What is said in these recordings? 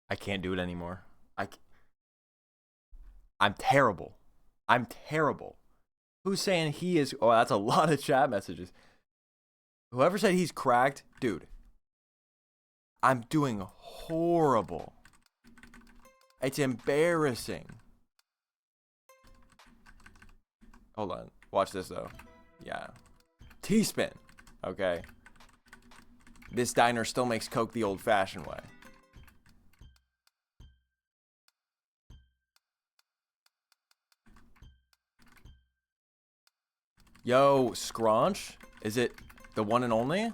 I can't do it anymore. I, I'm terrible. I'm terrible. Who's saying he is? Oh, that's a lot of chat messages. Whoever said he's cracked, dude, I'm doing horrible. It's embarrassing. Hold on. Watch this, though. Yeah. T-spin. Okay. This diner still makes Coke the old-fashioned way. Yo, Scrunch? Is it the one and only?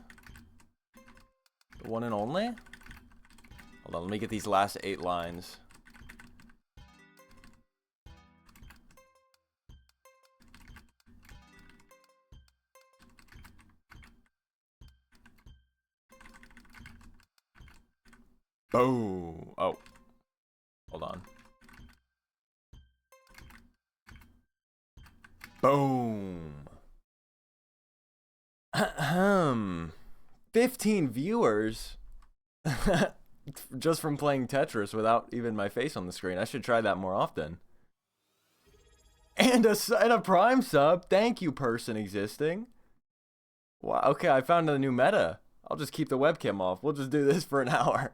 The one and only? Hold on, let me get these last 8 lines. Boom. Oh. Hold on. Boom. 15 viewers just from playing Tetris without even my face on the screen. I should try that more often. And a Prime sub. Thank you, person existing. Wow. Okay, I found a new meta. I'll just keep the webcam off. We'll just do this for an hour.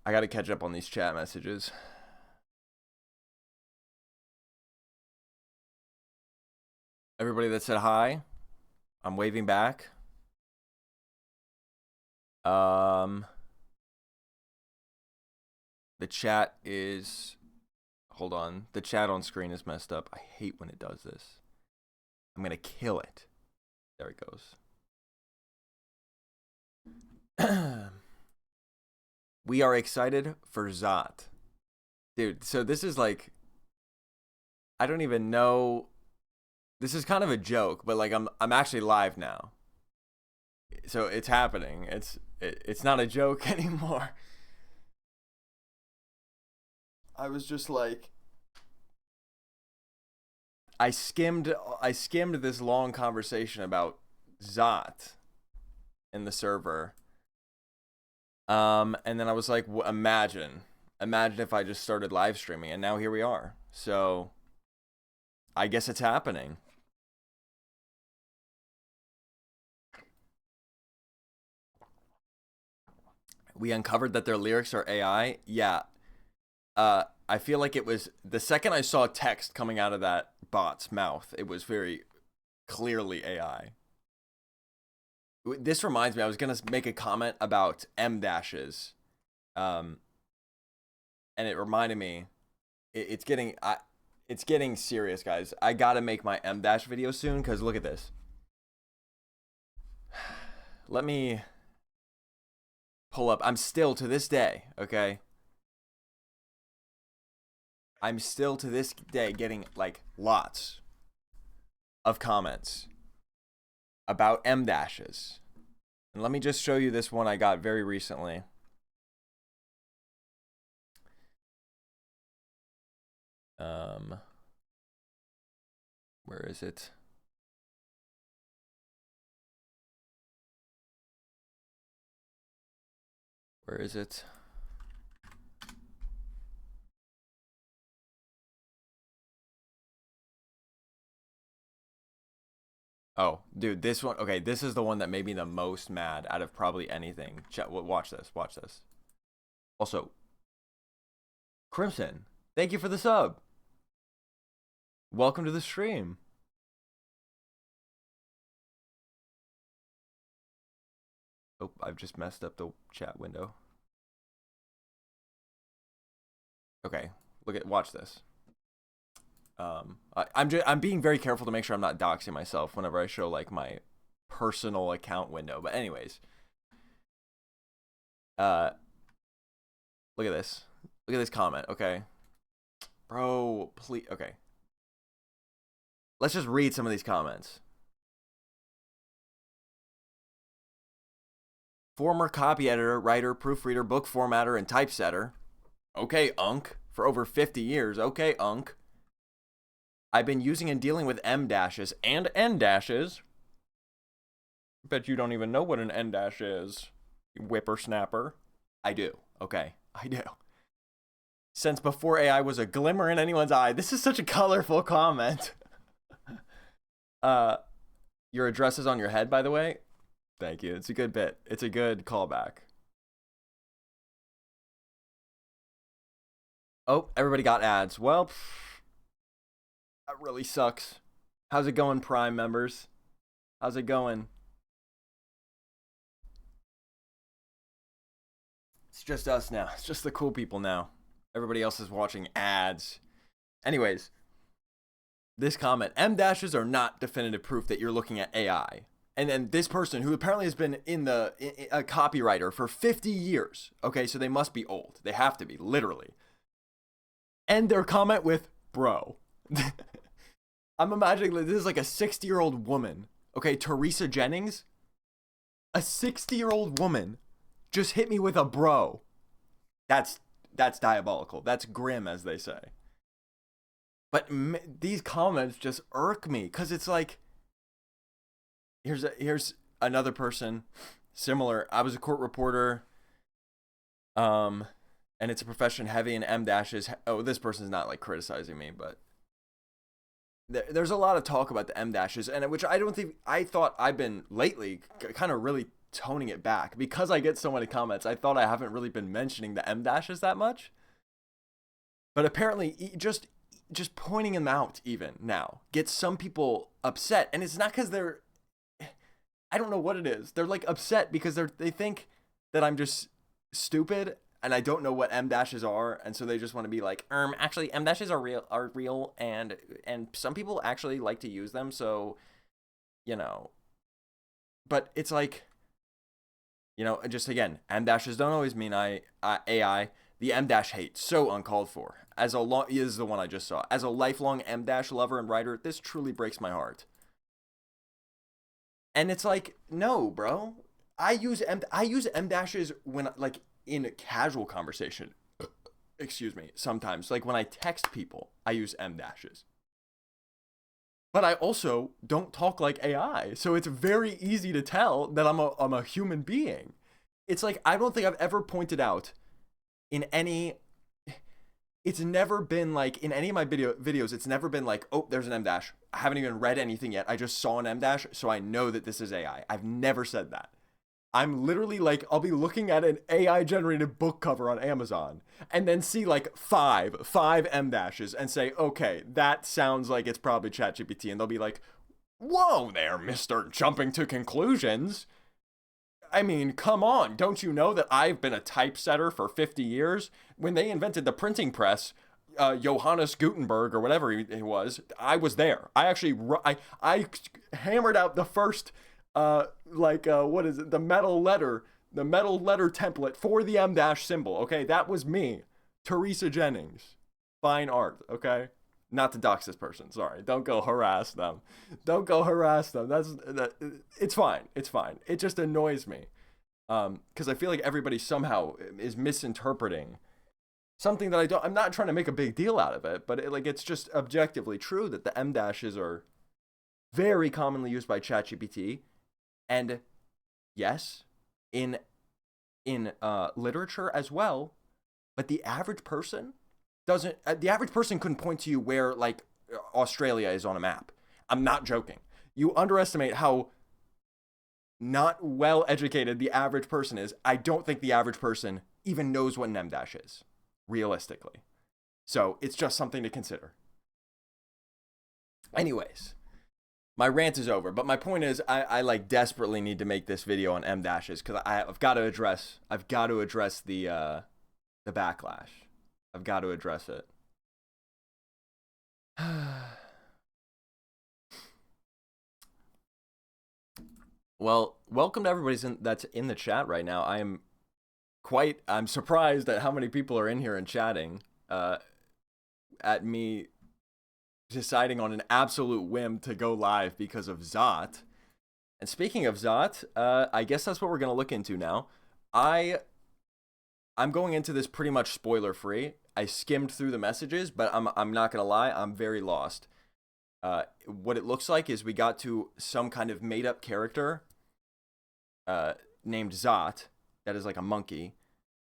I gotta catch up on these chat messages. Everybody that said hi, I'm waving back. The chat is... Hold on. The chat on screen is messed up. I hate when it does this. I'm gonna kill it. There it goes. We are excited for Zhot. Dude, so this is like... I don't even know... This is kind of a joke, but like I'm actually live now. So it's happening. It's not a joke anymore. I was just like... I skimmed this long conversation about Zhot in the server. And then I was like, imagine if I just started live streaming, and now here we are. So I guess it's happening. We uncovered that their lyrics are AI. Yeah. I feel like it was the second I saw text coming out of that bot's mouth, it was very clearly AI. This reminds me, I was gonna make a comment about M dashes, and it reminded me, it's getting serious, guys. I gotta make my M dash video soon, because look at this. Let me pull up. I'm still to this day, okay? I'm still to this day getting like lots of comments about M dashes. And let me just show you this one I got very recently. Where is it? Where is it? Oh, dude, this one. Okay, this is the one that made me the most mad out of probably anything. Watch this. Watch this. Also, Crimson, thank you for the sub. Welcome to the stream. Oh, I've just messed up the chat window. Okay, watch this. I'm being very careful to make sure I'm not doxing myself whenever I show like my personal account window. But anyways, look at this. Look at this comment. Okay, bro, please. Okay, let's just read some of these comments. Former copy editor, writer, proofreader, book formatter, and typesetter. Okay, Unk. For over 50 years. Okay, Unk. I've been using and dealing with M dashes and N dashes. Bet you don't even know what an N dash is, you whippersnapper. I do. Okay, I do. Since before AI was a glimmer in anyone's eye. This is such a colorful comment. Your address is on your head, by the way. Thank you. It's a good bit. It's a good callback. Oh, everybody got ads. Well, that really sucks. How's it going, Prime members? How's it going? It's just us now. It's just the cool people now. Everybody else is watching ads. Anyways, this comment, M dashes are not definitive proof that you're looking at AI. And then this person, who apparently has been a copywriter for 50 years. Okay, so they must be old. They have to be, literally. End their comment with, bro. I'm imagining this is like a 60-year-old woman. Okay, Teresa Jennings. A 60-year-old woman just hit me with a bro. That's diabolical. That's grim, as they say. But these comments just irk me, because it's like, here's another person similar. I was a court reporter, and it's a profession heavy in M dashes. Oh, this person's not like criticizing me, but there's a lot of talk about the M dashes, and which I thought I've been lately kind of really toning it back, because I get so many comments. I thought I haven't really been mentioning the M dashes that much, but apparently just pointing them out even now gets some people upset. And it's not because I don't know what it is. They're like upset because they think that I'm just stupid and I don't know what M dashes are, and so they just want to be like, actually M dashes are real and some people actually like to use them, so but it's like, just again, M dashes don't always mean AI. The M dash hate, so uncalled for. This is the one I just saw. As a lifelong M dash lover and writer, this truly breaks my heart. And it's like, no, bro. I use M dashes when, like, in a casual conversation. Excuse me. Sometimes, like when I text people, I use M dashes. But I also don't talk like AI, so it's very easy to tell that I'm a human being. It's like, I don't think I've ever pointed out it's never been like, in any of my videos, it's never been like, oh, there's an M dash. I haven't even read anything yet. I just saw an M dash, so I know that this is AI. I've never said that. I'm literally like, I'll be looking at an AI generated book cover on Amazon and then see like five M dashes and say, okay, that sounds like it's probably ChatGPT. And they'll be like, whoa there, Mr. Jumping to Conclusions. I mean, come on. Don't you know that I've been a typesetter for 50 years? When they invented the printing press, Johannes Gutenberg or whatever he was, I was there. I actually, I hammered out the first, what is it? The metal letter template for the M dash symbol. Okay. That was me. Teresa Jennings. Fine art. Okay. Not to dox this person. Sorry. Don't go harass them. It's fine. It just annoys me. Because I feel like everybody somehow is misinterpreting something that I'm not trying to make a big deal out of it, but it's just objectively true that the M dashes are very commonly used by ChatGPT. And yes, in literature as well, but the average person couldn't point to you where, like, Australia is on a map. I'm not joking. You underestimate how not well educated the average person is. I don't think the average person even knows what an M dash is, realistically. So it's just something to consider. Anyways, my rant is over, but my point is I like desperately need to make this video on M dashes, because I've got to address the backlash. I've got to address it. Well, welcome to everybody that's in the chat right now. I'm surprised at how many people are in here and chatting at me deciding on an absolute whim to go live because of Zhot. And speaking of Zhot, I guess that's what we're going to look into now. I'm going into this pretty much spoiler free. I skimmed through the messages, but I'm not going to lie, I'm very lost. What it looks like is we got to some kind of made up character named Zhot, that is like a monkey,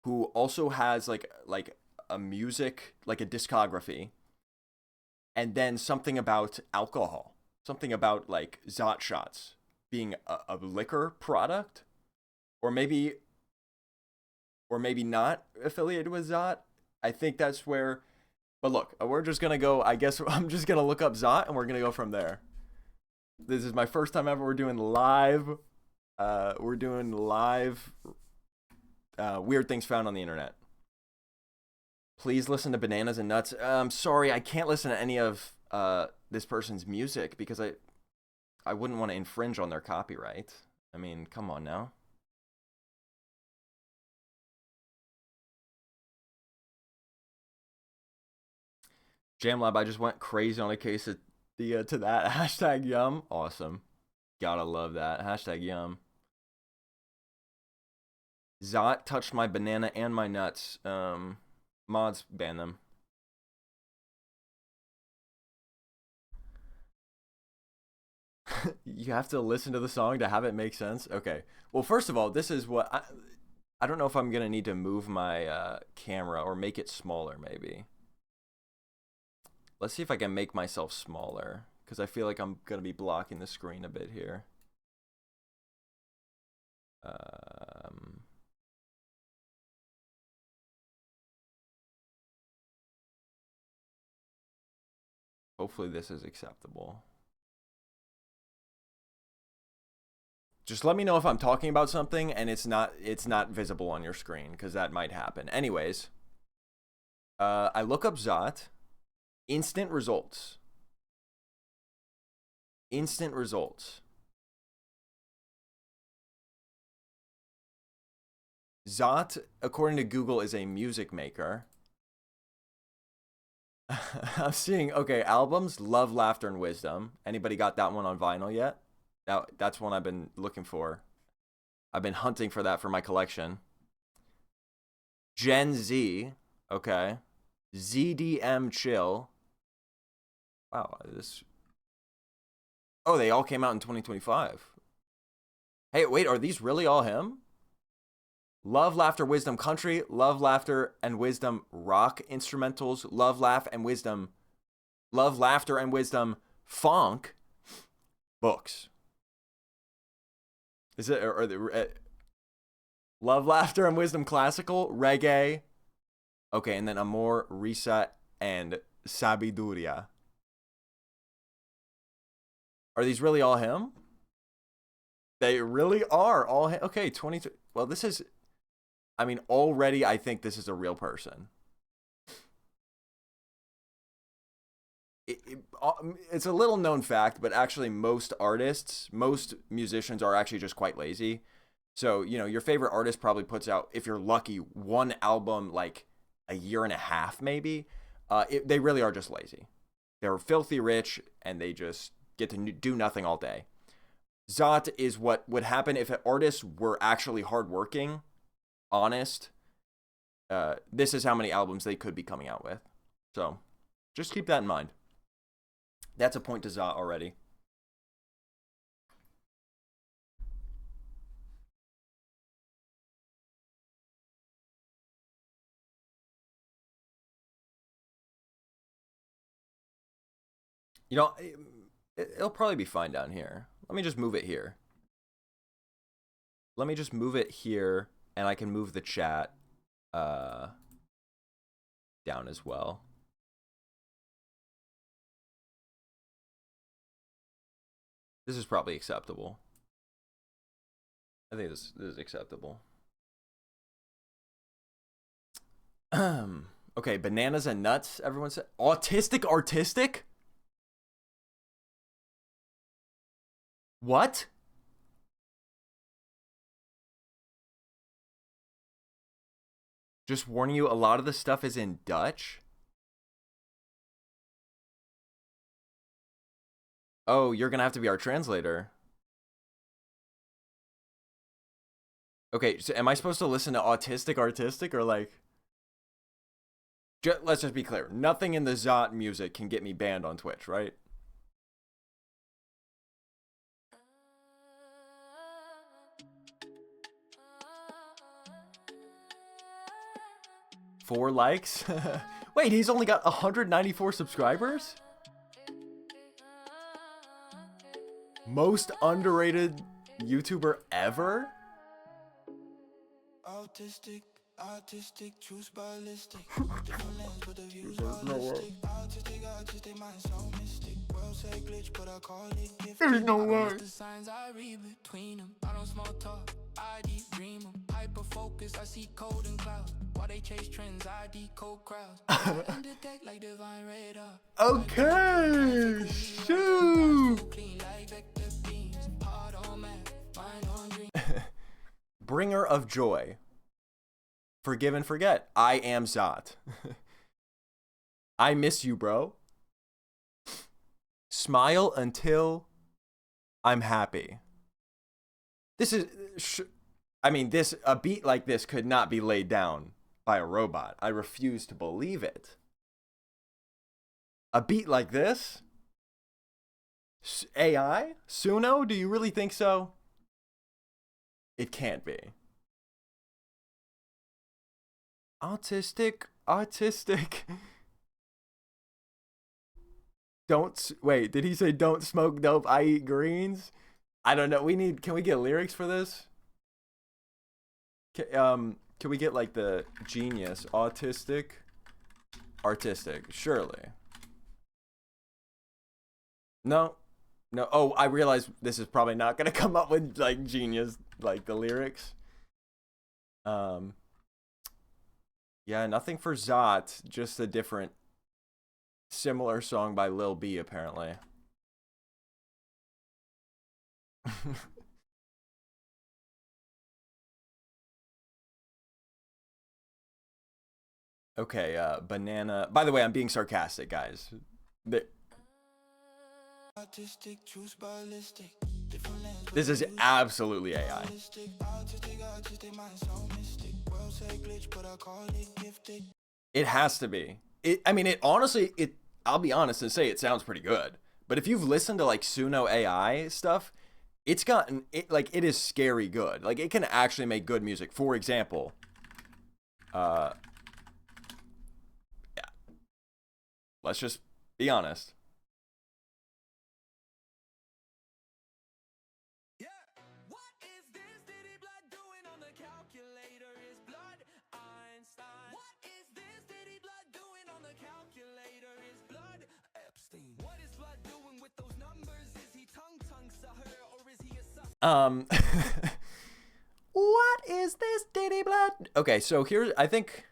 who also has like a music, like a discography, and then something about alcohol, something about like Zhot shots being a liquor product, or maybe not affiliated with Zhot. I think that's where. But look, we're just gonna go. I guess I'm just gonna look up Zhot, and we're gonna go from there. This is my first time ever. We're doing live. Weird things found on the internet. Please listen to Bananas and Nuts. I'm sorry, I can't listen to any of this person's music because I wouldn't want to infringe on their copyright. I mean, come on now. JamLab, I just went crazy on a case of the to that hashtag yum. Awesome, gotta love that hashtag yum. Zot touched my banana and my nuts. Mods ban them. You have to listen to the song to have it make sense. Okay. Well, first of all, this is what I don't know if I'm gonna need to move my camera or make it smaller. Maybe. Let's see if I can make myself smaller because I feel like I'm gonna be blocking the screen a bit here. Hopefully this is acceptable. Just let me know if I'm talking about something and it's not visible on your screen because that might happen. Anyways, I look up Zhot. Instant results. Instant results. Zhot, according to Google, is a music maker. I'm seeing, okay, albums, Love, Laughter, and Wisdom. Anybody got that one on vinyl yet? That's one I've been looking for. I've been hunting for that for my collection. Gen Z, okay. ZDM Chill. Wow, this. Oh, they all came out in 2025. Hey, wait, are these really all him? Love, Laughter, Wisdom Country, Love, Laughter, and Wisdom Rock Instrumentals, Love, Laugh, and Wisdom, Love, Laughter, and Wisdom Funk Books. Is it, or the Love, Laughter, and Wisdom Classical, Reggae, okay, and then Amor, Risa, and Sabiduria. Are these really all him? They really are all him. Okay, 23. Well, this is, I mean, already I think this is a real person. It's a little known fact, but actually most musicians are actually just quite lazy. So, you know, your favorite artist probably puts out, if you're lucky, one album like a year and a half maybe. They really are just lazy. They're filthy rich and they just get to do nothing all day. Zhot is what would happen if artists were actually hardworking, honest. This is how many albums they could be coming out with. So just keep that in mind. That's a point to Zhot already. You know, it'll probably be fine down here. Let me just move it here. Let me just move it here, and I can move the chat down as well. This is probably acceptable. I think this is acceptable. Okay, bananas and nuts. Everyone said autistic artistic. What? Just warning you, a lot of the stuff is in Dutch. Oh, you're gonna have to be our translator. Okay, so am I supposed to listen to autistic artistic or like... Let's just be clear. Nothing in the Zhot music can get me banned on Twitch, right? 4 likes. Wait, he's only got 194 subscribers? Most underrated YouTuber ever? Artistic, choose ballistic. Different lens, but the views ballistic. Artistic, they mind so mystic. World say glitch, but I call it gifted. There's no way. The signs I read between them. I don't small talk, I deep dream them. Hyper focus, I see code and clouds. While they chase trends, I decode crowds. I detect like divine radar. Okay, shoot. Bringer of joy. Forgive and forget. I am Zhot. I miss you, bro. Smile until I'm happy. This is, I mean, a beat like this could not be laid down by a robot. I refuse to believe it. A beat like this? AI? Suno? Do you really think so? It can't be. Autistic. Wait, did he say don't smoke dope, I eat greens? I don't know. Can we get lyrics for this? Can we get like the genius? Artistic, surely. No. Oh, I realize this is probably not gonna come up with like genius, like the lyrics. Yeah, nothing for Zhot, just a different, similar song by Lil B, apparently. Okay, banana. By the way, I'm being sarcastic, guys. This is absolutely AI. It has to be. I mean, I'll be honest and say it sounds pretty good. But if you've listened to like Suno AI stuff, it is scary good. Like it can actually make good music. For example, yeah. Let's just be honest. What is this Diddy blood? Okay, so here's, I think,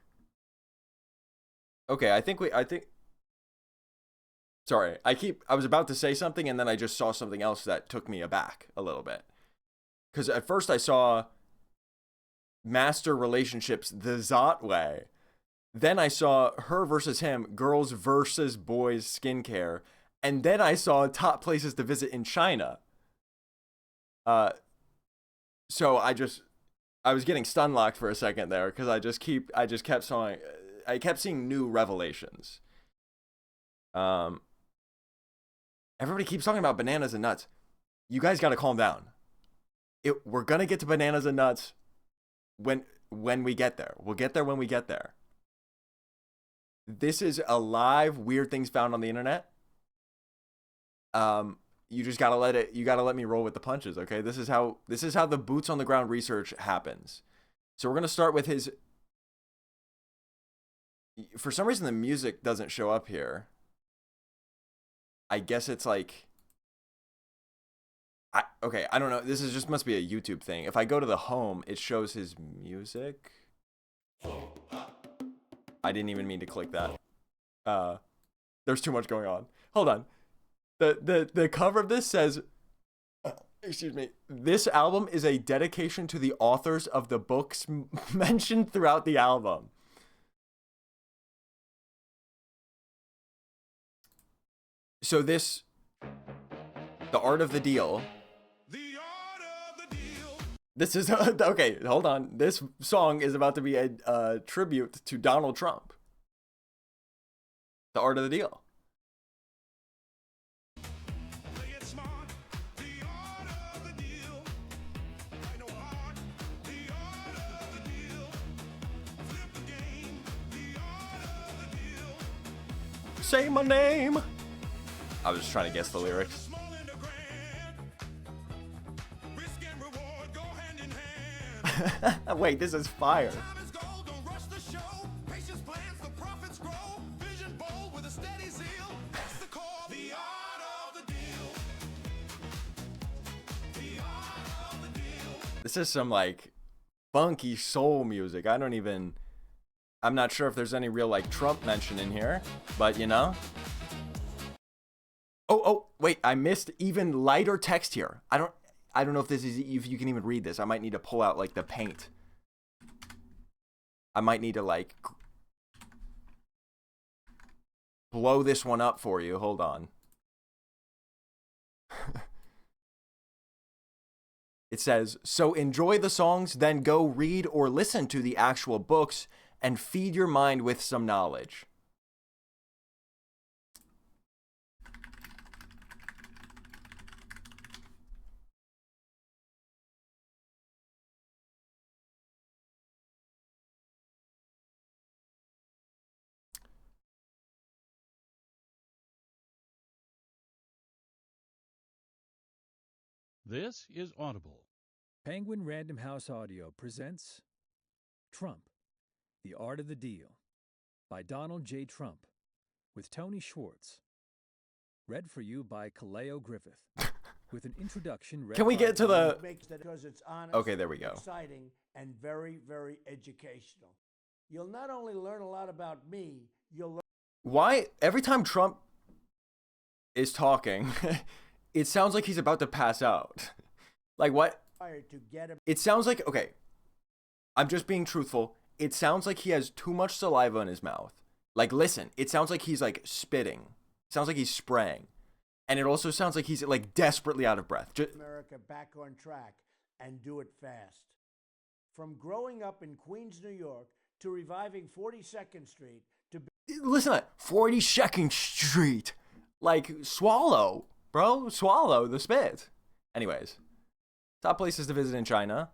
sorry, I was about to say something and then I just saw something else that took me aback a little bit. Because at first I saw Master Relationships the Zhot way. Then I saw Her versus Him, Girls versus Boys Skincare. And then I saw Top Places to Visit in China. So I was getting stun locked for a second there because I kept seeing new revelations. Everybody keeps talking about bananas and nuts. You guys got to calm down. We're gonna get to bananas and nuts when we get there. We'll get there when we get there. This is a live weird things found on the internet. You just gotta let me roll with the punches, okay? This is how the boots on the ground research happens. So we're gonna start with his. For some reason, the music doesn't show up here. I guess it's like. Okay, I don't know. This is just must be a YouTube thing. If I go to the home, it shows his music. I didn't even mean to click that. There's too much going on. Hold on. The cover of this says, excuse me, this album is a dedication to the authors of the books mentioned throughout the album. So the art of the deal. The art of the deal. This is, okay, hold on. This song is about to be a tribute to Donald Trump. The art of the deal. say my name. I was just trying to guess the lyrics. Wait, this is fire. This is some like funky soul music. I'm not sure if there's any real like Trump mention in here, but you know. Oh, wait, I missed even lighter text here. I don't know if you can even read this. I might need to pull out like the paint. I might need to like blow this one up for you. Hold on. It says, so enjoy the songs, then go read or listen to the actual books and feed your mind with some knowledge. This is Audible. Penguin Random House Audio presents Trump, The Art of the Deal by Donald J. Trump with Tony Schwartz. Read for you by Kaleo Griffith with an introduction. Can we get to the... Because it's honest, okay, there we go. Exciting and very, very educational. You'll not only learn a lot about me, you'll learn... Why every time Trump is talking, it sounds like he's about to pass out. Like what? It sounds like, okay, I'm just being truthful. It sounds like he has too much saliva in his mouth. Like, listen, it sounds like he's like spitting. It sounds like he's spraying. And it also sounds like he's like desperately out of breath. America back on track and do it fast. From growing up in Queens, New York, to reviving 42nd Street, to... Listen to that, 42nd Street. Like, swallow, bro, swallow the spit. Anyways. Top places to visit in China.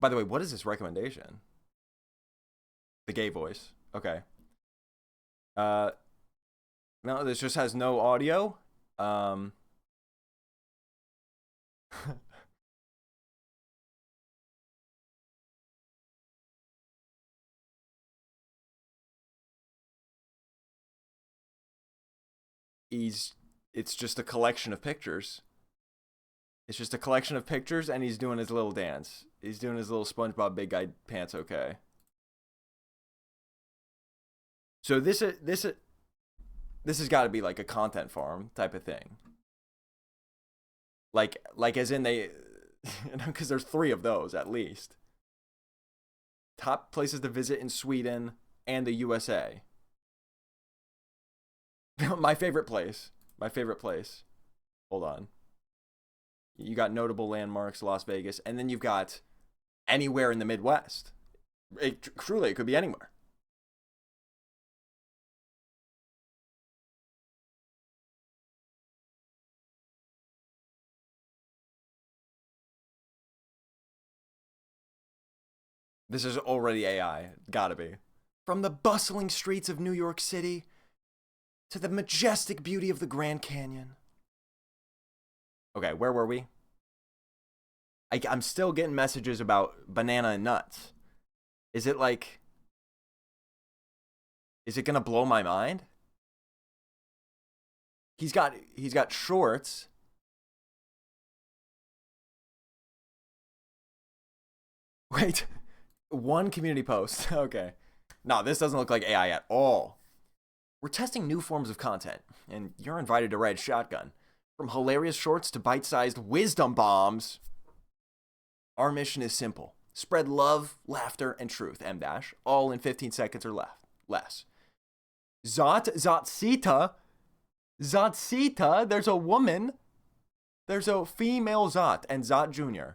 By the way, what is this recommendation? The gay voice. Okay. No, this just has no audio. It's just a collection of pictures. It's just a collection of pictures, and he's doing his little dance. He's doing his little SpongeBob Big Guy Pants okay. So this has got to be like a content farm type of thing. Like as in they, because there's 3 of those at least. Top places to visit in Sweden and the USA. My favorite place. Hold on. You got notable landmarks, Las Vegas, and then you've got anywhere in the Midwest. Truly, it could be anywhere. This is already AI. Gotta be. From the bustling streets of New York City to the majestic beauty of the Grand Canyon. Okay, where were we? I'm still getting messages about banana and nuts. Is it gonna blow my mind? He's got shorts. Wait, one community post. Okay. No, this doesn't look like AI at all. We're testing new forms of content, and you're invited to ride shotgun. From hilarious shorts to bite-sized wisdom bombs. Our mission is simple. Spread love, laughter, and truth, M-dash, all in 15 seconds or less. Zotsita, there's a woman. There's a female Zot and Zot Jr.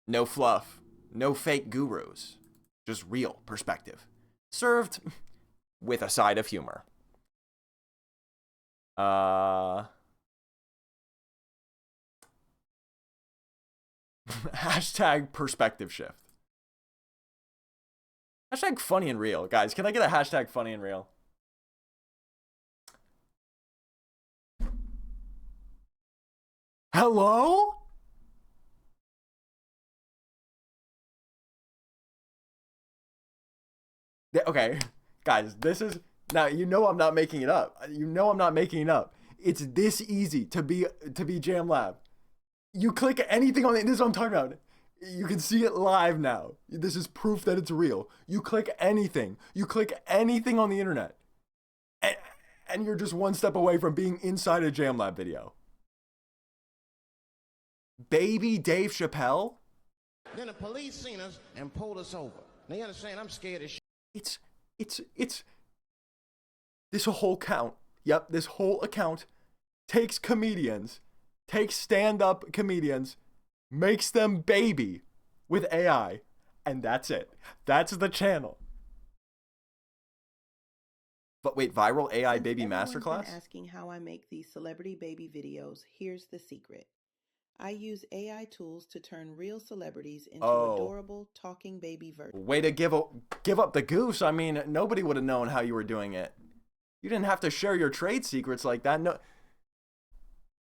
No fluff, no fake gurus, just real perspective. Served with a side of humor. Hashtag perspective shift. Hashtag funny and real. Guys, can I get a hashtag funny and real? Hello? Okay, guys, this is now. You know I'm not making it up. You know I'm not making it up. It's this easy to be Jam Lab. You click anything on it. This is what I'm talking about. You can see it live now. This is proof that it's real. You click anything. You click anything on the internet, and you're just one step away from being inside a Jam Lab video. Baby Dave Chappelle. Then the police seen us and pulled us over. Now you understand? I'm scared as shit. It's this whole account. Yep, this whole account takes comedians, takes stand-up comedians, makes them baby with AI, and that's it. That's the channel. But wait, viral AI Since baby everyone's masterclass? been asking how I make these celebrity baby videos, here's the secret. I use AI tools to turn real celebrities into adorable talking baby versions. Way to give up the goose. I mean, nobody would have known how you were doing it. You didn't have to share your trade secrets like that. No,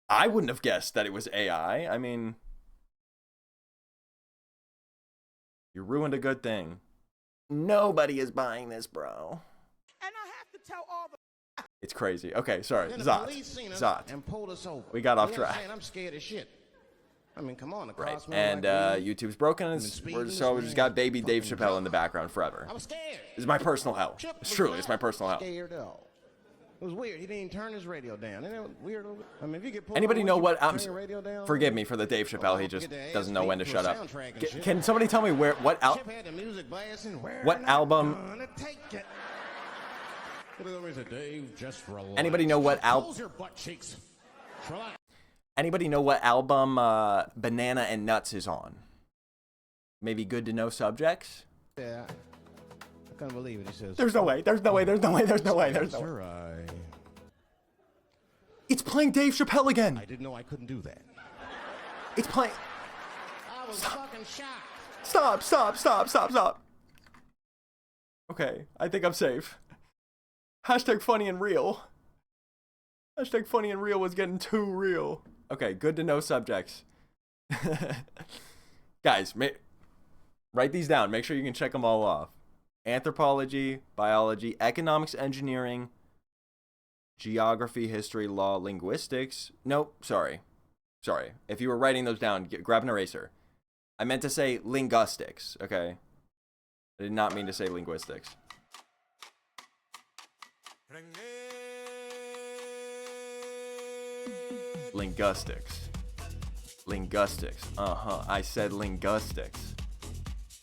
I wouldn't have guessed that it was AI. I mean, you ruined a good thing. Nobody is buying this, bro. And I have to tell all the It's crazy. Okay, sorry. then the Zhot. police seen us Zhot. and pulled us over. We got off You track. understand? I'm scared as shit. I mean, come on, the Right. car smells And like weed. YouTube's broken. Been And speeding so we this just man. got baby Dave Fucking Chappelle in the background forever. I was scared. This is my personal hell. Chip It's was truly, it's my not personal hell. Scared though. It was weird. He didn't even turn his radio down. Isn't that weird? I mean, if you get pulled Anybody over, know you what? turn your radio down? Forgive me for the Dave Oh, Chappelle. He don't just forget the doesn't know ass when to beat shut for a up. soundtrack and shit. Can somebody tell me Chip had the music blasting. What album? Gonna take it. Dave, just relax. Anybody know what Close your butt cheeks. Relax. Anybody know what album Banana and Nuts is on? Maybe Good to Know Subjects? Yeah. I couldn't believe it. He says. There's no way. There's no way. There's no way. There's no way. There's no way. Sir, It's playing Dave Chappelle I again. didn't know I couldn't do that. It's playing. I was fucking shocked. Stop. Stop. Stop. Stop. Stop. Okay. I think I'm safe. Hashtag funny and real. Hashtag funny and real was getting too real. Okay. Good to know subjects. Guys, write these down. Make sure you can check them all off. Anthropology, biology, economics, engineering, geography, history, law, linguistics. Nope, sorry. If you were writing those down, grab an eraser. I meant to say linguistics, okay? I did not mean to say linguistics. Linguistics. Uh-huh. I said linguistics.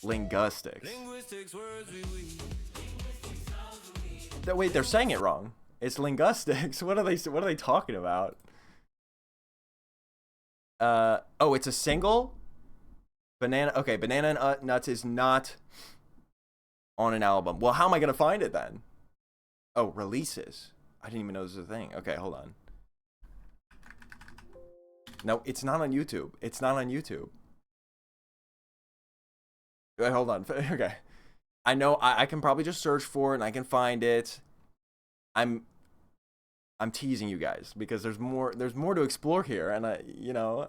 Linguistics. Wait, they're saying it wrong. It's linguistics. What are they talking about? Oh, it's a single? Banana and Nuts is not on an album. Well, how am I going to find it then? Oh, releases. I didn't even know this was a thing. Okay, hold on. No, it's not on YouTube. It's not on YouTube. Wait, hold on. Okay. I know I can probably just search for it and I can find it. I'm teasing you guys because there's more to explore here, and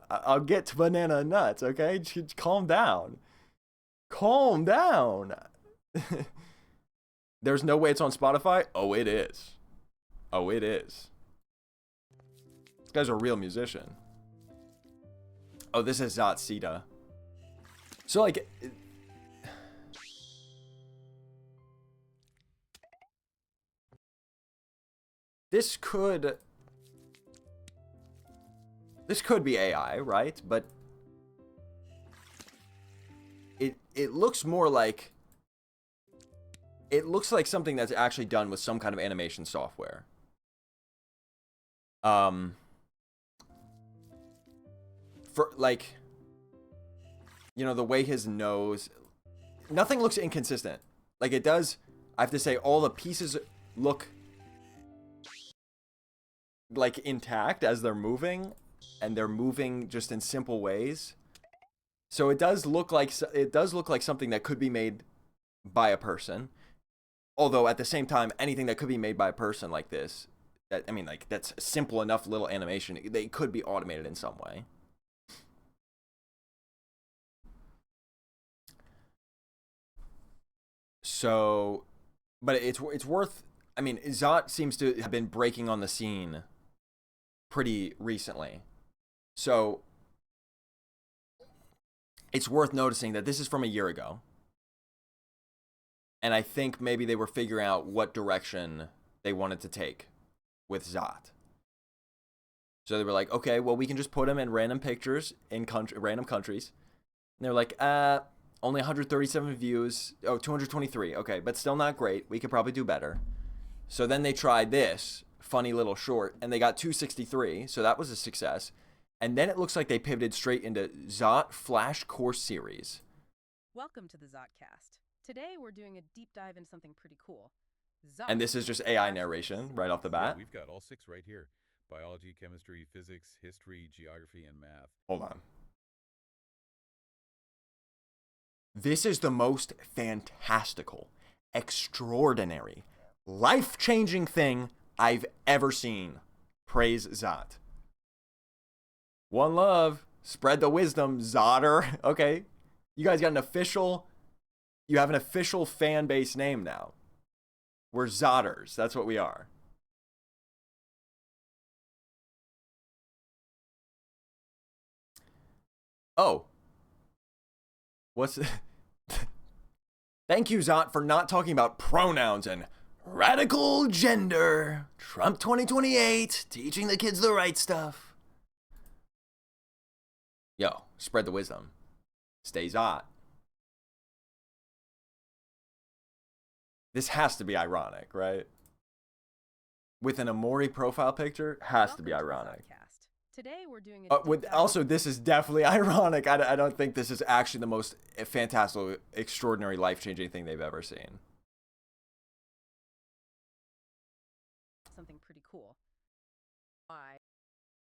I'll get to Banana and Nuts, okay? Just calm down. Calm down. There's no way it's on Spotify? Oh, it is. Oh, it is. This guy's a real musician. Oh, this is Zhot Sita. So, like, this could be AI, right? But it looks more like something that's actually done with some kind of animation software. For like, the way his nose, nothing looks inconsistent. Like it does. I have to say, all the pieces look like intact as they're moving, and they're moving just in simple ways. So it does look like something that could be made by a person. Although at the same time, anything that could be made by a person like this, that's simple enough little animation, they could be automated in some way. So, but it's worth. I mean, Zhot seems to have been breaking on the scene pretty recently, so it's worth noticing that this is from a year ago. And I think maybe they were figuring out what direction they wanted to take with Zhot. So they were like, okay, well, we can just put him in random pictures in random countries. And they're like, only 137 views. Oh, 223. Okay, but still not great. We could probably do better. So then they tried this funny little short, and they got 263. So that was a success. And then it looks like they pivoted straight into Zhot Flash Course Series. Welcome to the Zotcast. Today we're doing a deep dive into something pretty cool. Zhot. And this is just AI narration right off the bat. Yeah, we've got all 6 right here. Biology, chemistry, physics, history, geography, and math. Hold on. This is the most fantastical, extraordinary, life-changing thing I've ever seen. Praise Zhot. One love. Spread the wisdom, Zotter. Okay. You guys got you have an official fan base name now. We're Zotters. That's what we are. Oh. What's... Thank you, Zhot, for not talking about pronouns and radical gender. Trump 2028, teaching the kids the right stuff. Yo, spread the wisdom. Stay Zhot. This has to be ironic, right? With an Amori profile picture, has to be ironic. Today we're doing a also, this is definitely ironic. I don't think this is actually the most fantastic, extraordinary, life-changing thing they've ever seen. Something pretty cool. Why?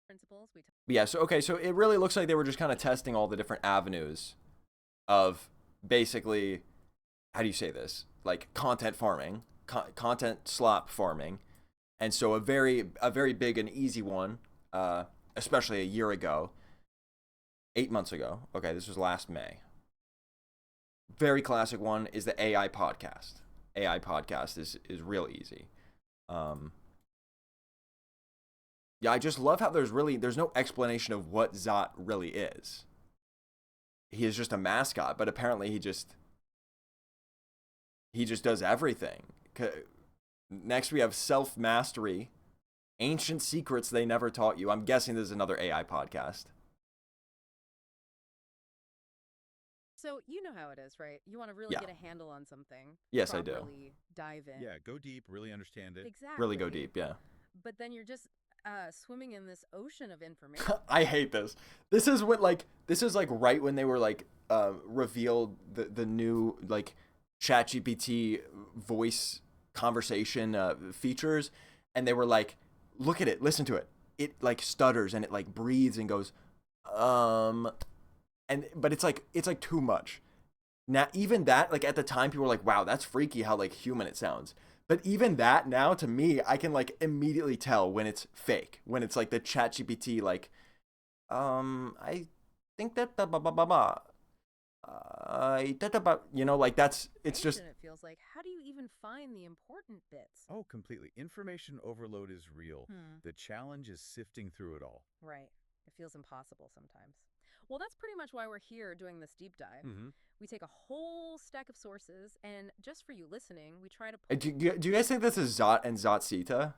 Principles we Yeah, so it really looks like they were just kind of testing all the different avenues of basically, how do you say this? Like content farming, content slop farming. And so a very big and easy one, especially a year ago, 8 months ago. Okay, this was last May. Very classic one is the AI podcast. AI podcast is real easy. Yeah, I just love how there's no explanation of what Zhot really is. He is just a mascot, but apparently he just does everything. Next we have self-mastery. Ancient secrets they never taught you. I'm guessing this is another AI podcast. So you know how it is, right? You want to really get a handle on something. Yes, I do. Dive in. Yeah, go deep, really understand it. Exactly. Really go deep, yeah. But then you're just swimming in this ocean of information. I hate this. This is right when they were revealed the new ChatGPT voice conversation features, and they were like, look at it, listen to it. It stutters and it breathes and goes, but it's too much. Now even that, at the time people were like, wow, that's freaky how human it sounds. But even that now, to me, I can immediately tell when it's fake. When it's the ChatGPT I think that it's just. It feels like, how do you even find the important bits? Oh, completely. Information overload is real. The challenge is sifting through it all. Right. It feels impossible sometimes. Well, that's pretty much why we're here doing this deep dive. We take a whole stack of sources, and just for you listening, we try to... Do you guys think this is Zhot and Zotsita?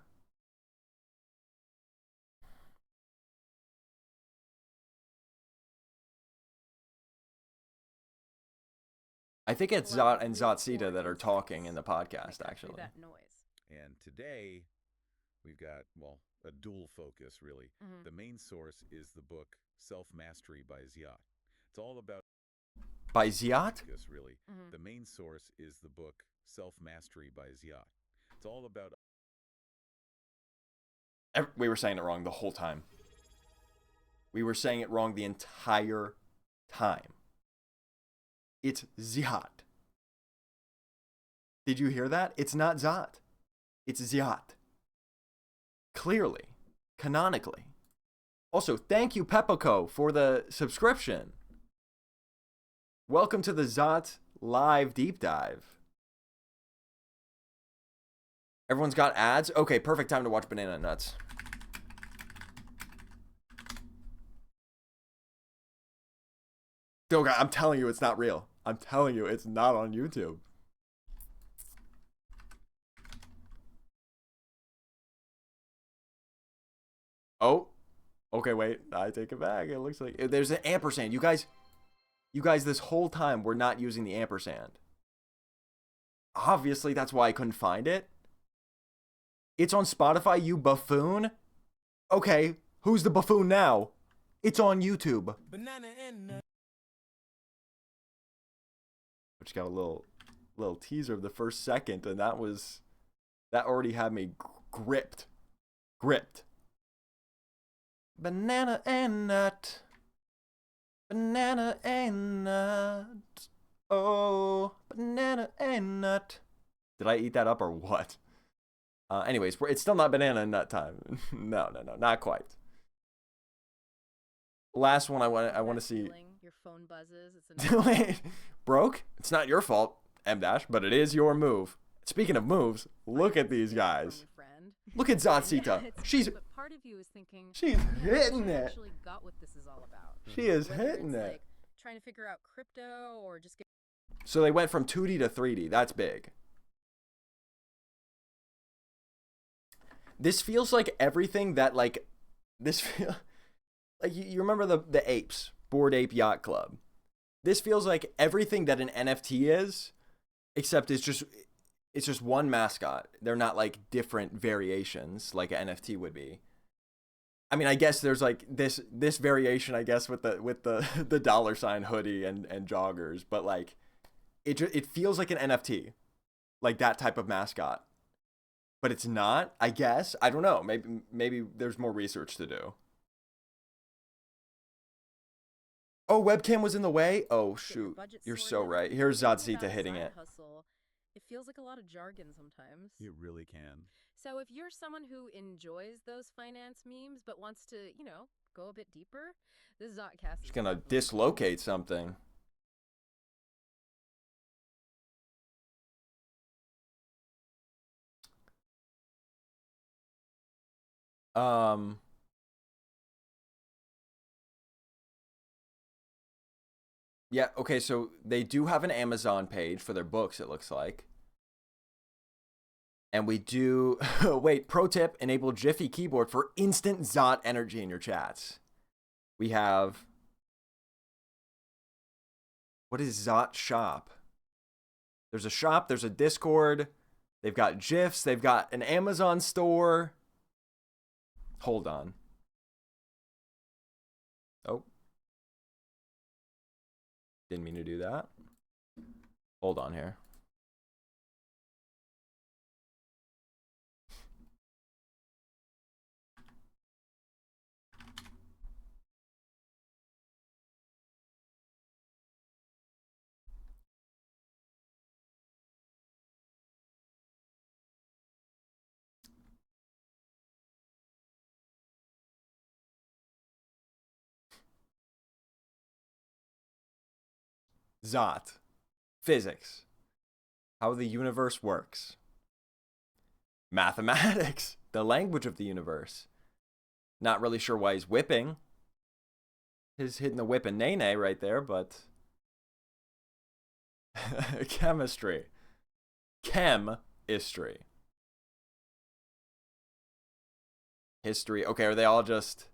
I think it's Zhot and Zotsita that are talking in the podcast, actually. That noise. And today, we've got, a dual focus, really. The main source is the book Self-Mastery by Zhot. It's all about... By Zhot? Yes, really. The main source is the book Self-Mastery by Zhot. It's all about... We were saying it wrong the whole time. We were saying it wrong the entire time. It's Zhot. Did you hear that? It's not Zot. It's Zhot. Clearly. Canonically. Also, thank you, Peppico, for the subscription. Welcome to the Zot live deep dive. Everyone's got ads? Okay, perfect time to watch Banana Nuts. Oh, God, I'm telling you, it's not real. I'm telling you, it's not on YouTube. Oh, okay, wait. I take it back. It looks like there's an ampersand. You guys, this whole time we're not using the ampersand. Obviously, that's why I couldn't find it. It's on Spotify, you buffoon. Okay, who's the buffoon now? It's on YouTube. Banana and nut. Which got a little teaser of the first second, and that already had me gripped. Banana and nut. Banana and nut. Oh, banana and nut. Did I eat that up or what? Anyways, it's still not banana and nut time. No, not quite. Last one I want to see. Your phone buzzes. It's Wait, broke? It's not your fault, M dash, but it is your move. Speaking of moves, look at these guys. Look at Zotsita. She's. But part of you is thinking. She's hitting it. Actually got what this is all about. She is hitting it. Like trying to figure out crypto or just get. So they went from 2D to 3D. That's big. This feels like everything that like you remember the apes, Bored Ape Yacht Club. This feels like everything that an NFT is, except it's just one mascot. They're not like different variations like an NFT would be. I mean, I guess there's like this variation, I guess, with the dollar sign hoodie and joggers, but like it feels like an NFT, like that type of mascot. But it's not, I guess. I don't know. Maybe there's more research to do. Oh, webcam was in the way? Oh, shoot. You're so right. Here's Zotsita hitting it. It feels like a lot of jargon sometimes. It really can. So if you're someone who enjoys those finance memes but wants to, go a bit deeper, this Zotcast is Just gonna dislocate something. Yeah, okay, so they do have an Amazon page for their books, it looks like. And we do... Wait, pro tip, enable Jiffy keyboard for instant Zot energy in your chats. We have... What is Zot Shop? There's a shop, there's a Discord. They've got GIFs, they've got an Amazon store. Hold on. Oh. Didn't mean to do that. Hold on here. Zot. Physics. How the universe works. Mathematics. The language of the universe. Not really sure why he's whipping. He's hitting the whip and nay-nay right there, but... Chemistry. Chem-istry. History. Okay, are they all just...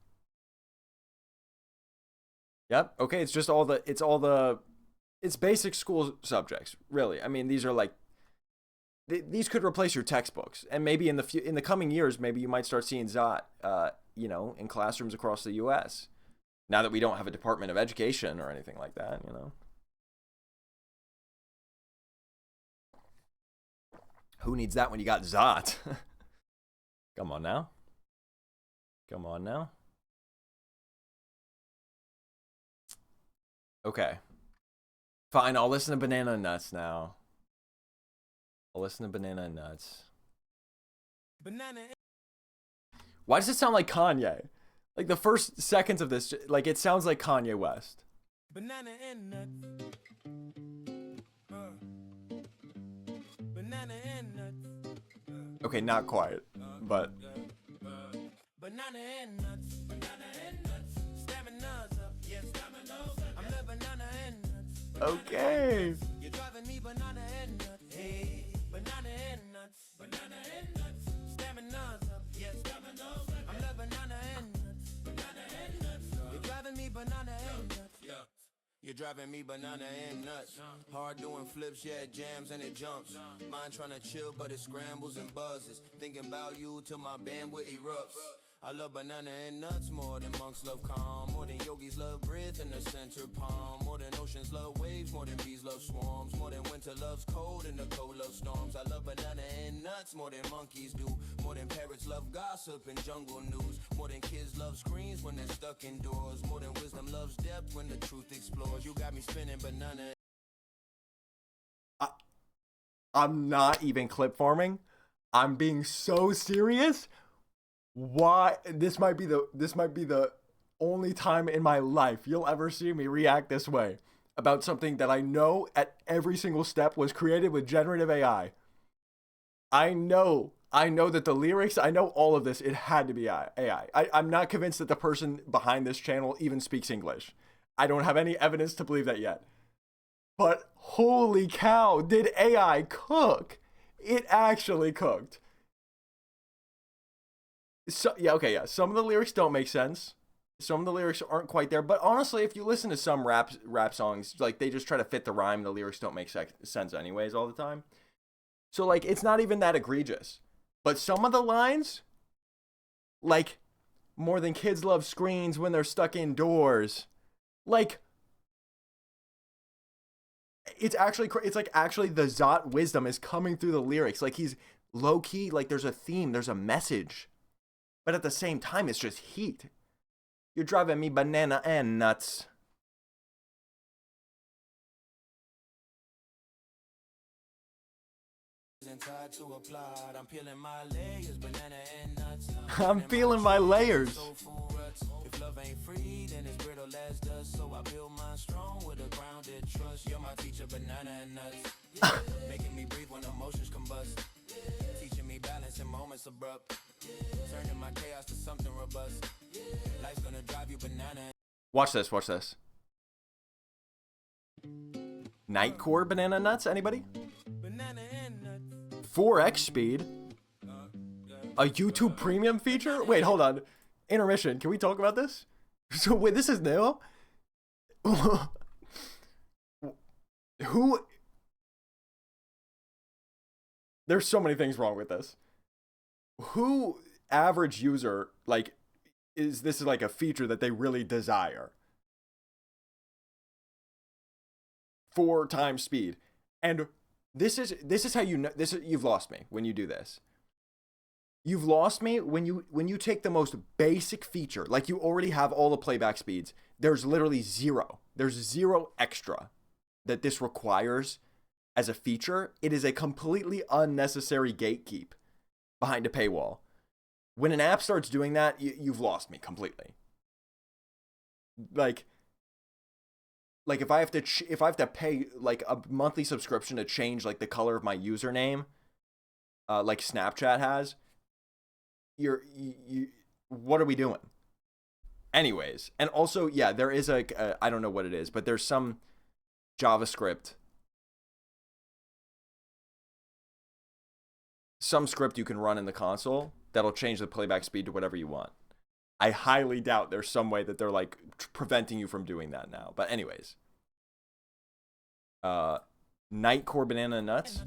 Yep, okay, it's just all the... It's basic school subjects, really. I mean, these are like... These could replace your textbooks. And maybe in the coming years, maybe you might start seeing Zot, in classrooms across the U.S. Now that we don't have a Department of Education or anything like that, Who needs that when you got Zot? Come on now. Come on now. Okay. Fine, I'll listen to Banana Nuts now. I'll listen to Banana and Nuts. Banana. Why does it sound like Kanye? Like the first seconds of this, like it sounds like Kanye West. Banana and nuts. Banana and nuts. Okay, not quite, but. Banana and nuts. Banana and nuts. Stamina's up. Yes, stamina's up. I'm the banana and nuts. Okay. You're driving me banana and nuts. Hey, banana and nuts. Banana and nuts. Stamina's up. Yes, stamina's up. I'm the banana and nuts. Banana and nuts. You're driving me banana and nuts. Yeah. You're driving me banana and nuts. Hard doing flips, yeah, it jams and it jumps. Mine trying to chill, but it scrambles and buzzes. Thinking about you till my bandwidth erupts. I love banana and nuts more than monks love calm, more than yogis love breath in the center palm, more than oceans love waves, more than bees love swarms, more than winter loves cold and the cold loves storms. I love banana and nuts more than monkeys do, more than parrots love gossip and jungle news, more than kids love screens when they're stuck indoors, more than wisdom loves depth when the truth explores. You got me spinning banana. I'm not even clip farming. I'm being so serious. Why this might be the only time in my life you'll ever see me react this way about something that I know at every single step was created with generative AI. I know that the lyrics, I know all of this, it had to be AI. I'm not convinced that the person behind this channel even speaks English. I don't have any evidence to believe that yet. But holy cow, did AI cook? It actually cooked. So, yeah, okay, yeah. Some of the lyrics don't make sense. Some of the lyrics aren't quite there. But honestly, if you listen to some rap songs, like they just try to fit the rhyme. The lyrics don't make sense anyways all the time. So like, it's not even that egregious. But some of the lines, like, more than kids love screens when they're stuck indoors. Like, it's like actually the Zhot wisdom is coming through the lyrics. Like he's low key, like there's a theme, there's a message. But at the same time, it's just heat. You're driving me banana and nuts. I'm peeling my layers, banana and nuts. I'm feeling my layers. If love ain't free, then it's brittle as dust. So I build mine strong with a grounded trust. You're my teacher, banana and nuts. Making me breathe when emotions combust. Teaching me balance in moments abrupt. Turning my chaos to something robust. Life's gonna drive you banana. Watch this. Nightcore banana nuts, anybody? Banana and nuts. 4x speed? A YouTube premium feature? Wait, hold on. Intermission. Can we talk about this? So wait, this is new? Who? There's so many things wrong with this. Who average user, like, this is like a feature that they really desire? 4 times speed. And this is how you know, you've lost me when you do this. You've lost me when you take the most basic feature, like you already have all the playback speeds. There's literally zero. There's zero extra that this requires as a feature. It is a completely unnecessary gatekeep behind a paywall. When an app starts doing that, you've lost me completely. Like if I have to pay like a monthly subscription to change like the color of my username, like Snapchat has, what are we doing? Anyways, and also, yeah, there is I don't know what it is, but there's some JavaScript, some script you can run in the console that'll change the playback speed to whatever you want. I highly doubt there's some way that they're like preventing you from doing that now. But anyways, Nightcore banana nuts.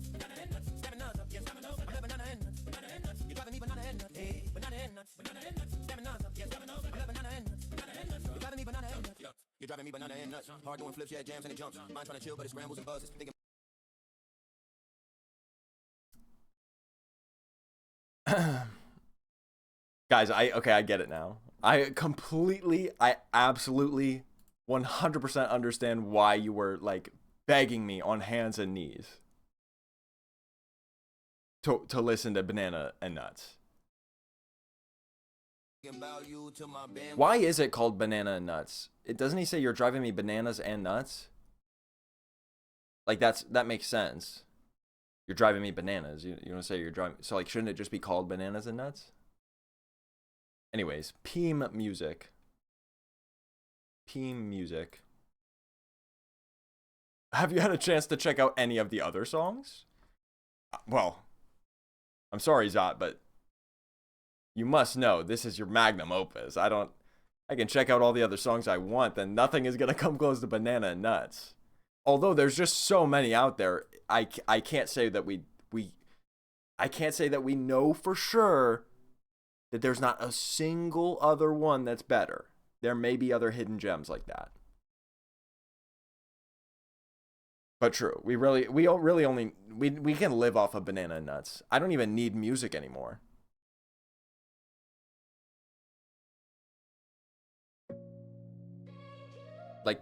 You're driving me banana and nuts. Hard doing flips, yeah, jams and it jumps. Mine trying to chill, but it scrambles and buzzes. Guys, I get it now. I absolutely 100% understand why you were like begging me on hands and knees to listen to Banana and Nuts. Why is it called Banana and Nuts? Doesn't he say you're driving me bananas and nuts? Like that makes sense. You're driving me bananas. You want to say you're driving, so like shouldn't it just be called Bananas and Nuts? Anyways, Peem Music. Peem Music. Have you had a chance to check out any of the other songs? Well, I'm sorry, Zhot, but you must know this is your magnum opus. I can check out all the other songs I want, then nothing is gonna come close to Banana and Nuts. Although there's just so many out there, I can't say that I can't say that we know for sure that there's not a single other one that's better. There may be other hidden gems like that. But true, we can live off of Banana and Nuts. I don't even need music anymore. Like,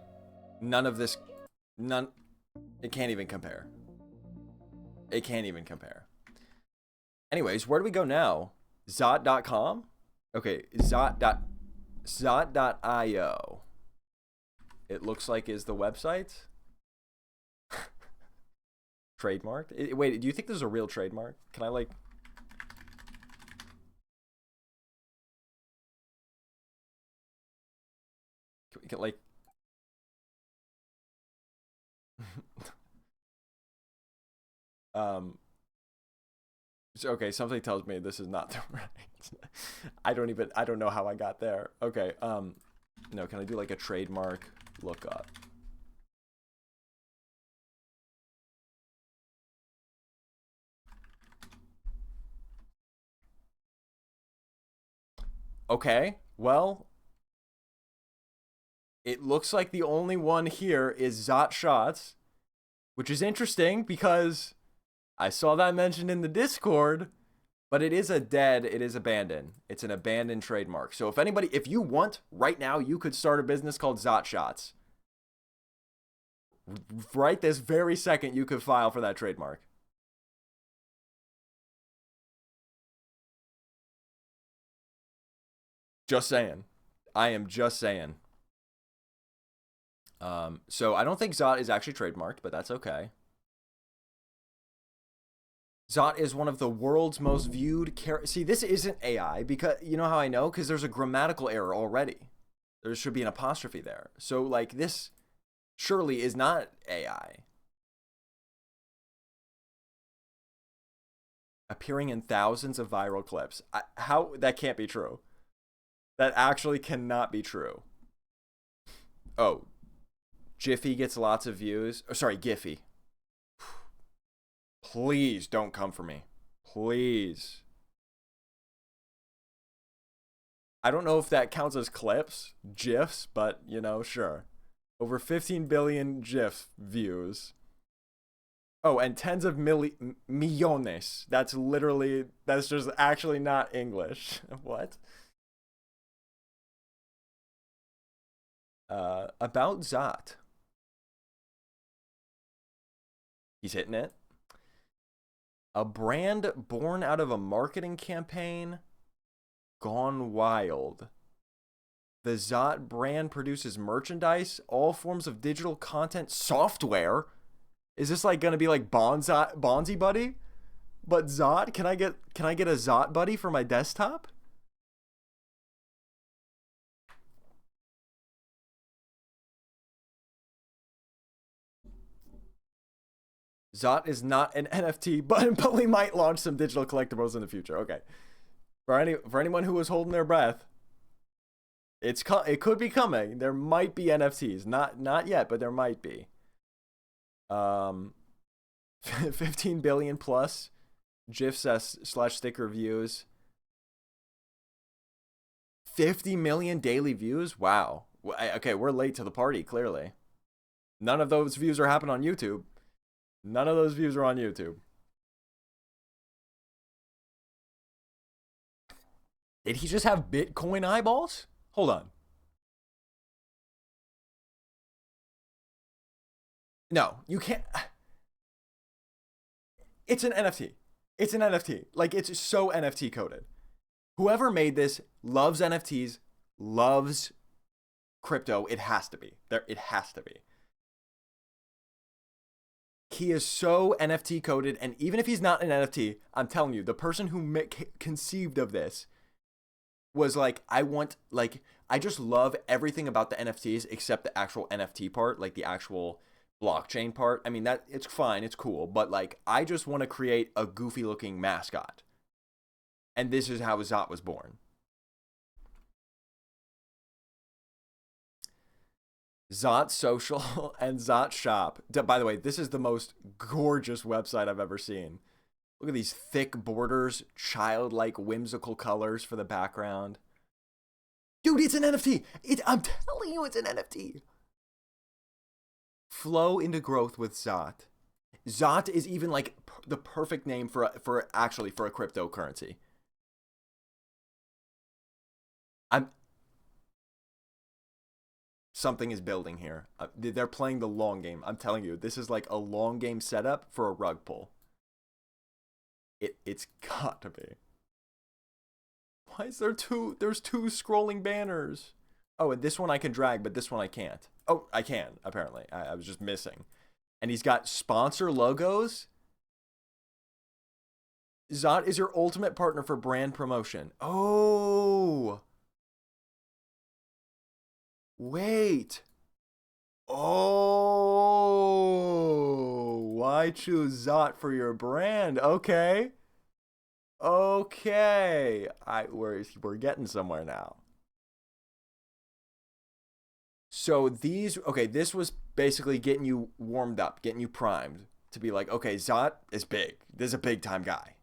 it can't even compare. It can't even compare. Anyways, where do we go now? Zhot.com? Okay, Zhot.io. It looks like is the website. Trademarked? Wait, do you think this is a real trademark? Can I like... Can like... So, okay, something tells me this is not the right. I don't know how I got there. Okay, no, can I do like a trademark lookup? Okay, well, it looks like the only one here is Zhot Shots, which is interesting because I saw that mentioned in the Discord, but it is abandoned. It's an abandoned trademark. So if you want right now, you could start a business called Zhot Shots. Right this very second, you could file for that trademark. Just saying. I am just saying. So I don't think Zhot is actually trademarked, but that's okay. Zhot is one of the world's most viewed See, this isn't AI because you know how I know? Because there's a grammatical error already. There should be an apostrophe there. So like this surely is not AI. Appearing in thousands of viral clips. How that can't be true. That actually cannot be true. Oh, Jiffy gets lots of views. Oh, sorry, Giphy. Please don't come for me. Please. I don't know if that counts as clips, GIFs, but, you know, sure. Over 15 billion GIF views. Oh, and tens of millones. That's just actually not English. What? About Zhot. He's hitting it. A brand born out of a marketing campaign gone wild. The Zhot brand produces merchandise, all forms of digital content, software. Is this like gonna be like Bonzi Buddy? But Zhot? Can I get a Zhot Buddy for my desktop? Zhot is not an NFT, but we might launch some digital collectibles in the future. Okay. For anyone who was holding their breath, it could be coming. There might be NFTs. Not yet, but there might be. 15 billion plus GIFs / sticker views. 50 million daily views? Wow. Okay, we're late to the party, clearly. None of those views are happening on YouTube. None of those views are on YouTube. Did he just have Bitcoin eyeballs? Hold on. No, you can't. It's an NFT. It's an NFT. Like, it's so NFT coded. Whoever made this loves NFTs, loves crypto. It has to be. It has to be. He is so NFT coded, and even if he's not an NFT, I'm telling you, the person who conceived of this was like, I just love everything about the NFTs except the actual NFT part, like the actual blockchain part. I mean, that it's fine, it's cool, but like, I just want to create a goofy looking mascot. And this is how Zhot was born. Zhot Social and Zhot Shop. By the way, this is the most gorgeous website I've ever seen. Look at these thick borders, childlike, whimsical colors for the background. Dude, it's an NFT. I'm telling you, it's an NFT. Flow into growth with Zhot. Zhot is even like the perfect name for a cryptocurrency. Something is building here. They're playing the long game. I'm telling you, this is like a long game setup for a rug pull. It's got to be. Why is there's two scrolling banners? Oh, and this one I can drag, but this one I can't. Oh, I can, apparently. I was just missing. And he's got sponsor logos. Zhot is your ultimate partner for brand promotion. Oh. Wait. Oh. Why choose Zhot for your brand? Okay. Okay. We're getting somewhere now. So this was basically getting you warmed up, getting you primed to be like, okay, Zhot is big. This is a big time guy.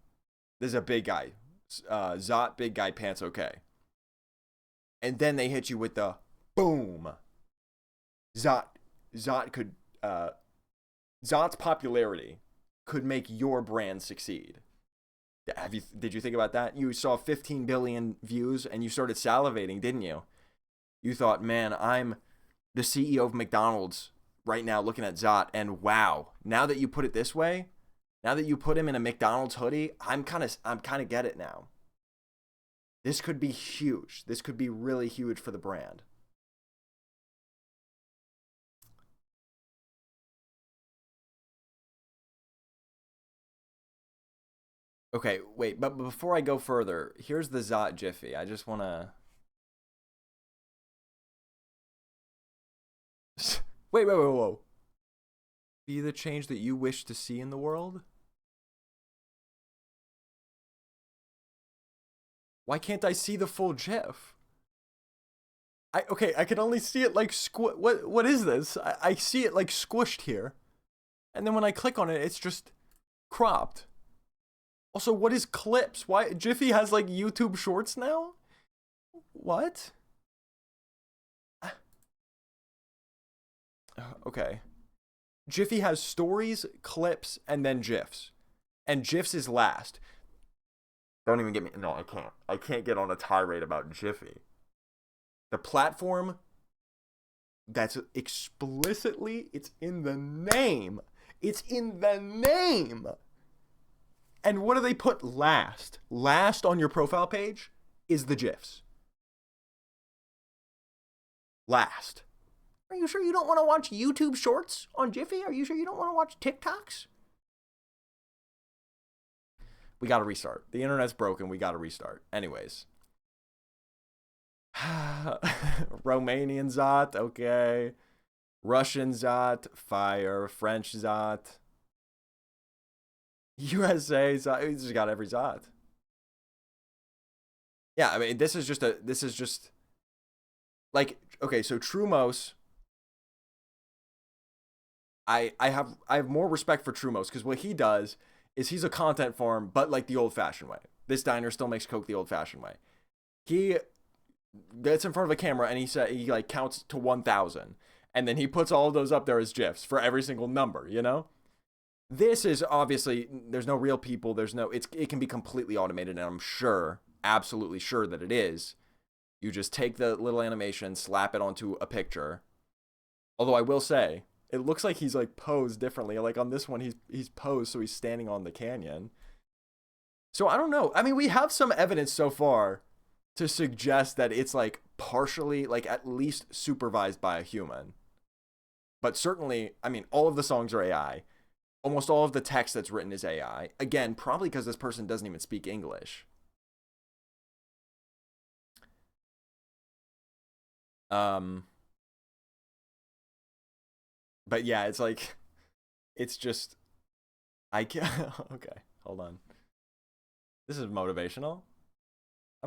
This is a big guy. Zhot, big guy, pants okay. And then they hit you with the boom. Zhot's popularity could make your brand succeed. Did you think about that? You saw 15 billion views and you started salivating, didn't you? You thought, man, I'm the CEO of McDonald's right now looking at Zhot, and wow, now that you put it this way, now that you put him in a McDonald's hoodie, I'm kind of get it now. This could be huge. This could be really huge for the brand. Okay, wait, but before I go further, here's the Zhot Jiffy. I just want to... Wait, whoa. Be the change that you wish to see in the world? Why can't I see the full GIF? I can only see it like what is this? I see it like squished here. And then when I click on it, it's just cropped. Also, what is clips? Why Jiffy has like YouTube Shorts now? What? Okay. Jiffy has stories, clips, and then GIFs. And GIFs is last. Don't even get me. No, I can't. I can't get on a tirade about Jiffy. The platform that's explicitly, it's in the name. It's in the name. And what do they put last? Last on your profile page is the GIFs. Last. Are you sure you don't want to watch YouTube Shorts on Jiffy? Are you sure you don't want to watch TikToks? We got to restart. The internet's broken. We got to restart. Anyways. Romanian Zhot, okay. Russian Zhot, fire. French Zhot. USA Zhot. We just got every Zhot. Yeah, I mean, this is just like, okay, so Trumos, I have more respect for Trumos because what he does is he's a content farm, but like the old-fashioned way. This diner still makes Coke the old-fashioned way. He gets in front of a camera and he like counts to 1,000, and then he puts all of those up there as GIFs for every single number, you know? This is obviously, there's no real people, it can be completely automated, and I'm sure, absolutely sure that it is. You just take the little animation, slap it onto a picture. Although I will say, it looks like he's like posed differently. Like on this one, he's posed so he's standing on the canyon. So I don't know. I mean, we have some evidence so far to suggest that it's like partially, like at least supervised by a human. But certainly, I mean, all of the songs are AI. Almost all of the text that's written is AI. Again, probably because this person doesn't even speak English. But yeah, it's like, it's just, I can't, okay, hold on. This is motivational. I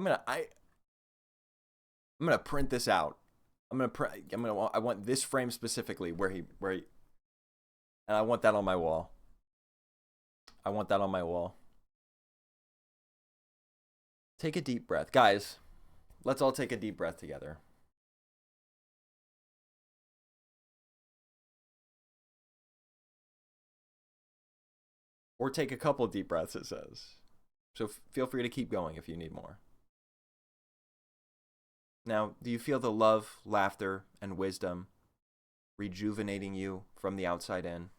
print this out. I want this frame specifically where he, and I want that on my wall. I want that on my wall. Take a deep breath. Guys, let's all take a deep breath together. Or take a couple deep breaths, it says. So feel free to keep going if you need more. Now, do you feel the love, laughter, and wisdom rejuvenating you from the outside in?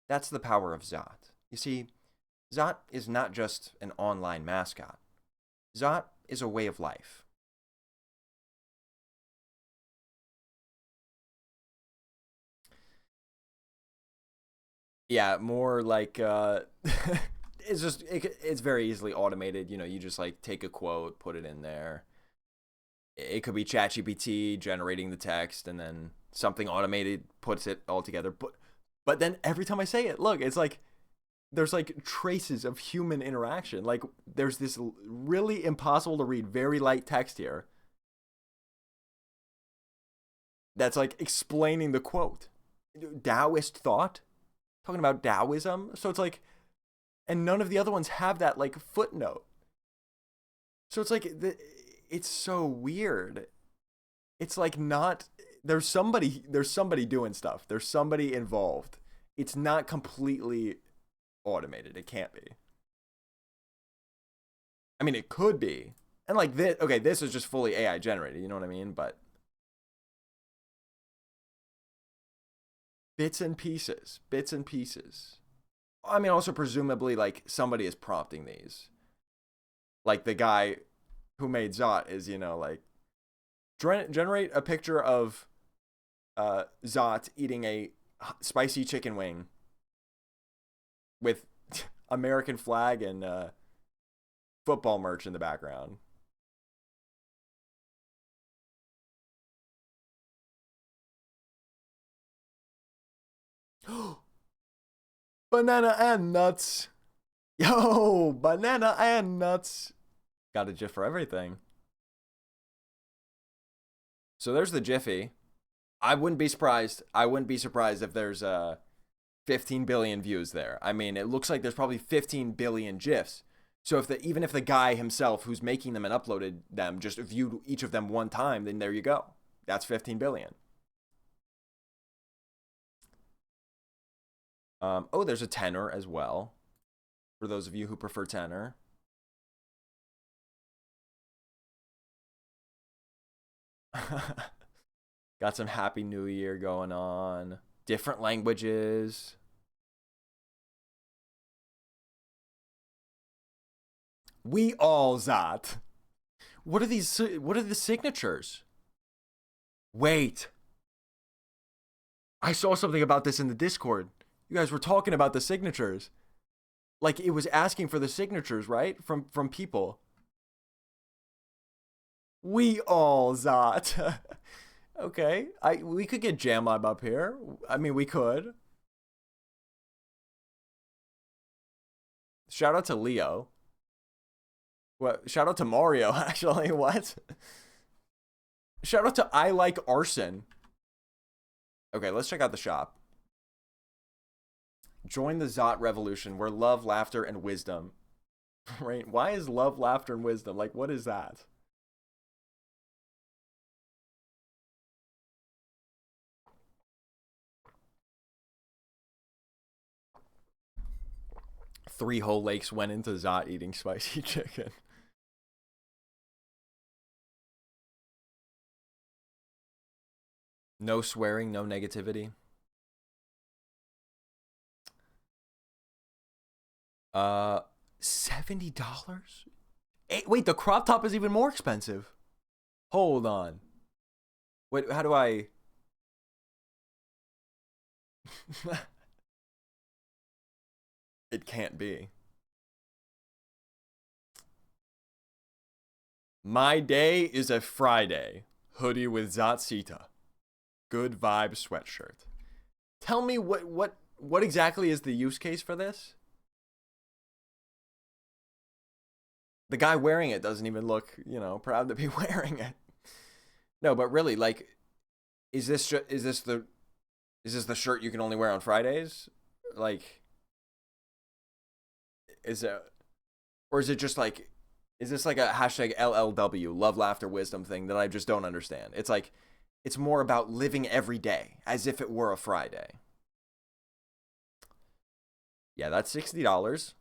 That's the power of Zhot. You see, Zhot is not just an online mascot. Zhot is a way of life. Yeah, more like it's very easily automated. You know, you just like take a quote, put it in there. It could be ChatGPT generating the text, and then something automated puts it all together. But then every time I say it, look, it's like there's like traces of human interaction. Like there's this really impossible to read, very light text here that's like explaining the quote. Taoist thought, talking about Taoism. So it's like, and none of the other ones have that like footnote. So it's like, it's so weird. It's like not, there's somebody doing stuff. There's somebody involved. It's not completely automated. It can't be. I mean, it could be. And like this, okay, this is just fully AI generated, you know what I mean? But bits and pieces. I mean, also presumably like somebody is prompting these. Like the guy who made Zhot is, you know, like generate a picture of Zhot eating a spicy chicken wing with American flag and football merch in the background. Banana and nuts. Yo, banana and nuts. Got a GIF for everything. So there's the Jiffy. I wouldn't be surprised if there's 15 billion views there. I mean, it looks like there's probably 15 billion GIFs. So even if the guy himself who's making them and uploaded them just viewed each of them one time, then there you go. That's 15 billion. Oh, there's a tenor as well. For those of you who prefer tenor. Got some Happy New Year going on. Different languages. We all Zhot. What are these? What are the signatures? Wait. I saw something about this in the Discord. You guys were talking about the signatures. Like it was asking for the signatures, right? From people. We all Zhot. Okay. We could get Jamlab up here. I mean, we could. Shout out to Leo. What? Shout out to Mario, actually. What? Shout out to I Like Arson. Okay, let's check out the shop. Join the Zhot revolution where love, laughter, and wisdom. Right? Why is love, laughter, and wisdom? Like, what is that? Three whole lakes went into Zhot eating spicy chicken. No swearing, no negativity. $70? Wait, the crop top is even more expensive. Hold on. Wait, how do I... It can't be. My day is a Friday. Hoodie with Zhot Sita. Good vibe sweatshirt. Tell me what exactly is the use case for this? The guy wearing it doesn't even look, proud to be wearing it. No, but really, like, is this the shirt you can only wear on Fridays? Like, is it just like, is this like a hashtag LLW, love, laughter, wisdom thing that I just don't understand? It's like, it's more about living every day as if it were a Friday. Yeah, that's $60.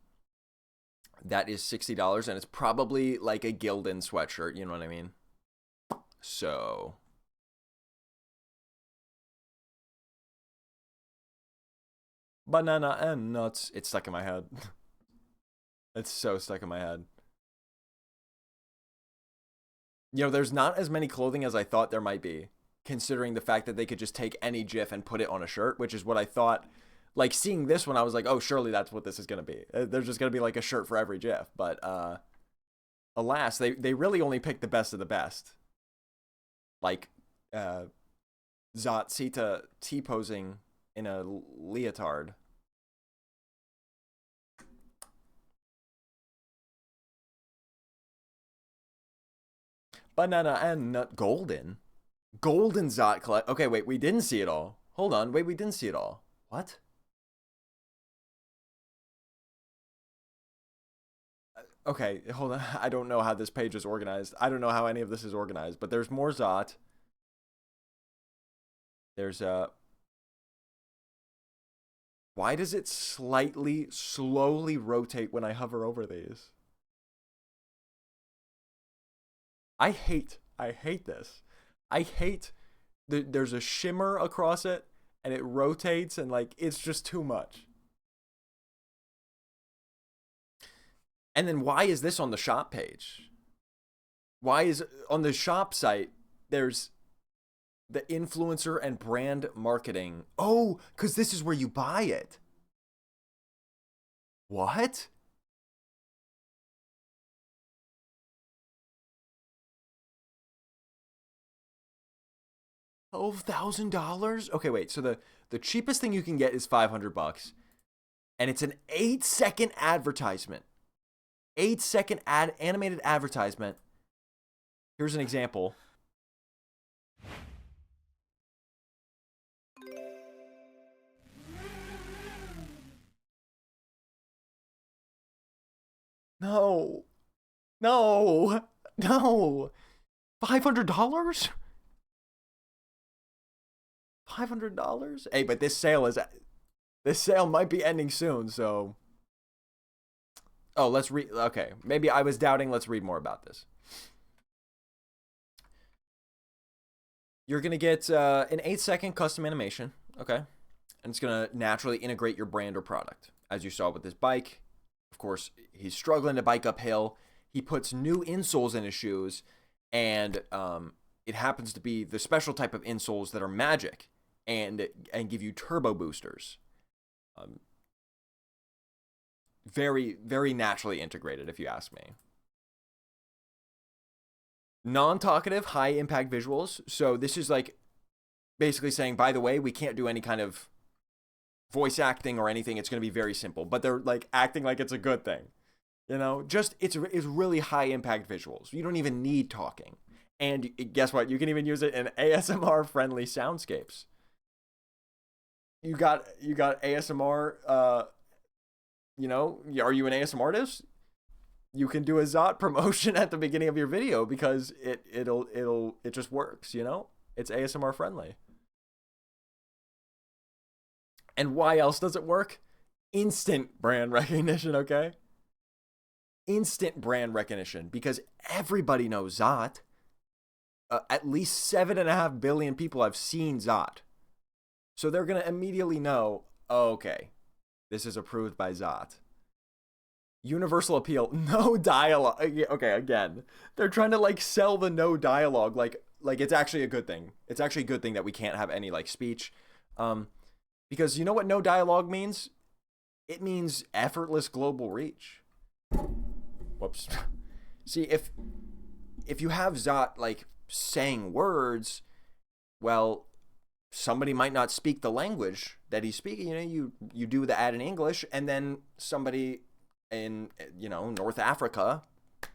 That is $60, and it's probably like a Gildan sweatshirt, you know what I mean? So... Banana and nuts. It's stuck in my head. It's so stuck in my head. There's not as many clothing as I thought there might be, considering the fact that they could just take any GIF and put it on a shirt, which is what I thought. Like, seeing this one, I was like, oh, surely that's what this is going to be. There's just going to be like a shirt for every GIF. But alas, they really only picked the best of the best. Like Zhot Sita T-posing in a leotard. Banana and nut. Golden Zhot collect. Okay, wait, we didn't see it all. Hold on, wait, we didn't see it all. What? Okay, hold on. I don't know how this page is organized. I don't know how any of this is organized, but there's more Zhot. There's why does it slowly rotate when I hover over these? I hate this. I hate there's a shimmer across it and it rotates and like it's just too much. And then why is this on the shop page? Why is on the shop site there's the influencer and brand marketing? Oh, because this is where you buy it. What? $12,000? Okay, wait. So the cheapest thing you can get is $500, and it's an 8-second advertisement. 8-second animated advertisement. Here's an example. No. $500? $500? Hey, but this sale might be ending soon, so. Oh, let's read. Okay, maybe I was doubting. Let's read more about this. You're going to get an 8-second custom animation, okay? And it's going to naturally integrate your brand or product. As you saw with this bike, of course, he's struggling to bike uphill. He puts new insoles in his shoes, and it happens to be the special type of insoles that are magic and give you turbo boosters. Very, very naturally integrated, if you ask me. Non-talkative, high-impact visuals. So this is like basically saying, by the way, we can't do any kind of voice acting or anything. It's going to be very simple. But they're like acting like it's a good thing. Just it's really high-impact visuals. You don't even need talking. And guess what? You can even use it in ASMR-friendly soundscapes. You got ASMR, are you an ASMR artist? You can do a Zhot promotion at the beginning of your video because it just works, It's ASMR friendly. And why else does it work? Instant brand recognition, okay? Instant brand recognition because everybody knows Zhot. At least 7.5 billion people have seen Zhot. So they're going to immediately know, oh, okay, this is approved by Zhot. Universal appeal, no dialogue. Okay, again, they're trying to like sell the no dialogue, like it's actually a good thing. It's actually a good thing that we can't have any like speech, because you know what no dialogue means? It means effortless global reach. Whoops. See, if you have Zhot like saying words, well, somebody might not speak the language that he's speaking. You know, you do the ad in English, and then somebody in, you know, North Africa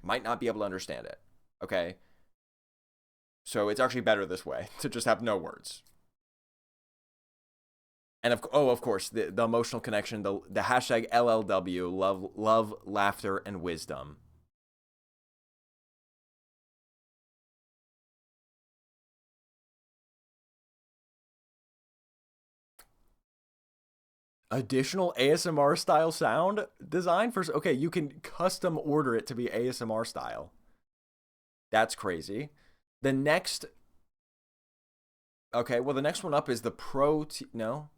might not be able to understand it. Okay? So it's actually better this way, to just have no words. And of course, the emotional connection, the hashtag LLW, love, laughter, and wisdom. Additional ASMR style sound design for, okay, you can custom order it to be ASMR style. That's crazy. The next, okay, well, the next one up is the pro, no,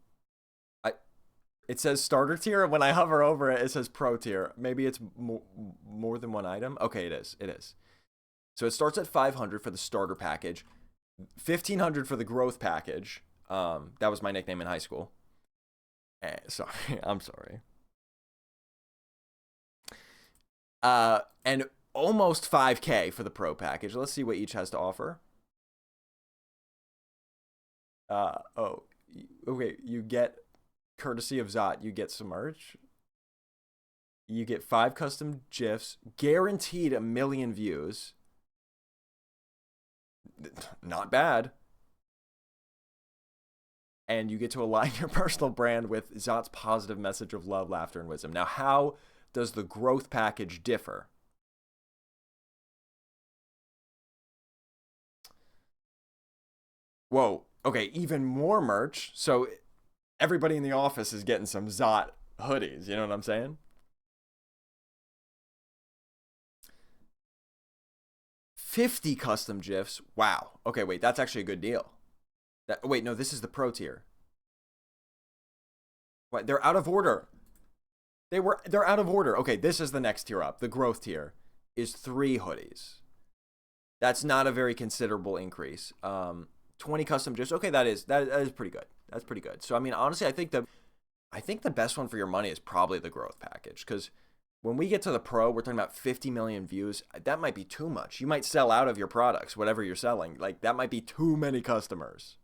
it says starter tier. When I hover over it, it says pro tier. Maybe it's more than one item. Okay, it is. So it starts at 500 for the starter package, 1500 for the growth package. That was my nickname in high school. Sorry, I'm sorry. And almost 5K for the pro package. Let's see what each has to offer. Okay, you get, courtesy of Zhot, you get some merch. You get 5 custom GIFs, guaranteed 1 million views. Not bad. And you get to align your personal brand with Zhot's positive message of love, laughter, and wisdom. Now, how does the growth package differ? Whoa, okay, even more merch. So everybody in the office is getting some Zhot hoodies, you know what I'm saying? $50 custom GIFs. Wow. Okay, wait, that's actually a good deal. Wait, no, this is the pro tier. What? They're out of order. They're out of order. Okay, this is the next tier up. The growth tier is 3 hoodies. That's not a very considerable increase. 20 custom GIFs. Okay, that is pretty good. That's pretty good. So I mean, honestly, I think the best one for your money is probably the growth package, because when we get to the pro, we're talking about 50 million views. That might be too much. You might sell out of your products, whatever you're selling. Like, that might be too many customers.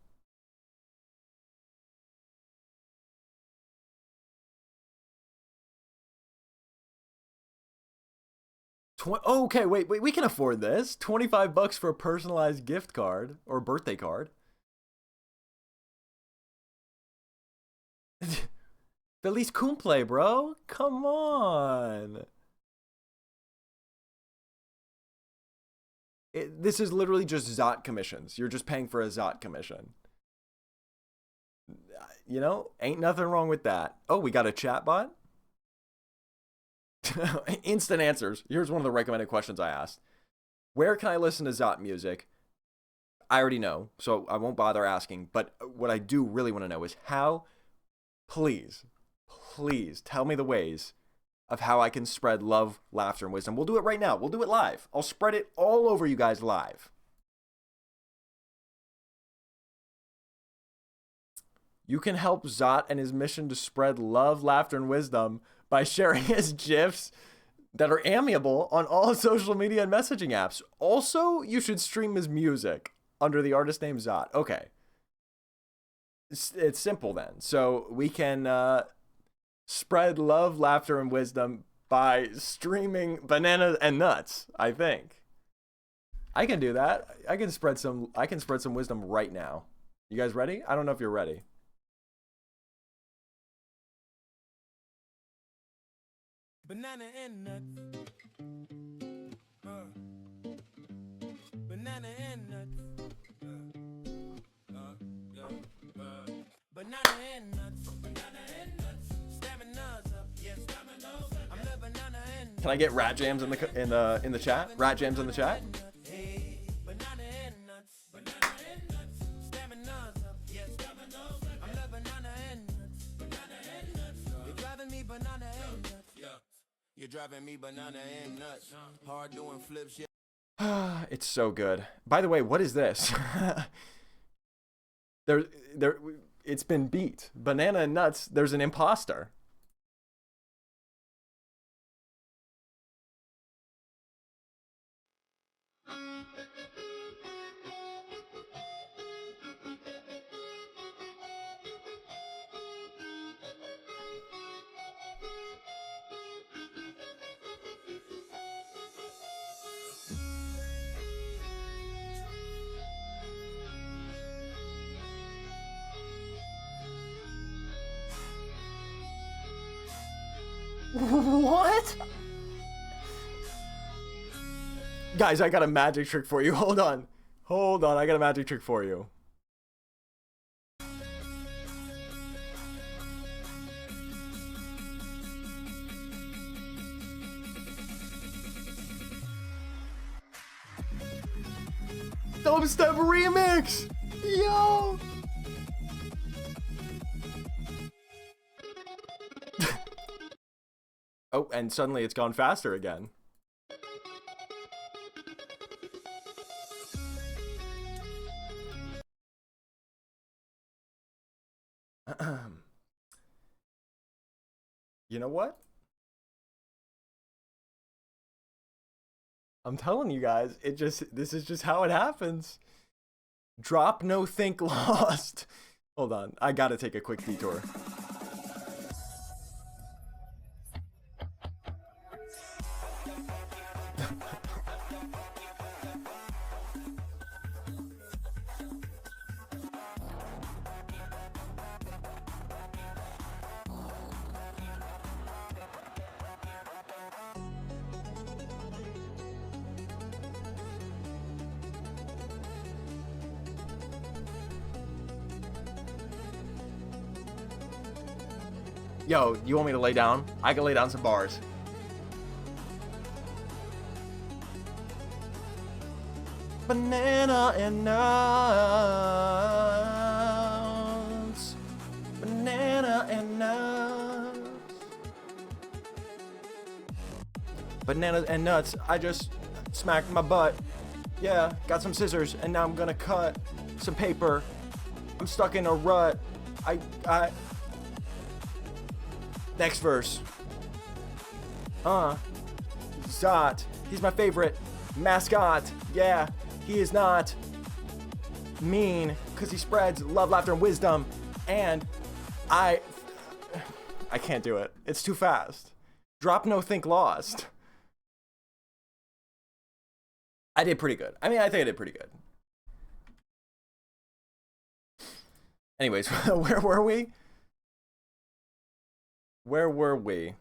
Okay, wait, we can afford this. $25 for a personalized gift card or birthday card. Feliz cumple, bro. Come on. This is literally just Zhot commissions. You're just paying for a Zhot commission. You know, ain't nothing wrong with that. Oh, we got a chat bot? Instant answers. Here's one of the recommended questions I asked. Where can I listen to Zhot music? I already know, so I won't bother asking. But what I do really want to know is how, please tell me the ways of how I can spread love, laughter, and wisdom. We'll do it right now. We'll do it live. I'll spread it all over you guys live. You can help Zhot and his mission to spread love, laughter, and wisdom by sharing his GIFs that are amiable on all social media and messaging apps. Also, you should stream his music under the artist name Zhot. Okay. It's simple then. So we can spread love, laughter, and wisdom by streaming bananas and nuts, I think. I can do that. I can spread some wisdom right now. You guys ready? I don't know if you're ready. Banana and nuts. Banana and nuts. Banana and nuts. Banana and nuts. Stamina's up. Yes, stamina's up. I'm the banana and nuts. Can I get rat jams in the chat? Rat jams in the chat? Hey, banana and nuts. Banana and nuts. Stamina's up. Yes, stamina's up. I'm the banana and nuts. Banana and nuts. You're driving me banana and nuts. Yeah. You're driving me banana and nuts. Hard doing flips, yeah. It's so good. By the way, what is this? It's been beat. Banana and nuts. There's an imposter. What? Guys, I got a magic trick for you. Hold on. Hold on. I got a magic trick for you. Dubstep remix! Yo! Oh, and suddenly it's gone faster again. You know what? I'm telling you guys, this is just how it happens. Drop, no, think, lost. Hold on, I gotta take a quick detour. Yo, you want me to lay down? I can lay down some bars. Banana and nuts. Banana and nuts. Banana and nuts. I just smacked my butt. Yeah, got some scissors and now I'm gonna cut some paper. I'm stuck in a rut. I Next verse. Zhot. He's my favorite mascot. Yeah, he is not mean because he spreads love, laughter, and wisdom. And I can't do it. It's too fast. Drop, no, think, lost. I did pretty good. I mean, I think I did pretty good. Anyways, where were we? Where were we?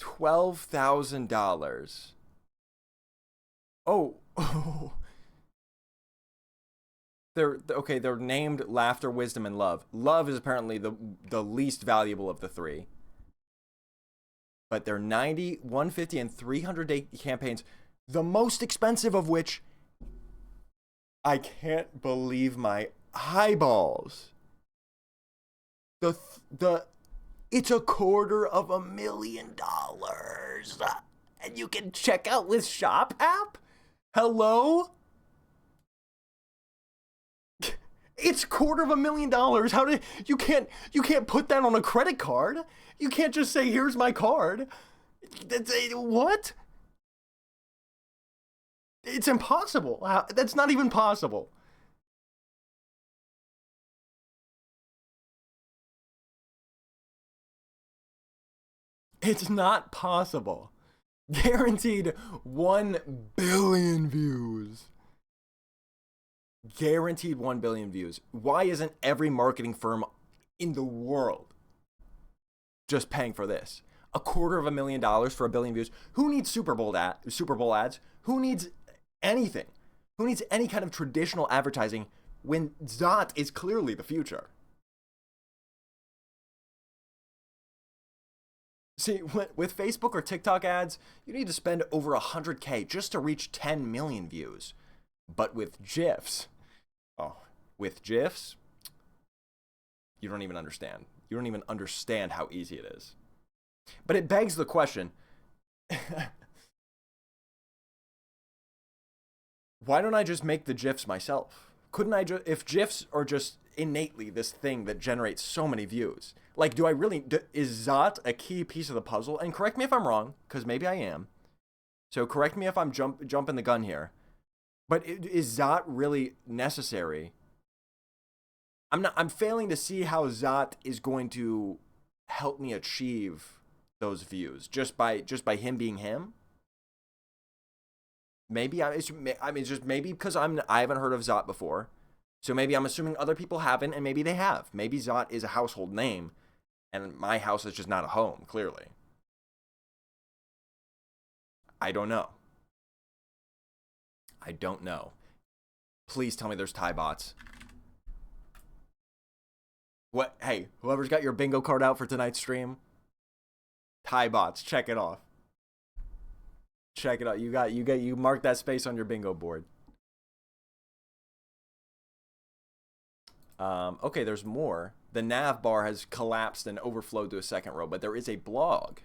$12,000. Oh. They're okay, they're named laughter, wisdom, and love. Love is apparently the least valuable of the three. But they're 90, 150, and 300-day campaigns, the most expensive of which I can't believe my eyeballs. It's $250,000 and you can check out with Shop app. Hello, it's $250,000. How did you can't put that on a credit card? You can't just say here's my card. What? It's impossible. That's not even possible. It's not possible. Guaranteed 1 billion views. Guaranteed 1 billion views. Why isn't every marketing firm in the world just paying for this? $250,000 for 1 billion views. Who needs Super Bowl ads? Who needs anything? Who needs any kind of traditional advertising when Zhot is clearly the future? See, with Facebook or TikTok ads, you need to spend over $100K just to reach 10 million views. But with GIFs, you don't even understand. You don't even understand how easy it is. But it begs the question, why don't I just make the GIFs myself? Couldn't I just, if GIFs are just innately this thing that generates so many views, like, do I really, is Zhot a key piece of the puzzle? And correct me if I'm wrong, because maybe I am. So correct me if I'm jumping the gun here. But is Zhot really necessary? I'm failing to see how Zhot is going to help me achieve those views just by him being him. Maybe it's just maybe because I haven't heard of Zhot before, so maybe I'm assuming other people haven't, and maybe they have. Maybe Zhot is a household name, and my house is just not a home. Clearly, I don't know. I don't know. Please tell me there's Thai bots. What? Hey, whoever's got your bingo card out for tonight's stream, Thai bots, check it off. Check it out. You mark that space on your bingo board. Okay, there's more. The nav bar has collapsed and overflowed to a second row, but there is a blog.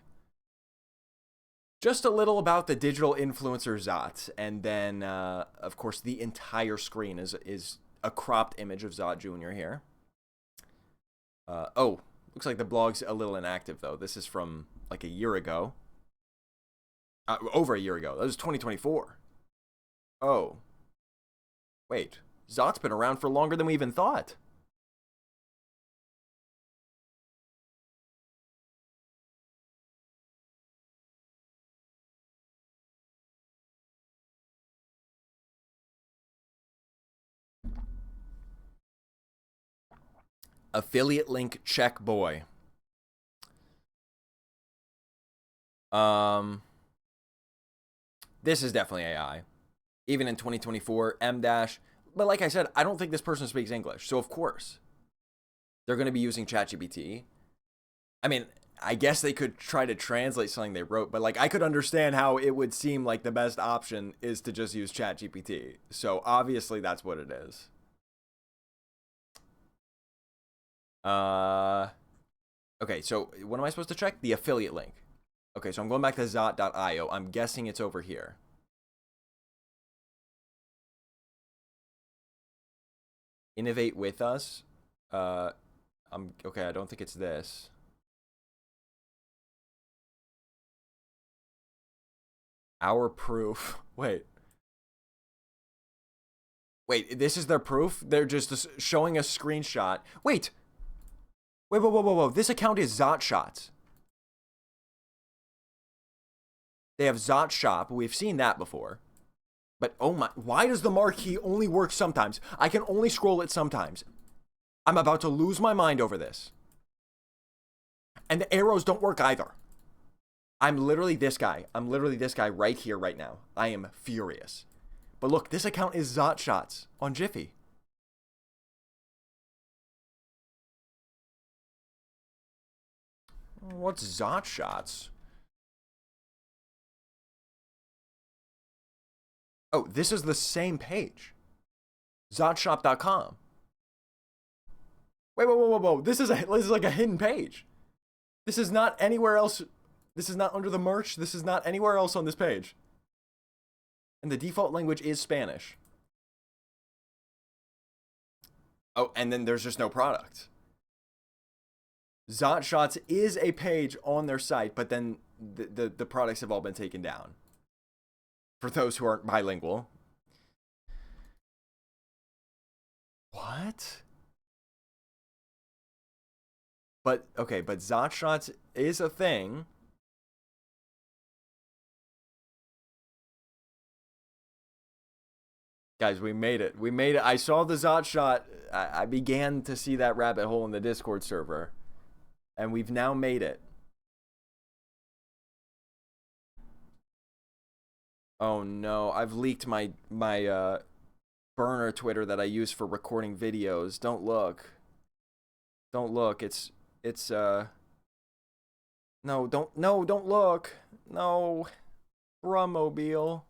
Just a little about the digital influencer Zhot, and then, of course, the entire screen is a cropped image of Zhot Jr. here. Oh, looks like the blog's a little inactive, though. This is from, like, a year ago. Over a year ago. That was 2024. Oh. Wait. Zhot's been around for longer than we even thought. Affiliate link check boy. This is definitely AI. Even in 2024, M-dash. But like I said, I don't think this person speaks English. So of course, they're going to be using ChatGPT. I mean, I guess they could try to translate something they wrote, but like I could understand how it would seem like the best option is to just use ChatGPT. So obviously that's what it is. Okay, so what am I supposed to check? The affiliate link. Okay, so I'm going back to Zhot.io. I'm guessing it's over here. Innovate with us. Okay, I don't think it's this. Our proof. Wait, this is their proof? They're just showing a screenshot. Wait. Whoa. This account is Zhot Shots. They have Zhot Shop. We've seen that before. But oh my, why does the marquee only work sometimes? I can only scroll it sometimes. I'm about to lose my mind over this. And the arrows don't work either. I'm literally this guy. I'm literally this guy right here, right now. I am furious. But look, this account is Zhot Shots on Jiffy. What's Zhot Shots? Oh, this is the same page. Zhotshop.com. Whoa. This is like a hidden page. This is not anywhere else. This is not under the merch. This is not anywhere else on this page. And the default language is Spanish. Oh, and then there's just no product. Zhot Shots is a page on their site, but then the products have all been taken down. For those who aren't bilingual. What? But, okay, but Zhot Shots is a thing. Guys, we made it. We made it. I saw the Zhot Shot. I began to see that rabbit hole in the Discord server. And we've now made it. Oh no, I've leaked my burner Twitter that I use for recording videos. Don't look. Don't look. It's no, don't look. No. Rummobile.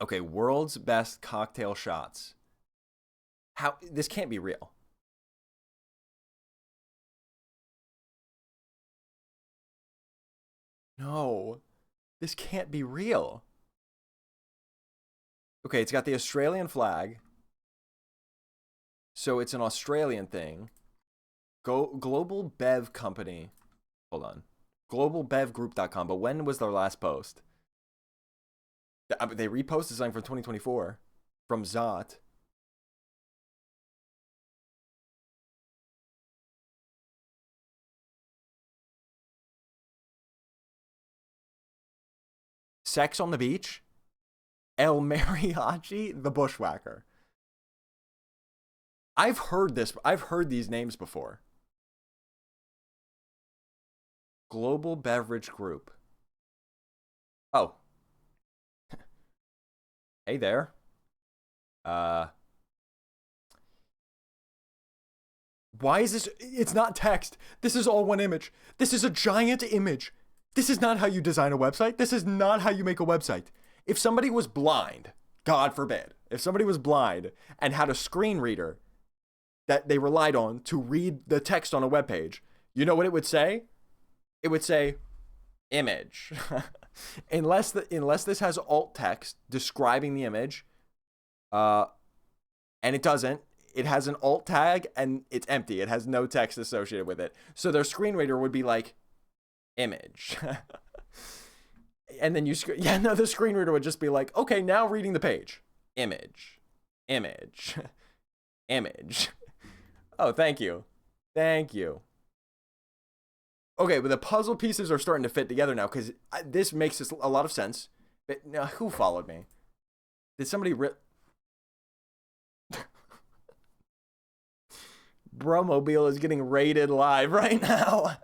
Okay, world's best cocktail shots. How this can't be real. No, this can't be real. Okay, it's got the Australian flag. So it's an Australian thing. Global Bev Company. Hold on. GlobalBevGroup.com. But when was their last post? They reposted something from 2024 from Zhot. Sex on the Beach. El Mariachi, the Bushwhacker. I've heard this. I've heard these names before. Global Beverage Group. Oh. Hey there. Why is this? It's not text. This is all one image. This is a giant image. This is not how you design a website. This is not how you make a website. If somebody was blind, God forbid, if somebody was blind and had a screen reader that they relied on to read the text on a web page, you know what it would say? It would say image. unless this has alt text describing the image, and it doesn't. It has an alt tag and it's empty. It has no text associated with it. So their screen reader would be like image. And then the screen reader would just be like, okay, now reading the page. Image. Image. Image. Oh, thank you. Thank you. Okay, but the puzzle pieces are starting to fit together now because this makes a lot of sense. But now, who followed me? Did somebody rip? Bromobile is getting raided live right now.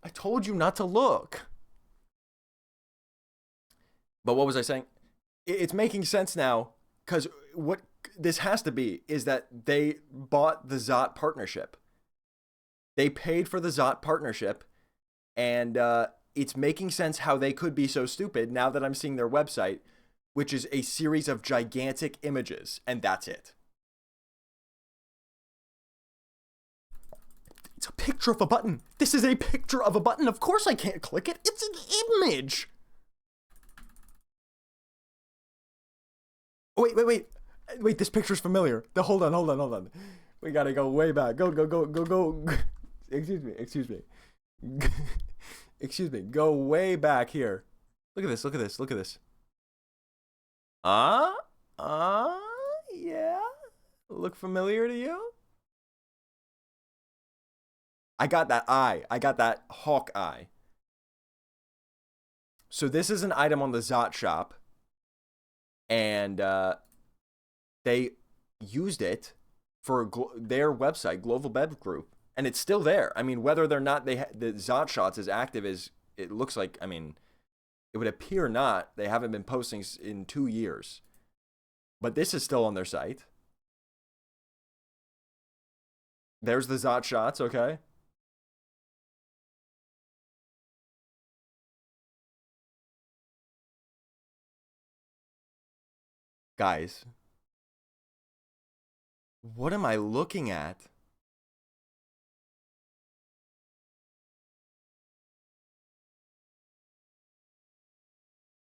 I told you not to look. But what was I saying? It's making sense now because what this has to be is that they bought the Zhot partnership. They paid for the Zhot partnership, and it's making sense how they could be so stupid now that I'm seeing their website, which is a series of gigantic images, and that's it. It's a picture of a button. This is a picture of a button. Of course I can't click it. It's an image. Wait. This picture's familiar. Hold on. We gotta go way back. Go. Excuse me. Excuse me. Go way back here. Look at this. Yeah. Look familiar to you? I got that eye. I got that hawk eye. So this is an item on the Zhot shop. And they used it for their website, Global Bev Group. And it's still there. I mean, whether they're not, the Zhot shots as active as it looks like, I mean, it would appear not. They haven't been posting in 2 years. But this is still on their site. There's the Zhot shots, okay? Guys, what am I looking at?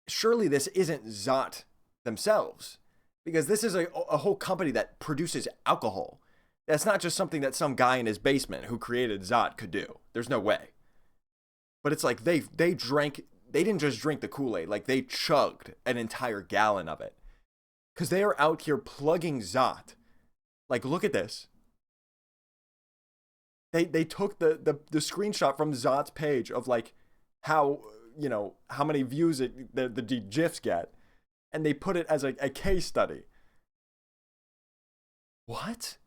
Surely this isn't Zhot themselves, because this is a whole company that produces alcohol. That's not just something that some guy in his basement who created Zhot could do. There's no way. But it's like they didn't just drink the Kool-Aid, like they chugged an entire gallon of it. Because they are out here plugging Zhot. Like, look at this. They took the screenshot from Zhot's page of like how, you know, how many views the GIFs get. And they put it as a case study. What?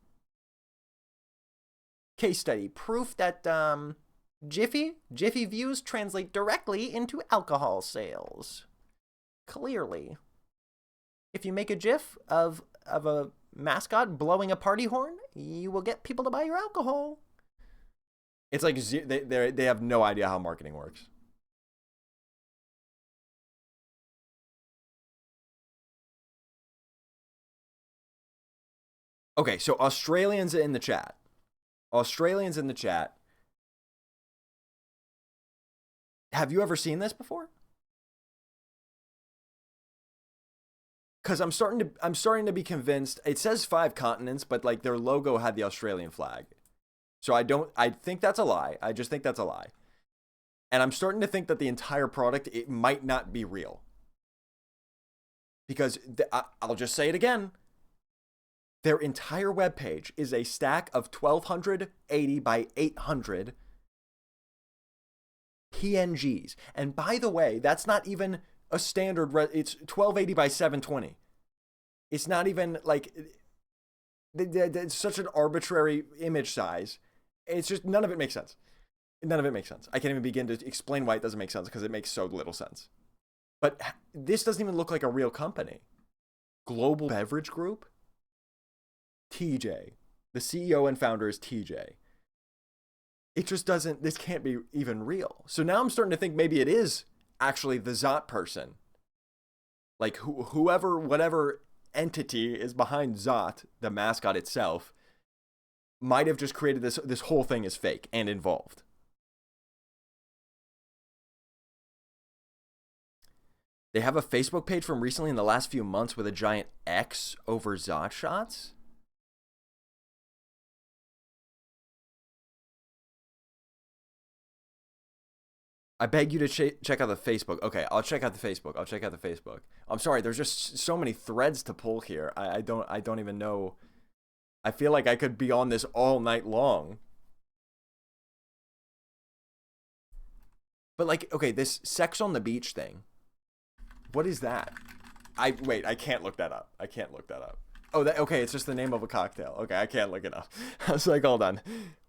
Case study. Proof that Jiffy views translate directly into alcohol sales. Clearly. If you make a GIF of a mascot blowing a party horn, you will get people to buy your alcohol. It's like they have no idea how marketing works. Okay, so Australians in the chat. Have you ever seen this before? Because I'm starting to be convinced. It says 5 continents, but like their logo had the Australian flag. So I think that's a lie. I just think that's a lie. And I'm starting to think that the entire product, it might not be real. Because I'll just say it again. Their entire webpage is a stack of 1280 by 800 PNGs. And by the way, that's not even a standard, it's 1280 by 720. It's not even like, it's such an arbitrary image size. It's just, none of it makes sense. None of it makes sense. I can't even begin to explain why it doesn't make sense because it makes so little sense. But this doesn't even look like a real company. Global Beverage Group? TJ. The CEO and founder is TJ. It just doesn't, this can't be even real. So now I'm starting to think maybe it is actually the Zhot person. Like whoever, whatever entity is behind Zhot, the mascot itself, might have just created this whole thing is fake and involved. They have a Facebook page from recently in the last few months with a giant X over Zhot shots. I beg you to check out the Facebook. Okay, I'll check out the Facebook. I'm sorry, there's just so many threads to pull here. I don't even know. I feel like I could be on this all night long. But like, okay, this Sex on the Beach thing. What is that? Wait, I can't look that up. Oh, okay, it's just the name of a cocktail. Okay, I can't look it up. I was like, hold on.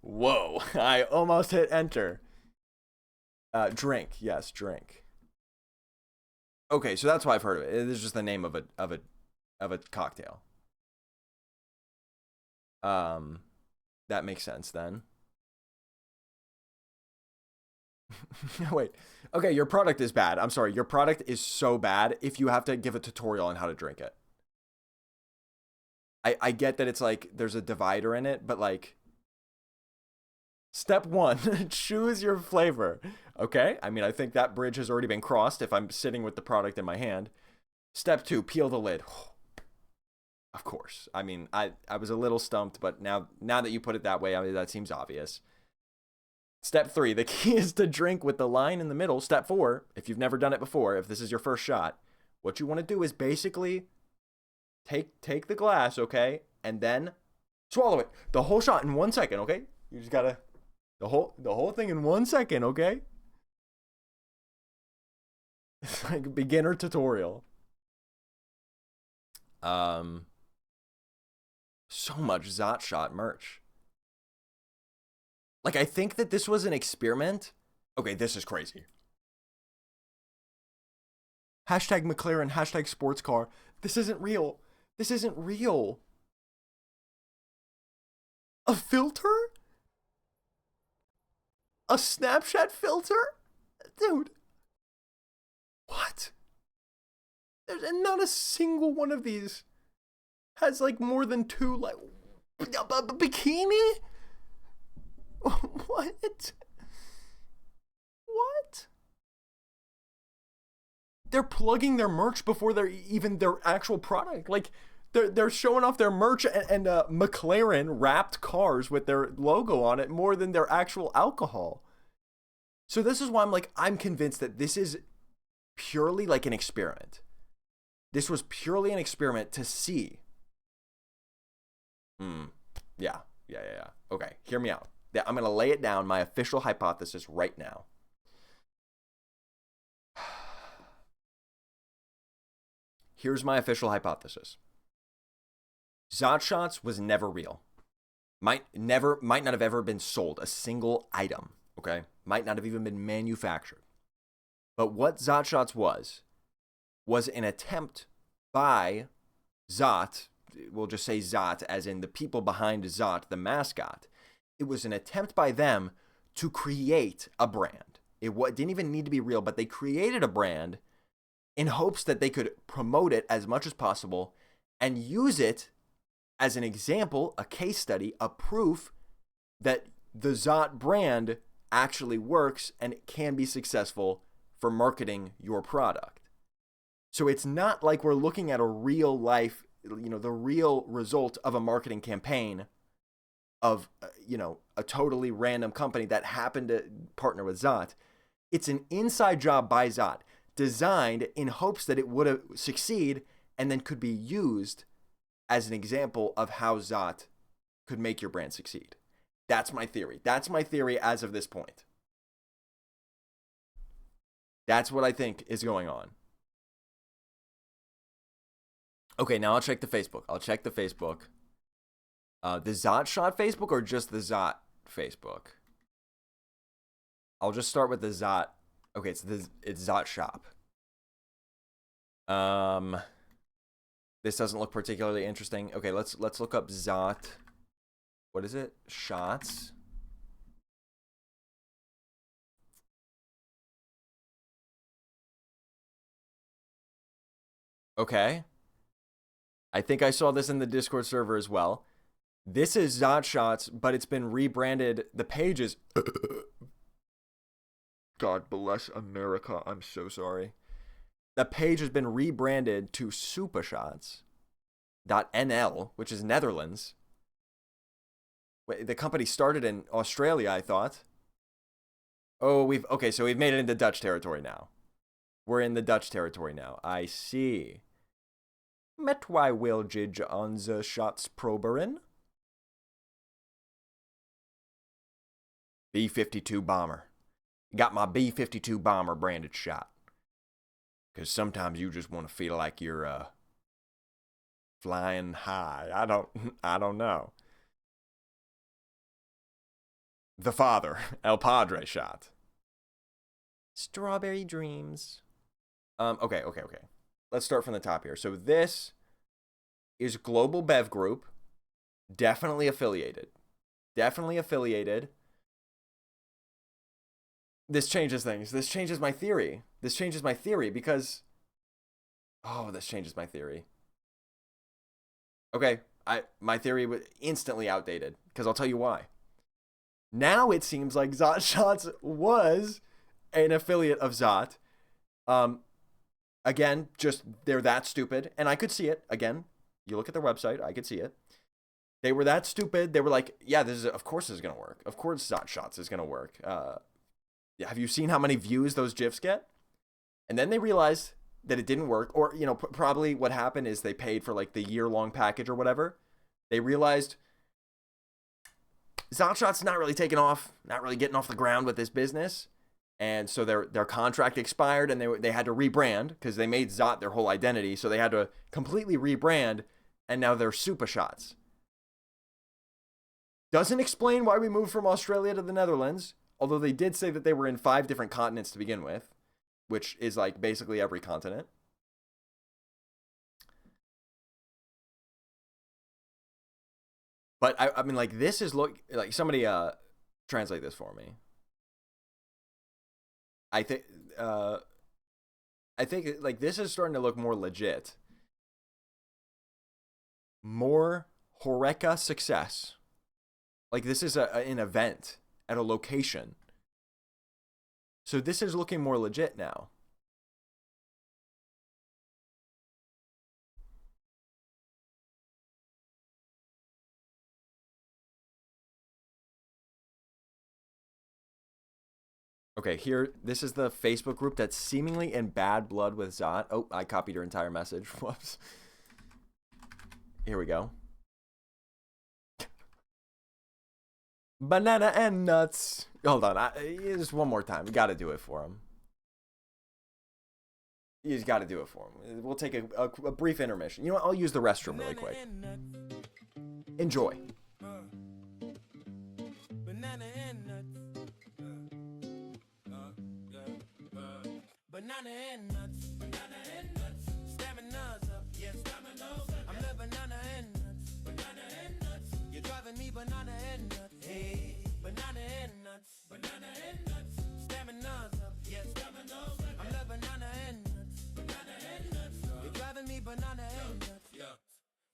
Whoa, I almost hit enter. Drink, yes, drink. Okay, so that's why I've heard of it. It is just the name of a cocktail. That makes sense then. Wait. Okay, your product is bad. I'm sorry. Your product is so bad if you have to give a tutorial on how to drink it. I get that it's like there's a divider in it, but like step 1, choose your flavor. Okay? I mean, I think that bridge has already been crossed if I'm sitting with the product in my hand. Step 2, peel the lid. Of course. I mean, I was a little stumped, but now that you put it that way, I mean, that seems obvious. Step 3, the key is to drink with the line in the middle. Step 4, if you've never done it before, if this is your first shot, what you want to do is basically take the glass, okay, and then swallow it. The whole shot in 1 second, okay? You just gotta, the whole thing in 1 second, okay? It's like a beginner tutorial. So much Zhot Shot merch. Like, I think that this was an experiment. Okay, this is crazy. Hashtag McLaren, hashtag sports car. This isn't real. This isn't real. A filter? A Snapchat filter? Dude. What? There's not a single one of these has like more than 2 like bikini? What? They're plugging their merch before they're even their actual product. Like they're showing off their merch and McLaren wrapped cars with their logo on it more than their actual alcohol. So this is why I'm convinced that this is purely like an experiment. This was purely an experiment to see. Yeah. Okay, hear me out. I'm going to lay it down, my official hypothesis right now. Here's my official hypothesis. Zhot Shots was never real. Might not have ever been sold, a single item, okay? Might not have even been manufactured. But what Zhot Shots was an attempt by Zhot, we'll just say Zhot as in the people behind Zhot, the mascot. It was an attempt by them to create a brand. It didn't even need to be real, but they created a brand in hopes that they could promote it as much as possible and use it as an example, a case study, a proof that the Zhot brand actually works and it can be successful for marketing your product. So it's not like we're looking at a real life, the real result of a marketing campaign of, a totally random company that happened to partner with Zhot. It's an inside job by Zhot, designed in hopes that it would succeed and then could be used as an example of how Zhot could make your brand succeed. That's my theory. That's my theory as of this point. That's what I think is going on. Okay, now I'll check the Facebook. The Zhot Shot Facebook or just the Zhot Facebook? I'll just start with the Zhot. Okay, it's Zhot Shop. This doesn't look particularly interesting. Okay, let's look up Zhot. What is it? Shots. Okay. I think I saw this in the Discord server as well. This is Zhot Shots, but it's been rebranded. The page is... God bless America. I'm so sorry. The page has been rebranded to Supershots.nl, which is Netherlands. Wait, the company started in Australia, I thought. Oh, so we've made it into Dutch territory now. We're in the Dutch territory now. I see. Met wij wilgij onze shots proberen? B-52 bomber. Got my B-52 bomber branded shot. Because sometimes you just want to feel like you're flying high. I don't know. The Father, El Padre shot. Strawberry Dreams. Okay. Let's start from the top here. So this is Global Bev Group. Definitely affiliated. This changes things. This changes my theory because... Oh, this changes my theory. Okay, my theory was instantly outdated because I'll tell you why. Now it seems like Zhot Shots was an affiliate of Zhot. Again, just they're that stupid, and I could see it. Again, you look at their website, I could see it. They were that stupid. They were like, yeah, of course this is gonna work. Of course Zhot Shots is gonna work. Have you seen how many views those GIFs get? And then they realized that it didn't work, or probably what happened is they paid for like the year-long package or whatever. They realized Zhot Shots not really taking off, not really getting off the ground with this business. And so their contract expired and they had to rebrand because they made Zhot their whole identity. So they had to completely rebrand, and now they're Super Shots. Doesn't explain why we moved from Australia to the Netherlands, although they did say that they were in 5 different continents to begin with, which is like basically every continent. But I mean, like, this is like somebody translate this for me. I think like this is starting to look more legit. More Horeca success. Like this is an event at a location. So this is looking more legit now. Okay, here, this is the Facebook group that's seemingly in bad blood with Zhot. Oh, I copied your entire message. Whoops. Here we go. Banana and nuts. Hold on. Just one more time. We got to do it for him. You just got to do it for him. We'll take a brief intermission. You know what? I'll use the restroom really quick. Enjoy. Banana and nuts. Banana and nuts. Banana and nuts. Stamina's up. Yes, stamina's up. I'm the banana and nuts. Banana and nuts. You're driving me banana and nuts. Hey, banana and nuts. Banana and nuts. Stamina's up. Yes, stamina's up. I'm the banana and nuts. Banana and nuts. You're driving me banana and nuts. Yeah.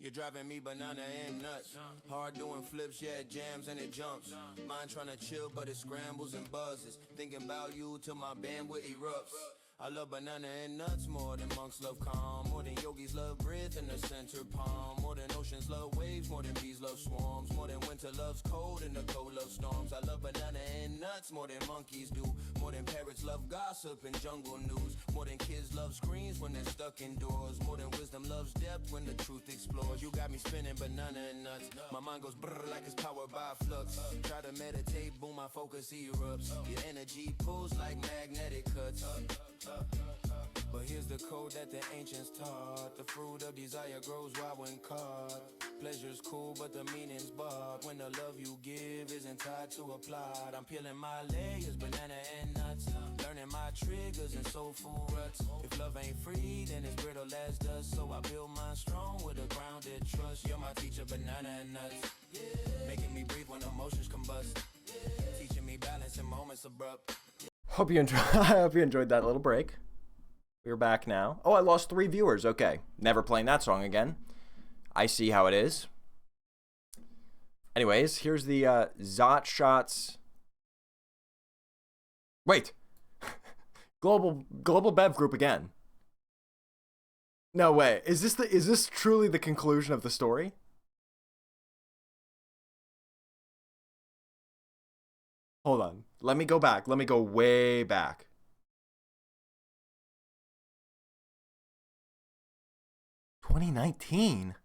You're driving me banana and nuts. Hard doing flips, yeah, it jams and it jumps. Mind trying to chill, but it scrambles and buzzes. Thinking about you till my bandwidth erupts. I love banana and nuts more than monks love calm. More than yogis love breath in the center palm. More than oceans love waves, more than bees love swarms. More than winter loves cold and the cold loves storms. I love banana and nuts more than monkeys do. More than parrots love gossip and jungle news. More than kids love screens when they're stuck indoors. More than wisdom loves depth when the truth explores. You got me spinning banana and nuts. My mind goes brrr like it's powered by flux. Try to meditate, boom, my focus erupts. Your energy pulls like magnetic cuts. But here's the code that the ancients taught. The fruit of desire grows wild when caught. Pleasure's cool, but the meaning's bought. When the love you give isn't tied to a plot. I'm peeling my layers, banana and nuts. Learning my triggers and soulful ruts. If love ain't free, then it's brittle as dust. So I build mine strong with a grounded trust. You're my teacher, banana and nuts. Making me breathe when emotions combust. Teaching me balance in moments abrupt. I hope you enjoyed that little break. We're back now. Oh, I lost 3 viewers. Okay. Never playing that song again. I see how it is. Anyways, here's the Zhot shots. Wait. Global Bev group again. No way. Is this truly the conclusion of the story? Hold on. Let me go back. Let me go way back. (2019)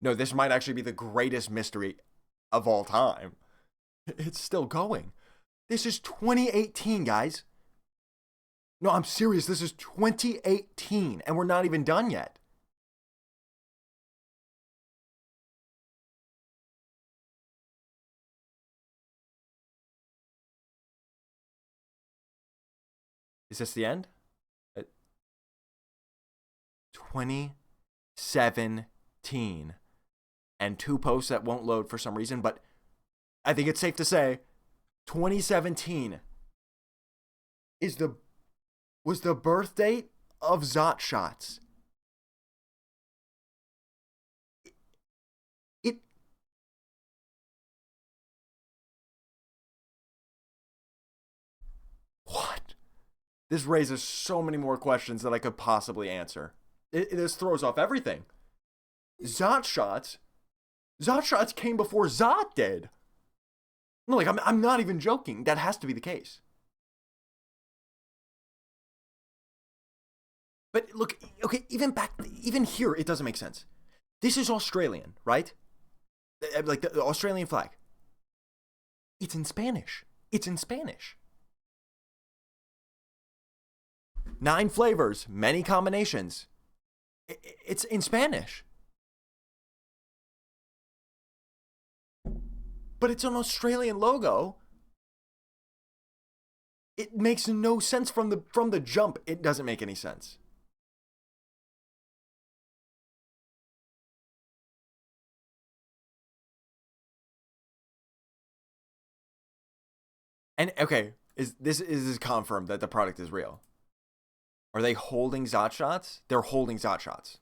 No, this might actually be the greatest mystery of all time. It's still going. This is 2018, guys. No, I'm serious. This is 2018, and we're not even done yet. Is this the end? 2017. And 2 posts that won't load for some reason, but I think it's safe to say 2017 was the birth date of Zhot shots. What? This raises so many more questions that I could possibly answer. This throws off everything. Zhot shots came before Zhot did. No, like I'm not even joking. That has to be the case. But look, okay, even here, it doesn't make sense. This is Australian, right? Like the Australian flag. It's in Spanish. 9 flavors, many combinations. It's in Spanish. But it's an Australian logo. It makes no sense from the jump. It doesn't make any sense. And okay, this is confirmed that the product is real. Are they holding Zhot shots? They're holding Zhot shots.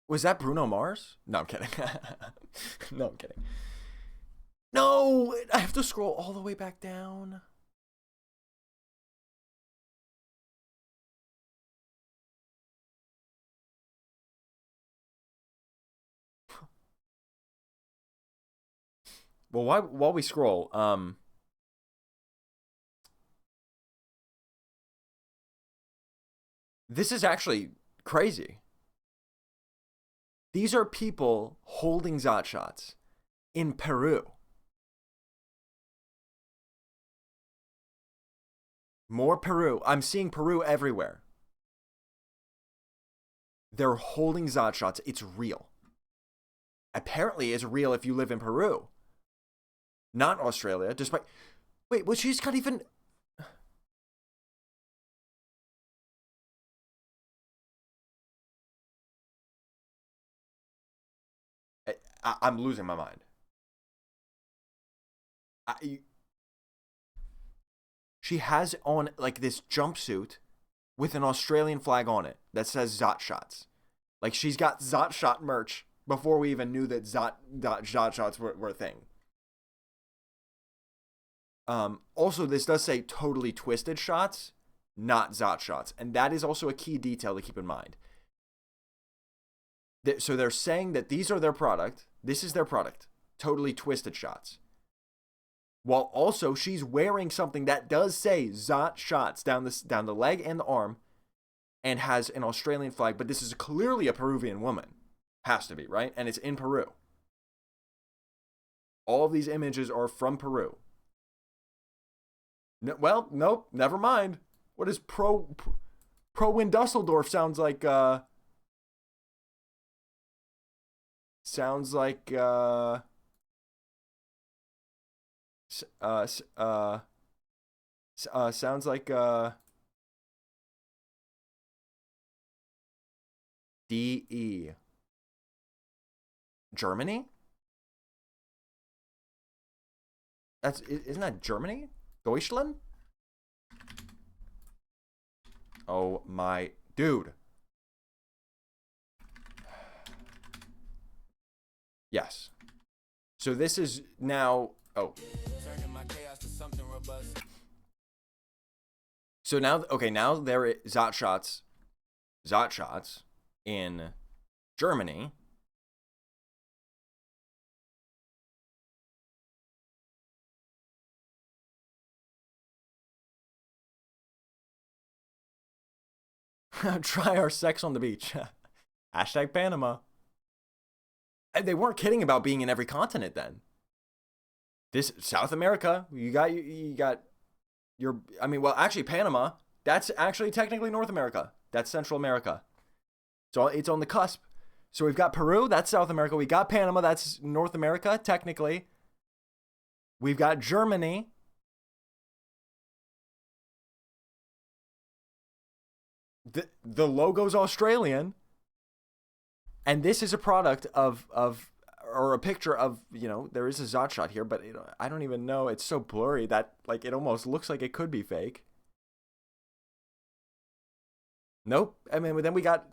Was that Bruno Mars? No, I'm kidding. No, I'm kidding. No, I have to scroll all the way back down. Well, while we scroll, this is actually crazy. These are people holding Zhot shots in Peru. More Peru. I'm seeing Peru everywhere. They're holding Zhot shots. It's real. Apparently, it's real if you live in Peru. Not Australia, despite... Wait, well, she's got even... I'm losing my mind. She has on like this jumpsuit with an Australian flag on it that says Zhot shots. Like, she's got Zhot shot merch before we even knew that Zhot shots were a thing. Also, this does say totally twisted shots, not Zhot shots. And that is also a key detail to keep in mind. So they're saying that these are their product. This is their product. Totally twisted shots. While also she's wearing something that does say Zhot shots down the leg and the arm and has an Australian flag. But this is clearly a Peruvian woman. Has to be, right? And it's in Peru. All of these images are from Peru. No, well, nope, never mind. What is Pro in Dusseldorf sounds like? Sounds like sounds like DE. Germany? Isn't that Germany? Deutschland? Oh my dude. Yes. So this is now So now now there is Zhot shots in Germany. Try our sex on the beach. Hashtag Panama. They weren't kidding about being in every continent then. This South America, you got your, I mean, well, actually Panama, that's actually technically North America. That's Central America. So it's on the cusp. So we've got Peru, that's South America. We got Panama, that's North America, technically. We've got Germany. The logo's Australian. And this is a product of or a picture of, there is a Zhot shot here, but I don't even know. It's so blurry that like it almost looks like it could be fake. Nope. I mean, but then we got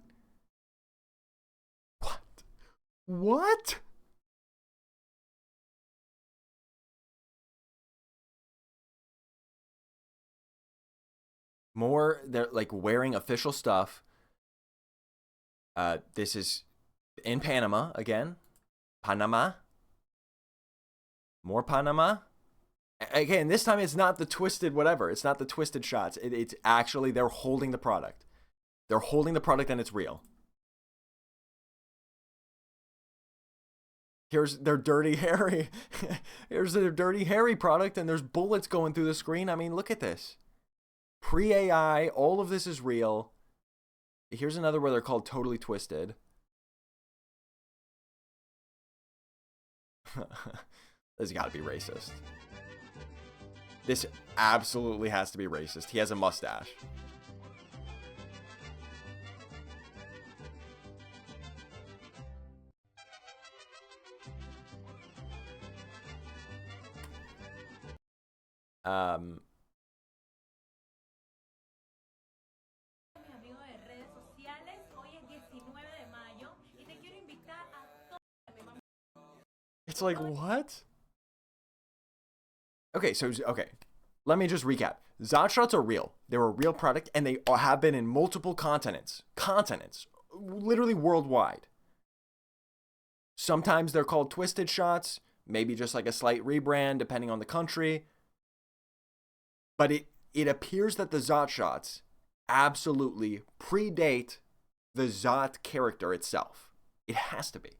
what? More, they're like wearing official stuff. This is in Panama again. Panama. More Panama. Again, this time it's not the twisted whatever. It's not the twisted shots. It's actually, they're holding the product. They're holding the product and it's real. Here's their Dirty Harry. Here's their Dirty Harry product and there's bullets going through the screen. I mean, look at this. Pre-AI, all of this is real. Here's another where they're called Totally Twisted. This has got to be racist. This absolutely has to be racist. He has a mustache. It's like, what? Okay, let me just recap. Zhot shots are real. They're a real product, and they have been in multiple continents, literally worldwide. Sometimes they're called twisted shots, maybe just like a slight rebrand depending on the country. But it appears that the Zhot shots absolutely predate the Zhot character itself. It has to be.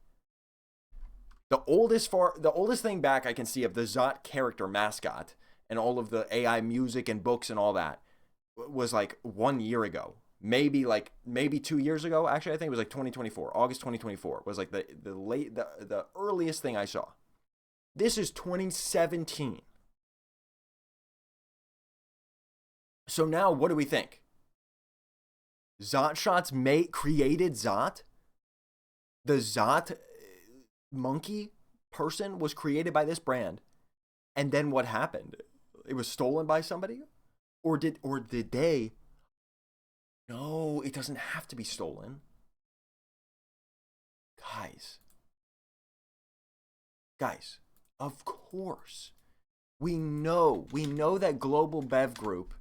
The oldest thing back I can see of the Zhot character mascot and all of the AI music and books and all that was like 1 year ago. Maybe 2 years ago. Actually, I think it was like 2024. August 2024 was like the earliest thing I saw. This is 2017. So now what do we think? Zhot shots created Zhot? The Zhot monkey person was created by this brand, and then what happened? It was stolen by somebody, or did they No, it doesn't have to be stolen. Guys, of course. We know that Global Bev Group,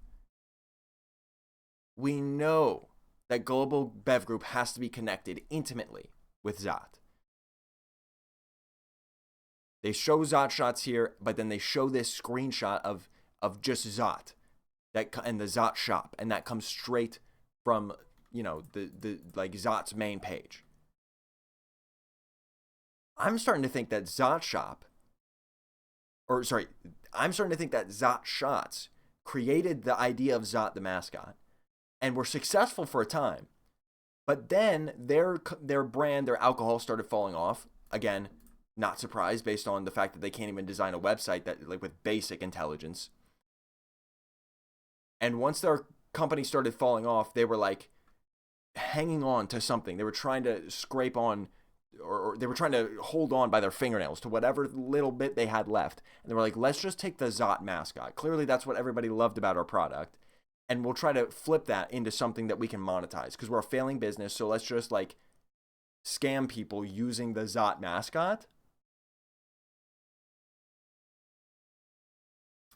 has to be connected intimately with Zhot. They show Zhot shots here, but then they show this screenshot of just Zhot and the Zhot shop, and that comes straight from, the like Zhot's main page. I'm starting to think that Zhot Shots created the idea of Zhot the mascot and were successful for a time. But then their brand, their alcohol started falling off. Again, not surprised based on the fact that they can't even design a website that like with basic intelligence. And once their company started falling off, they were like hanging on to something. They were trying to scrape on, or they were trying to hold on by their fingernails to whatever little bit they had left. And they were like, let's just take the Zhot mascot. Clearly that's what everybody loved about our product. And we'll try to flip that into something that we can monetize because we're a failing business. So let's just like scam people using the Zhot mascot.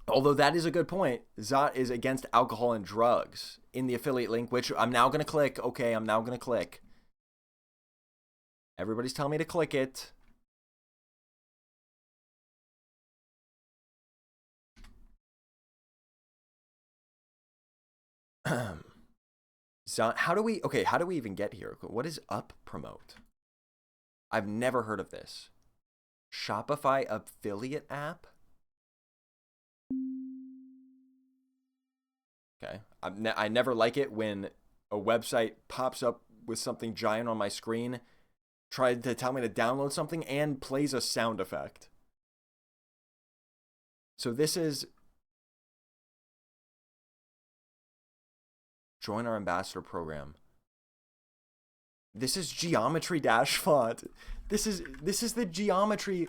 Although that is a good point. Zhot is against alcohol and drugs in the affiliate link, which I'm now going to click. Okay, I'm now going to click. Everybody's telling me to click it. Zhot, how do we even get here? What is up promote? I've never heard of this. Shopify affiliate app? Okay. I never like it when a website pops up with something giant on my screen, tried to tell me to download something, and plays a sound effect. So this is join our ambassador program. This is geometry dash font. This is the geometry.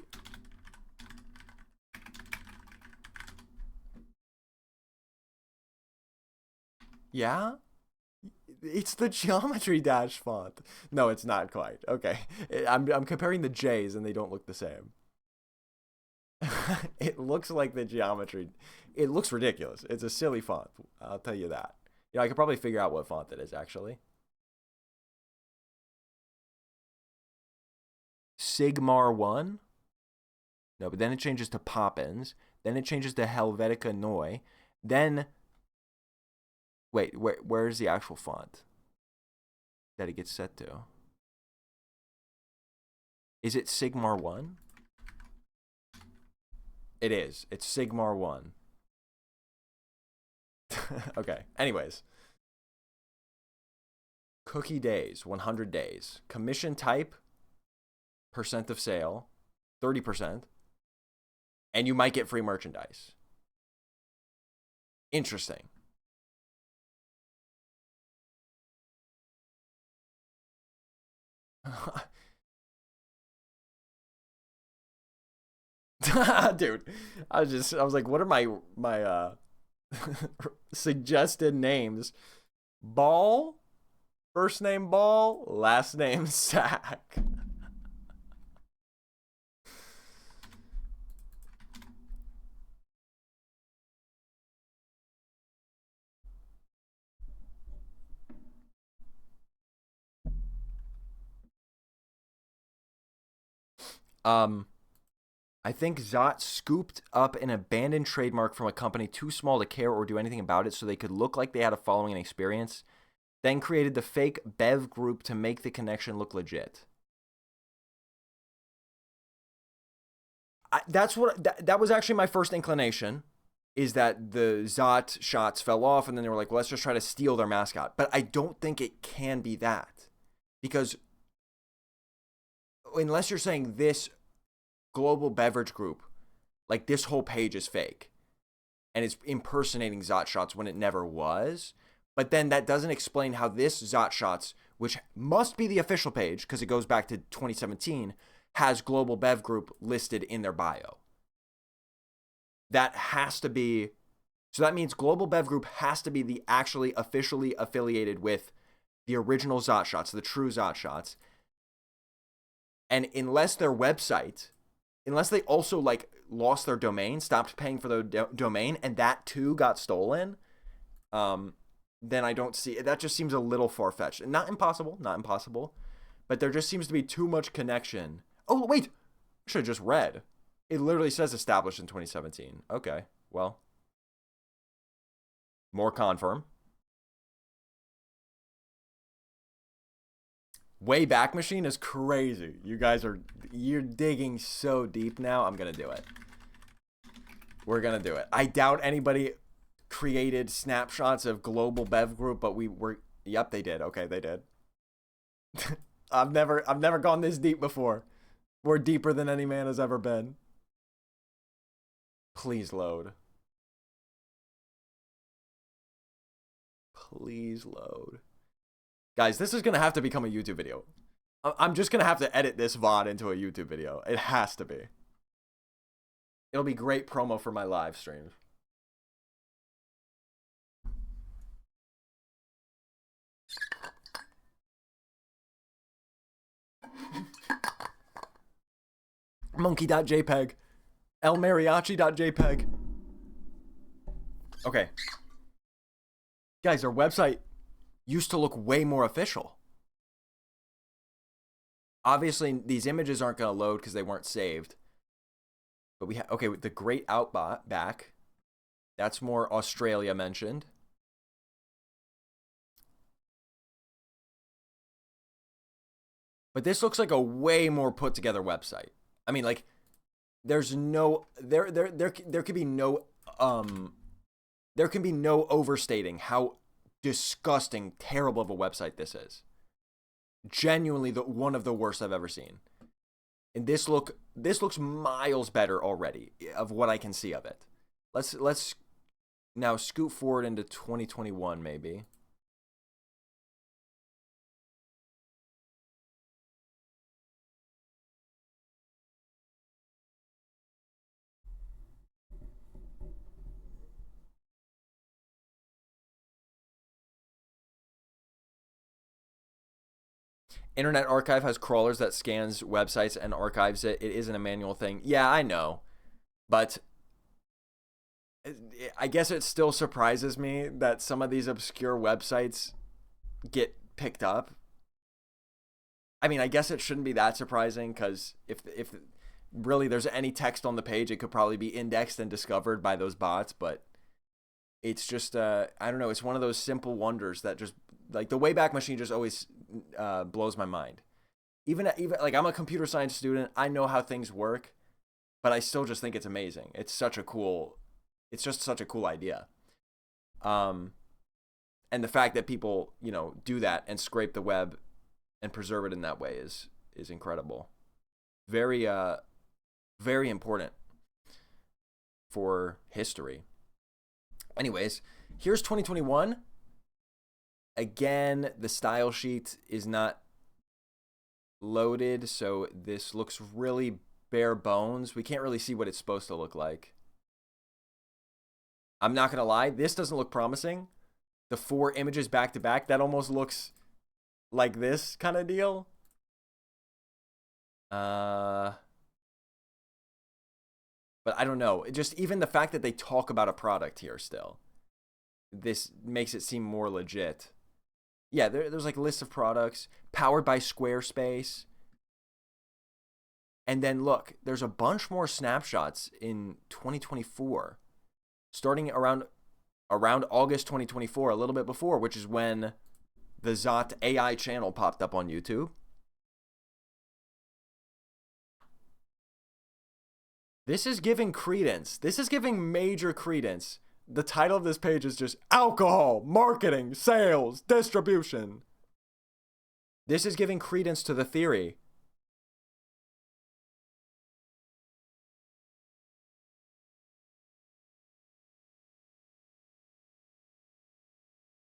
Yeah? It's the geometry dash font. No, it's not quite. Okay. I'm comparing the J's and they don't look the same. It looks like the geometry. It looks ridiculous. It's a silly font. I'll tell you that. I could probably figure out what font it is, actually. Sigmar 1? No, but then it changes to Poppins. Then it changes to Helvetica Noi. Then... Wait, where's the actual font that it gets set to? Is it Sigmar 1? It is. It's Sigmar 1. Okay. Anyways. Cookie days, 100 days. Commission type, percent of sale, 30%. And you might get free merchandise. Interesting. Dude, I was like, what are my suggested names? Ball, first name Ball, last name Sack. I think Zhot scooped up an abandoned trademark from a company too small to care or do anything about it so they could look like they had a following and experience, then created the fake Bev group to make the connection look legit. That was actually my first inclination, is that the Zhot shots fell off and then they were like, well, let's just try to steal their mascot. But I don't think it can be that, because unless you're saying this global beverage group, like this whole page is fake and it's impersonating Zhot shots when it never was. But then that doesn't explain how this Zhot shots, which must be the official page because it goes back to 2017, has global bev group listed in their bio. That has to be So that means Global Bev Group has to be the actually officially affiliated with the original Zhot shots, the true Zhot shots. And unless their website, unless they also like lost their domain, stopped paying for their domain, and that too got stolen, then I don't see, that just seems a little far-fetched. Not impossible, but there just seems to be too much connection. Oh, wait, I should have just read. It literally says established in 2017. Okay, well, more confirm. Wayback Machine is crazy. You guys you're digging so deep now. I'm going to do it. We're going to do it. I doubt anybody created snapshots of Global Bev Group, but yep, they did. Okay, they did. I've never gone this deep before. We're deeper than any man has ever been. Please load. Please load. Guys, this is going to have to become a YouTube video. I'm just going to have to edit this VOD into a YouTube video. It has to be. It'll be great promo for my live streams. Monkey.jpg. elmariachi.jpg. Okay. Guys, our website used to look way more official. Obviously, these images aren't going to load because they weren't saved. But we have, okay, with the Great Outback. That's more Australia mentioned. But this looks like a way more put together website. I mean, like, there's no, there could be no, there can be no overstating how disgusting, terrible of a website this is. Genuinely one of the worst I've ever seen. And this looks miles better already of what I can see of it. Let's now scoot forward into 2021 maybe. Internet Archive has crawlers that scans websites and archives it. It isn't a manual thing. Yeah, I know. But I guess it still surprises me that some of these obscure websites get picked up. I mean, I guess it shouldn't be that surprising because if really there's any text on the page, it could probably be indexed and discovered by those bots. But it's just, I don't know. It's one of those simple wonders that just, like, the Wayback Machine just always blows my mind. Even like, I'm a computer science student. I know how things work, but I still just think it's amazing. It's just such a cool idea. And the fact that people, do that and scrape the web and preserve it in that way is incredible. Very, very important for history. Anyways, here's 2021. Again, the style sheet is not loaded, so this looks really bare bones. We can't really see what it's supposed to look like. I'm not going to lie, this doesn't look promising. The 4 images back to back, that almost looks like this kind of deal. But I don't know. Just even the fact that they talk about a product here still, this makes it seem more legit. Yeah, there's like a list of products powered by Squarespace. And then look, there's a bunch more snapshots in 2024, starting around August 2024, a little bit before, which is when the Zhot AI channel popped up on YouTube. This is giving credence. This is giving major credence. The title of this page is just alcohol, marketing, sales, distribution. This is giving credence to the theory.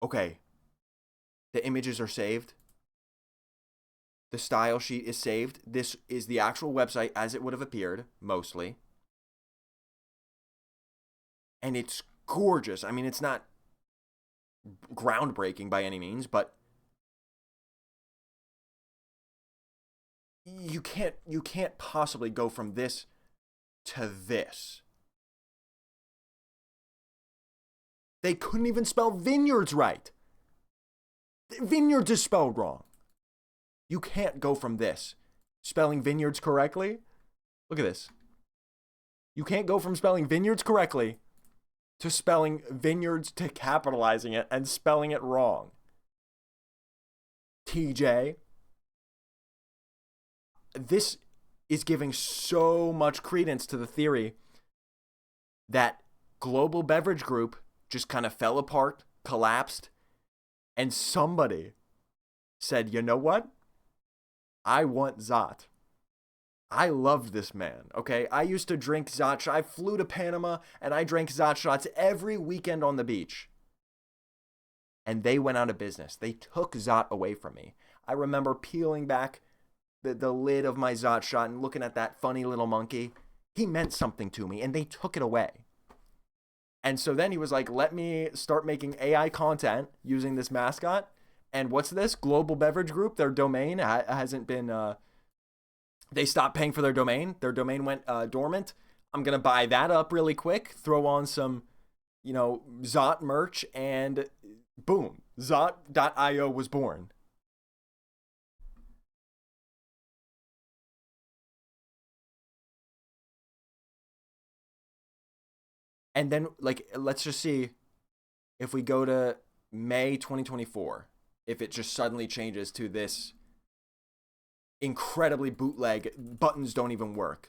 Okay. The images are saved. The style sheet is saved. This is the actual website as it would have appeared, mostly. And it's gorgeous. I mean, it's not groundbreaking by any means, but you can't possibly go from this to this. They couldn't even spell vineyards right. Vineyards is spelled wrong. You can't go from this, spelling vineyards correctly. Look at this. You can't go from spelling vineyards correctly to spelling vineyards to capitalizing it and spelling it wrong. TJ. This is giving so much credence to the theory that Global Beverage Group just kind of fell apart, collapsed, and somebody said, you know what? I want Zhot. I loved this man, okay? I used to drink Zhot. I flew to Panama, and I drank Zhot shots every weekend on the beach. And they went out of business. They took Zhot away from me. I remember peeling back the lid of my Zhot shot and looking at that funny little monkey. He meant something to me, and they took it away. And so then he was like, let me start making AI content using this mascot. And what's this? Global Beverage Group, their domain hasn't been, they stopped paying for their domain. Their domain went dormant. I'm going to buy that up really quick, throw on some, Zhot merch, and boom, Zhot.io was born. And then, let's just see if we go to May 2024, if it just suddenly changes to this incredibly bootleg, buttons don't even work.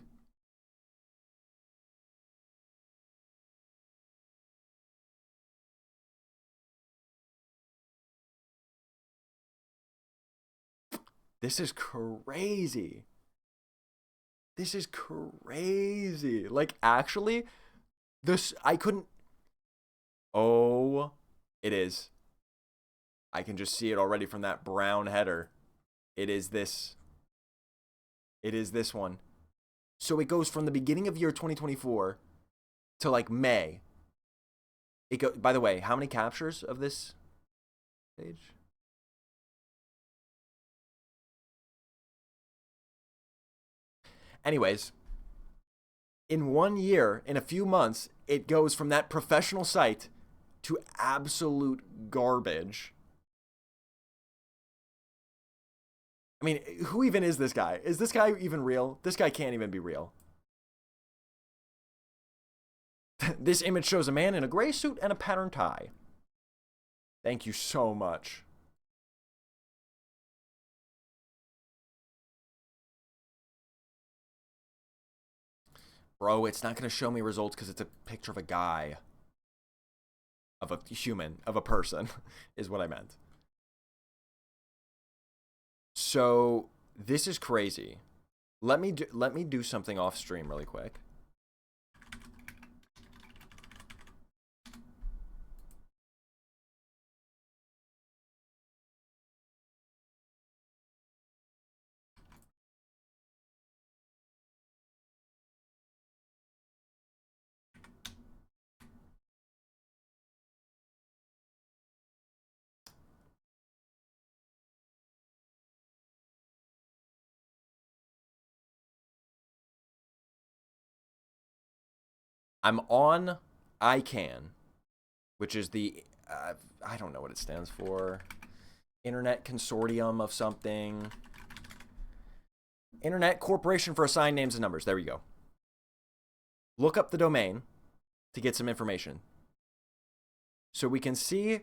This is crazy. This is crazy. Actually, I couldn't. Oh, it is. I can just see it already from that brown header. It is this. It is this one. So it goes from the beginning of year 2024 to May. By the way, how many captures of this page? Anyways, in 1 year, in a few months, it goes from that professional site to absolute garbage. I mean, who even is this guy? Is this guy even real? This guy can't even be real. This image shows a man in a gray suit and a patterned tie. Thank you so much. Bro, it's not going to show me results because it's a picture of a guy. Of a human, of a person, is what I meant. So, this is crazy. Let me do something off stream really quick. I'm on ICANN, which is the, I don't know what it stands for. Internet Consortium of something. Internet Corporation for Assigned Names and Numbers. There we go. Look up the domain to get some information. So we can see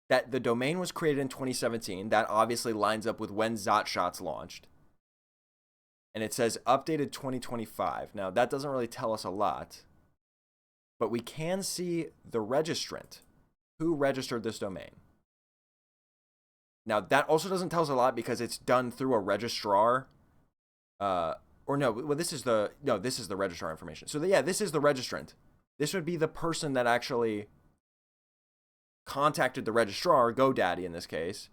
that the domain was created in 2017. That obviously lines up with when Zhot Shots launched. And it says updated 2025. Now, that doesn't really tell us a lot. But we can see the registrant who registered this domain. Now, that also doesn't tell us a lot because it's done through a registrar. This is the registrar information. So, yeah, this is the registrant. This would be the person that actually contacted the registrar, GoDaddy in this case,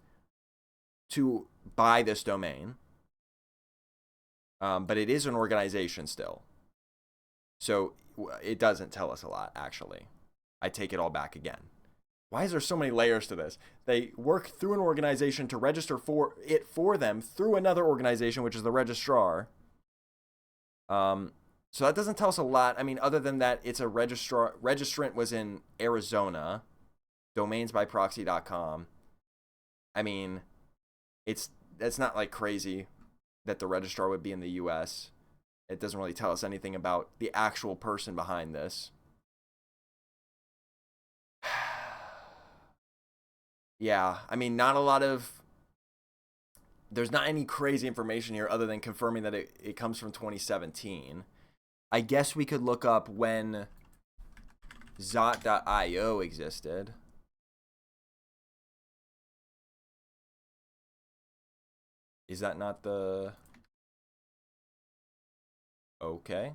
to buy this domain. But it is an organization still. So it doesn't tell us a lot, actually. I take it all back again. Why is there so many layers to this? They work through an organization to register for them through another organization, which is the registrar. So that doesn't tell us a lot. I mean, other than that, it's a registrant was in Arizona, domainsbyproxy.com. I mean, that's not like crazy that the registrar would be in the US. It doesn't really tell us anything about the actual person behind this. Yeah, I mean, there's not any crazy information here other than confirming that it comes from 2017. I guess we could look up when Zhot.io existed. Is that not the... Okay.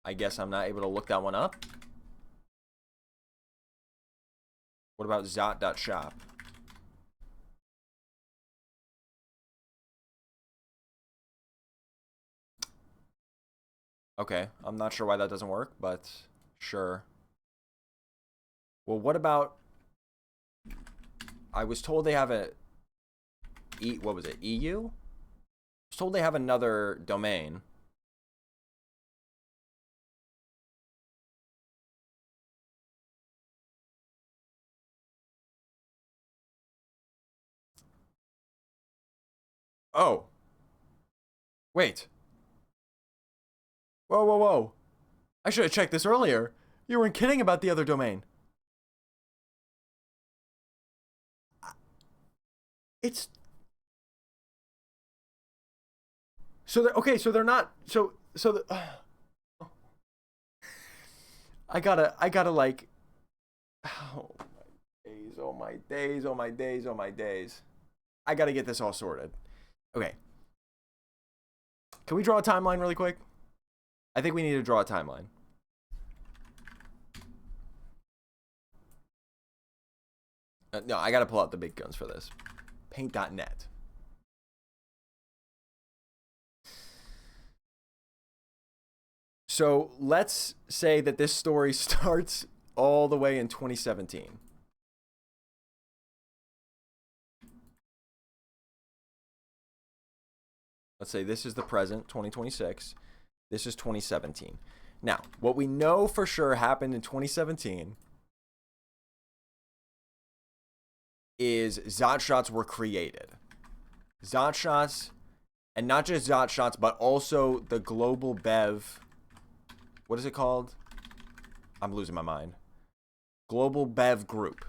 I guess I'm not able to look that one up. What about Zhot.shop? Okay, I'm not sure why that doesn't work, but sure. Well, what about... I was told they have a... What was it? EU? I was told they have another domain. Oh. Wait. Whoa, whoa, whoa. I should have checked this earlier. You weren't kidding about the other domain. It's... So they're... Okay, so they're not... So the... I gotta like... Oh my days, oh my days, oh my days, oh my days. I gotta get this all sorted. Okay. Can we draw a timeline really quick? I think we need to draw a timeline. No, I gotta pull out the big guns for this. Paint.net. So let's say that this story starts all the way in 2017. Let's say this is the present, 2026. This is 2017. Now, what we know for sure happened in 2017 is Zhot shots were created. Zhot shots, and not just Zhot shots, but also the Global Bev. What is it called? I'm losing my mind. Global Bev Group.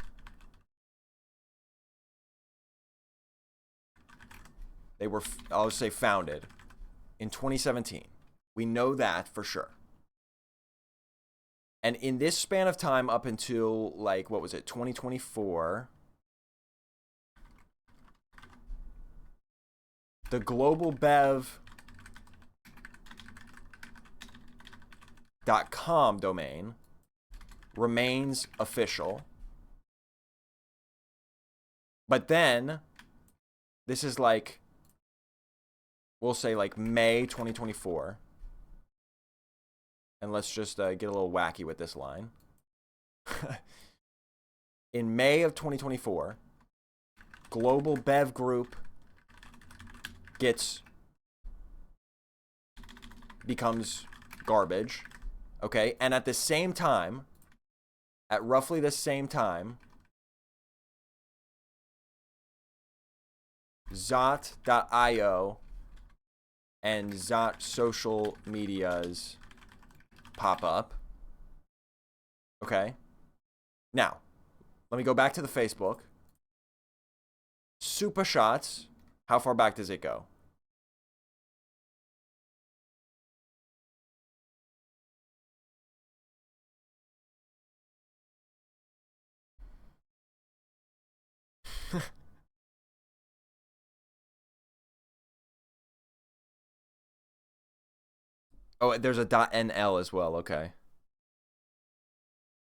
They were, I'll just say, founded in 2017. We know that for sure. And in this span of time up until, like, what was it, 2024, the Global Bev.com domain remains official. But then, this is like, we'll say like May 2024. And let's just get a little wacky with this line. In May of 2024, Global Bev Group becomes garbage. Okay, and at the same time, at roughly the same time, Zhot.io and Zhot social medias pop up. Okay. Now, let me go back to the Facebook. Super Shots. How far back does it go? Oh, there's a .nl as well. Okay.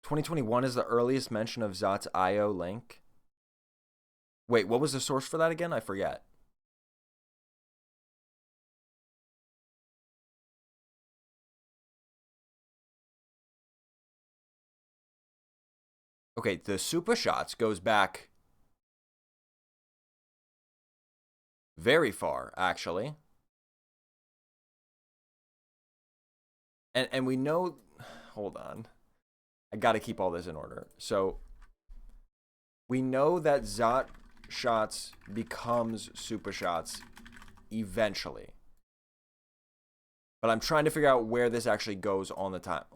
2021 is the earliest mention of Zhot's IO link. Wait, what was the source for that again? I forget. Okay, the Super Shots goes back very far, actually. And we know, hold on. I got to keep all this in order. So we know that Zhot Shots becomes Super Shots eventually. But I'm trying to figure out where this actually goes on the timeline.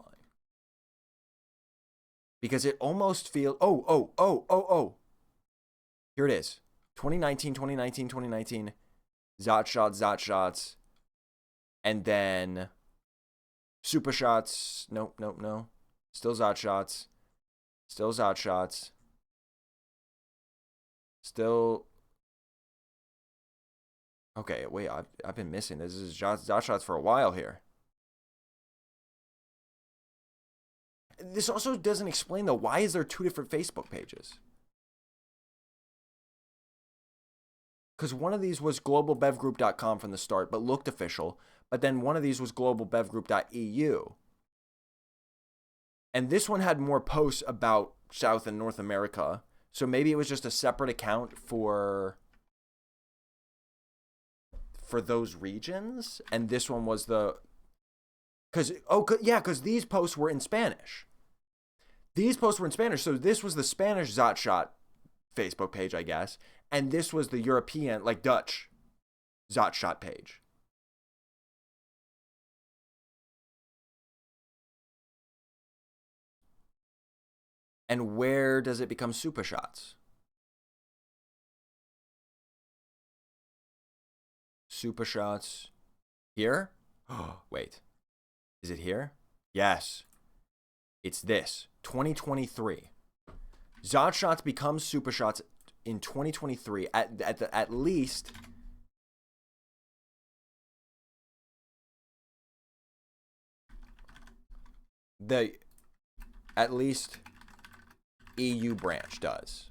Because it almost feels, here it is. 2019, Zhot Shots. And then Super Shots. No. Still Zhot Shots. Still. Okay, wait, I've been missing. This is Zhot Shots for a while here. This also doesn't explain, though, why is there 2 different Facebook pages? Because one of these was globalbevgroup.com from the start, but looked official. But then one of these was globalbevgroup.eu. And this one had more posts about South and North America. So maybe it was just a separate account for those regions. And this one was the... Because these posts were in Spanish. So this was the Spanish Zhot Shot Facebook page, I guess. And this was the European, like Dutch, Zhot Shot page. And where does it become Super Shots? Super Shots here? Oh, wait. Is it here? Yes. It's this. 2023. Zhot Shots becomes Super Shots in 2023 at least EU branch does.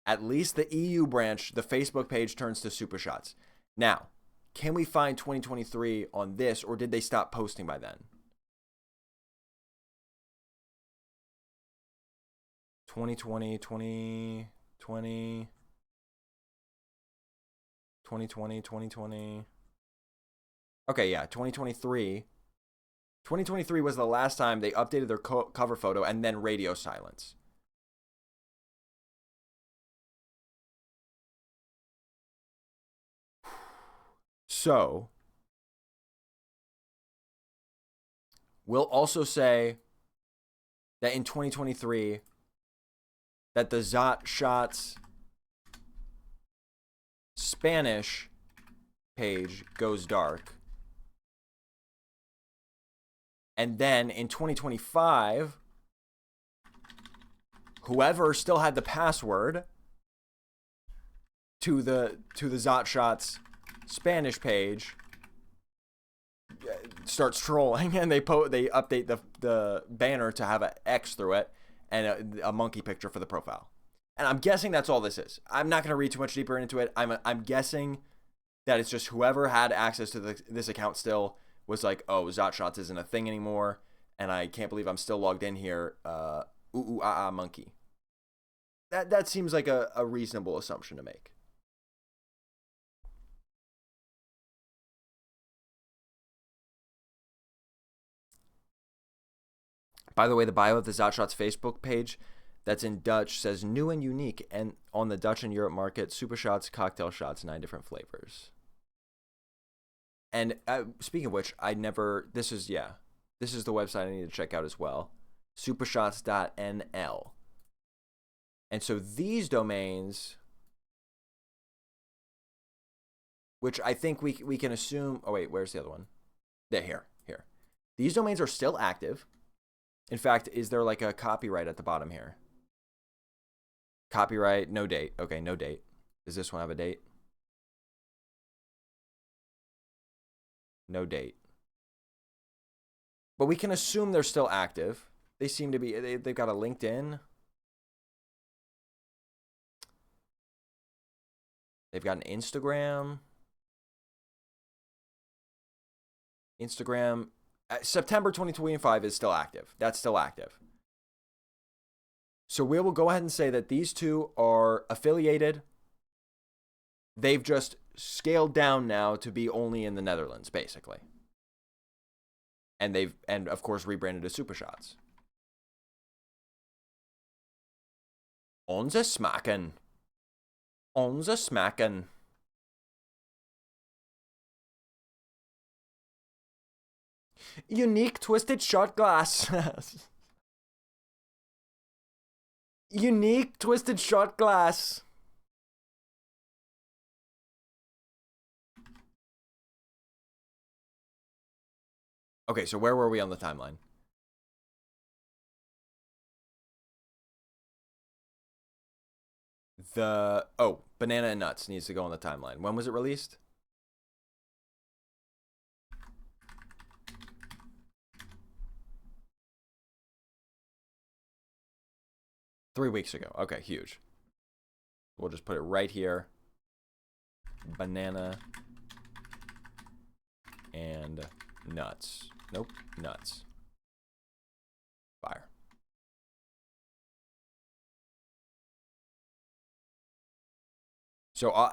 At least the EU branch, the Facebook page turns to Super Shots. Now, can we find 2023 on this, or did they stop posting by then? 2020. Okay, yeah, 2023. 2023 was the last time they updated their cover photo and then radio silence. So, we'll also say that in 2023, that the Zhot Shots Spanish page goes dark. And then in 2025, whoever still had the password to the Zhot Shots Spanish page starts trolling, and they update the banner to have an X through it and a monkey picture for the profile. And I'm guessing that's all this is. I'm not going to read too much deeper into it. I'm guessing that it's just whoever had access to this account still was like, oh, Zhot Shots isn't a thing anymore, and I can't believe I'm still logged in here. Monkey. That seems like a reasonable assumption to make. By the way, the bio of the Zhot Shots Facebook page that's in Dutch says new and unique, and on the Dutch and Europe market, Super Shots, cocktail shots, 9 different flavors. And speaking of which, this is the website I need to check out as well. Supershots.nl. And so these domains, which I think we can assume, oh wait, where's the other one? Here. These domains are still active. In fact, is there like a copyright at the bottom here? Copyright, no date. Okay, no date. Does this one have a date? No date. But we can assume they're still active. They seem to be, they've got a LinkedIn. They've got an Instagram. September 2025 is still active. That's still active. So we will go ahead and say that these two are affiliated. They've just scaled down now to be only in the Netherlands, basically. And of course rebranded as Super Shots. Onze smaken. Onze smaken. Unique twisted shot glass. Unique twisted shot glass. Okay, so where were we on the timeline? Banana and Nuts needs to go on the timeline. When was it released? Three weeks ago. Okay, huge. We'll just put it right here. Banana and Nuts. Nope, Nuts. Fire. So I'll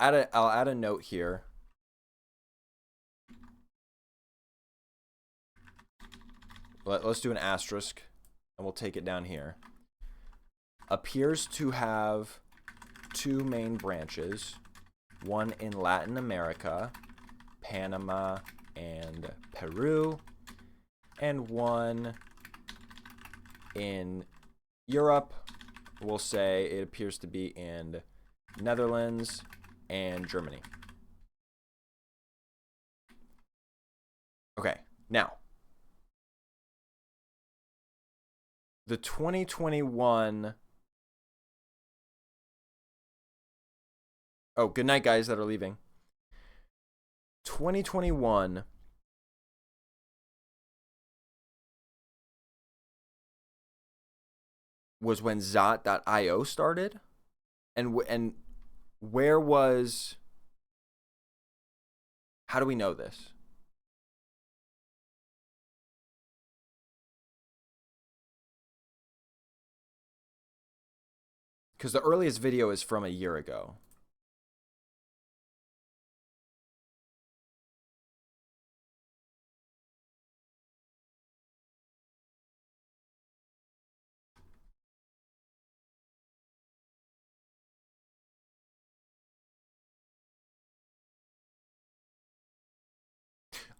add a note here. Let's do an asterisk, and we'll take it down here. Appears to have two main branches, one in Latin America, Panama and Peru, and one in Europe. We'll say it appears to be in Netherlands and Germany. Okay, now the 2021. Oh, good night, guys that are leaving. 2021 was when Zhot.io started, and where was? How do we know this? Because the earliest video is from a year ago.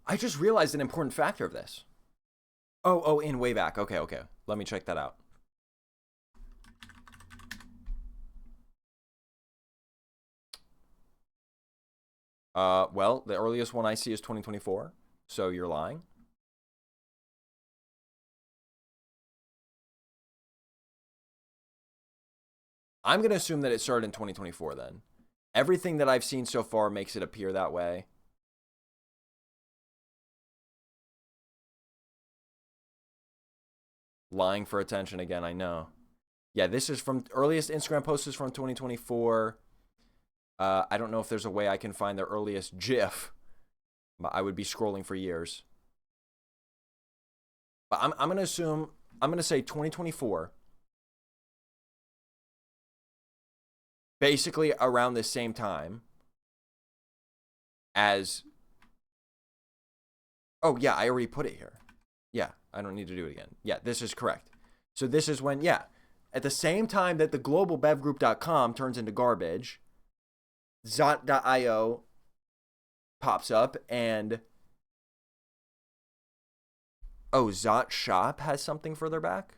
I just realized an important factor of this. Oh, in way back. Okay. Let me check that out. Well, the earliest one I see is 2024, so you're lying. I'm going to assume that it started in 2024 then. Everything that I've seen so far makes it appear that way. Lying for attention again, I know. Yeah, this is from earliest Instagram post is from 2024. I don't know if there's a way I can find the earliest GIF, but I would be scrolling for years. But I'm going to assume, I'm going to say 2024. Basically around the same time as... Oh, yeah, I already put it here. Yeah, I don't need to do it again. Yeah, this is correct. So this is when, yeah, at the same time that the globalbevgroup.com turns into garbage, Zhot.io pops up, and oh, Zhot Shop has something further back?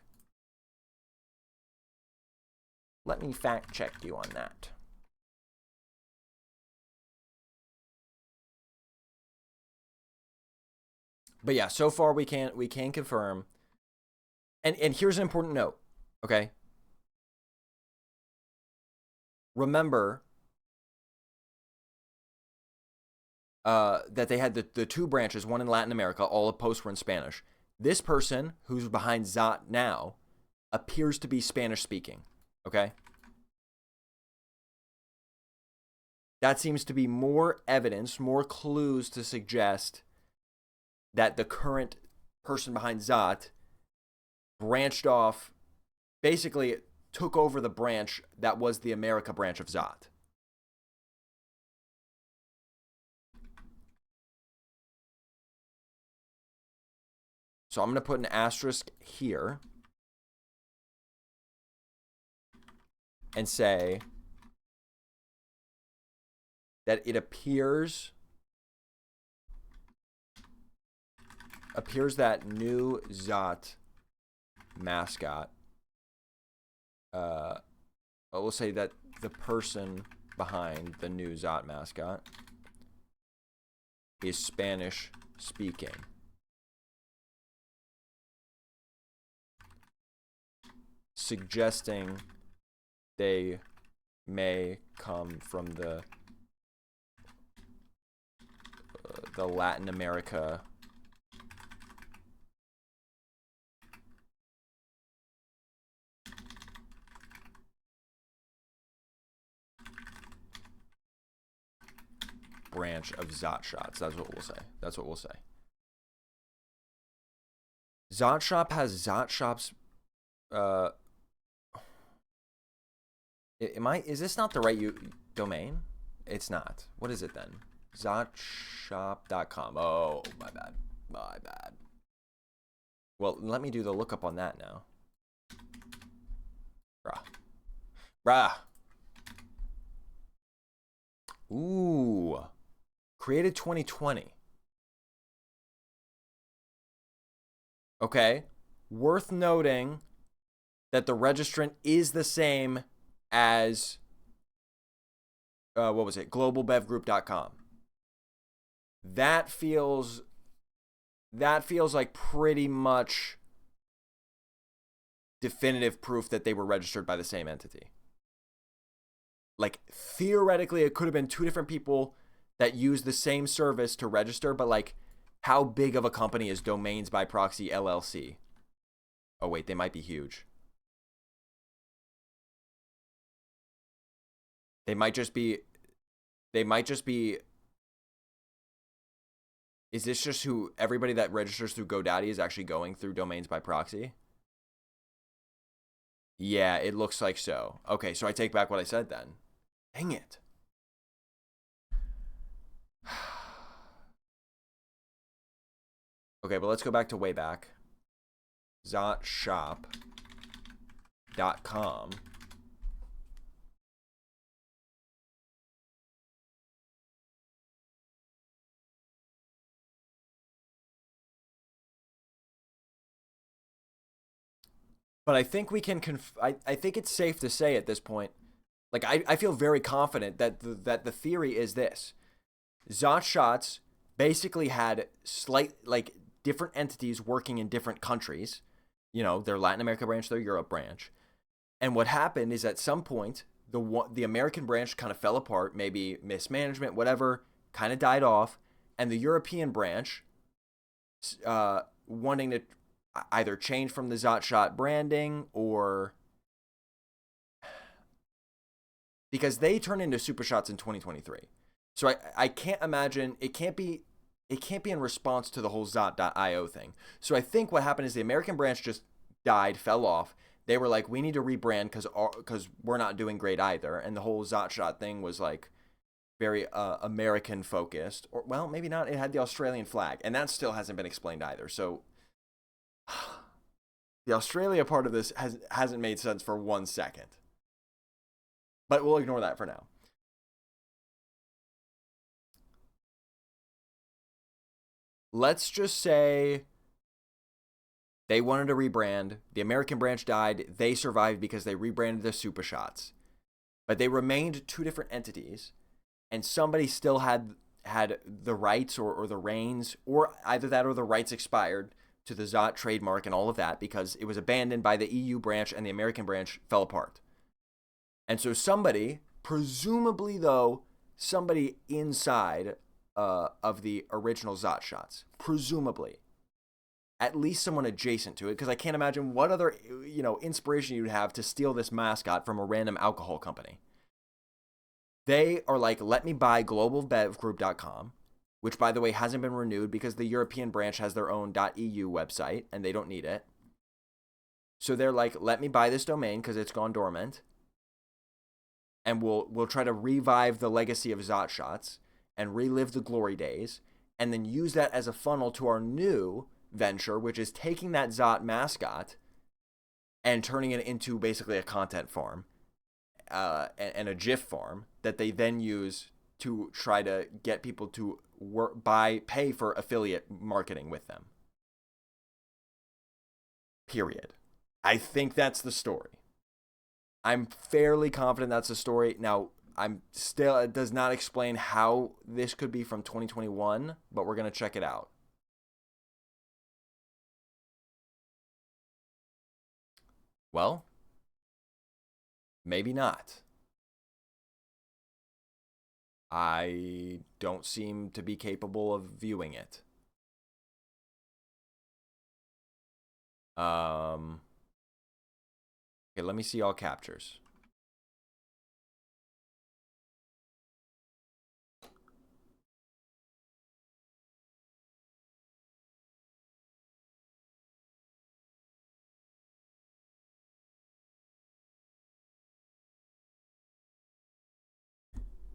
Let me fact check you on that. But yeah, so far we can confirm. And here's an important note, okay? Remember that they had the two branches, one in Latin America, all the posts were in Spanish. This person who's behind Zhot now appears to be Spanish speaking, okay? That seems to be more evidence, more clues to suggest that the current person behind Zhot branched off. Basically, took over the branch that was the America branch of Zhot. So I'm going to put an asterisk here and say that it appears that new Zhot mascot, we'll say that the person behind the new Zhot mascot is Spanish speaking. Suggesting they may come from the Latin America branch of Zhot Shots. That's what we'll say. That's what we'll say. Zhot Shop has Zhot Shops. Is this not the right domain? It's not. What is it then? Zhotshop.com. Oh, my bad. My bad. Well, let me do the lookup on that now. Bruh. Ooh. Created 2020. Okay. Worth noting that the registrant is the same as, what was it? globalbevgroup.com. That feels like pretty much definitive proof that they were registered by the same entity. Like, theoretically, it could have been two different people that use the same service to register, but like, how big of a company is Domains by Proxy LLC? Oh wait, they might be huge. They might just be, is this just who everybody that registers through GoDaddy is actually going through Domains by Proxy? Yeah, it looks like so. Okay, so I take back what I said then. Dang it. Okay, but let's go back to way back. Zhotshop.com. But I think we can I think it's safe to say at this point, like I feel very confident that the theory is this. Zhot Shots basically had different entities working in different countries, you know, their Latin America branch, their Europe branch. And what happened is at some point, the American branch kind of fell apart, maybe mismanagement, whatever, kind of died off. And the European branch, wanting to either change from the Zhot Shot branding or because they turned into Super Shots in 2023. So I can't imagine, it can't be in response to the whole Zhot.io thing. So I think what happened is the American branch just died, fell off. They were like, we need to rebrand because we're not doing great either. And the whole Zhot Shot thing was like very American focused. Or, well, maybe not. It had the Australian flag. And that still hasn't been explained either. So the Australia part of this hasn't made sense for 1 second. But we'll ignore that for now. Let's just say they wanted to rebrand. The American branch died. They survived because they rebranded the Super Shots. But they remained two different entities. And somebody still had the rights or the reins, or either that or the rights expired to the Zhot trademark and all of that because it was abandoned by the EU branch and the American branch fell apart. And so somebody, presumably though, somebody inside of the original Zhot Shots, presumably, at least someone adjacent to it, because I can't imagine what other, inspiration you'd have to steal this mascot from a random alcohol company. They are like, let me buy globalbevgroup.com, which, by the way, hasn't been renewed because the European branch has their own .eu website, and they don't need it. So they're like, let me buy this domain because it's gone dormant. And we'll try to revive the legacy of Zhot shots and relive the glory days, and then use that as a funnel to our new venture, which is taking that Zhot mascot and turning it into basically a content farm and a GIF farm that they then use to try to get people to pay for affiliate marketing with them. Period. I think that's the story. I'm fairly confident that's the story. Now, it does not explain how this could be from 2021, but we're going to check it out. Well, maybe not. I don't seem to be capable of viewing it. Okay, let me see all captures.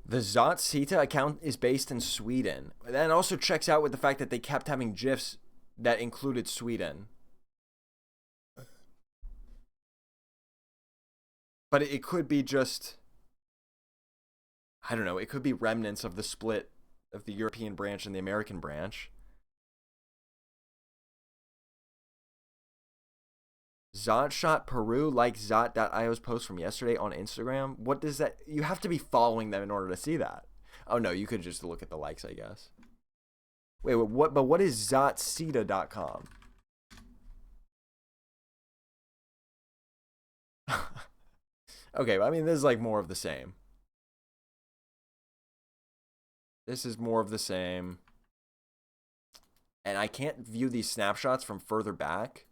The Zhot Sita account is based in Sweden. That also checks out with the fact that they kept having GIFs that included Sweden. But it could be just, I don't know, it could be remnants of the split of the European branch and the American branch. Zhot shot Peru like Zhot.io's post from yesterday on Instagram. What does that? You have to be following them in order to see that. Oh no, you could just look at the likes, I guess. Wait, what? But what is ZhotSita.com? Okay, I mean, this is like more of the same. This is more of the same. And I can't view these snapshots from further back,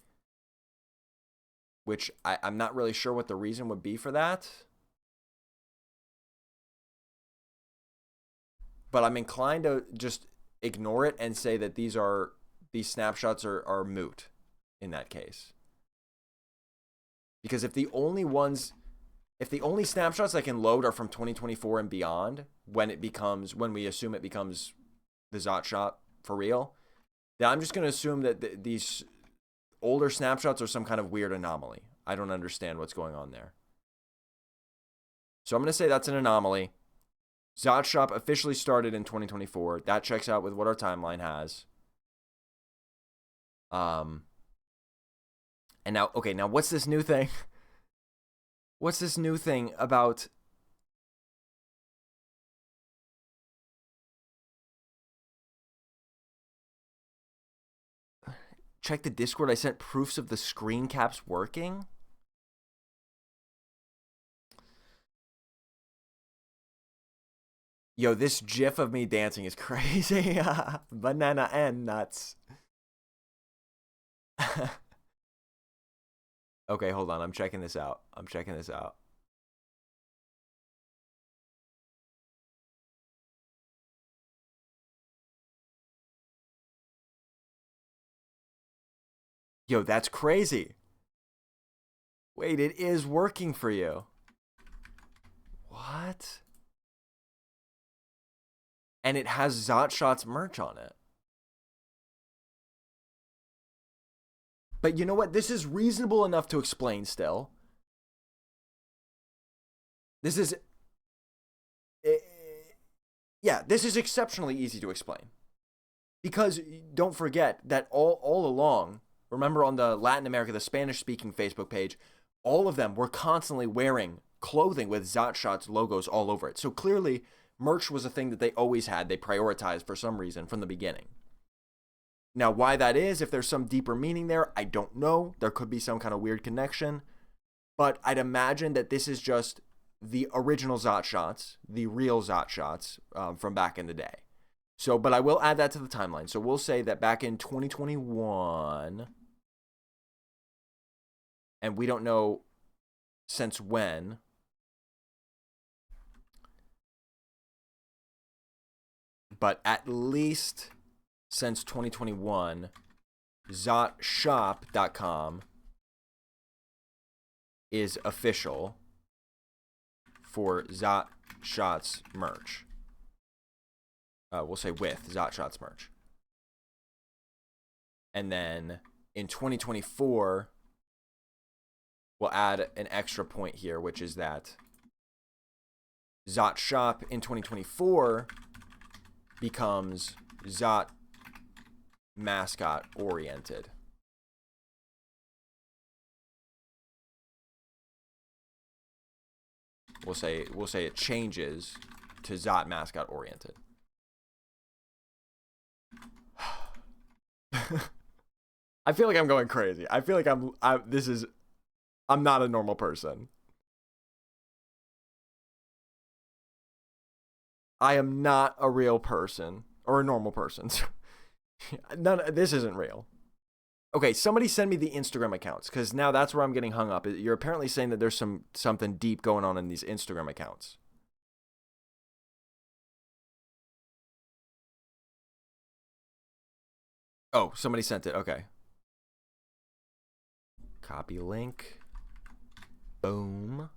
which I'm not really sure what the reason would be for that. But I'm inclined to just ignore it and say that these snapshots are moot in that case. Because if the only snapshots I can load are from 2024 and beyond, when we assume it becomes the Zhot shot for real, then I'm just going to assume that these older snapshots are some kind of weird anomaly. I don't understand what's going on there. So I'm going to say that's an anomaly. Zhot shop officially started in 2024. That checks out with what our timeline has. And now, okay, now what's this new thing? What's this new thing about? Check the Discord. I sent proofs of the screen caps working. Yo, this gif of me dancing is crazy. Banana and nuts. Okay, hold on. I'm checking this out. Yo, that's crazy. Wait, it is working for you. What? And it has Zhot Shots merch on it. But you know what? This is reasonable enough to explain still. This is... yeah, this is exceptionally easy to explain. Because don't forget that all along, remember on the Latin America, the Spanish-speaking Facebook page, all of them were constantly wearing clothing with Zhot Shots logos all over it. So clearly, merch was a thing that they always had. They prioritized for some reason from the beginning. Now, why that is, if there's some deeper meaning there, I don't know. There could be some kind of weird connection. But I'd imagine that this is just the original Zhot Shots, the real Zhot Shots from back in the day. So, but I will add that to the timeline. So we'll say that back in 2021, and we don't know since when, but at least since 2021, ZhotShop.com is official for Zhot Shots merch. We'll say with Zhot Shots merch. And then in 2024, we'll add an extra point here, which is that Zhot Shop in 2024 becomes Zhot mascot oriented. We'll say it changes to Zhot mascot oriented. I feel like I'm going crazy. I feel like I'm not a normal person. I am not a real person or a normal person. This isn't real. Okay, somebody send me the Instagram accounts, because now that's where I'm getting hung up. You're apparently saying that there's something deep going on in these Instagram accounts. Oh, somebody sent it. Okay. Copy link. Boom.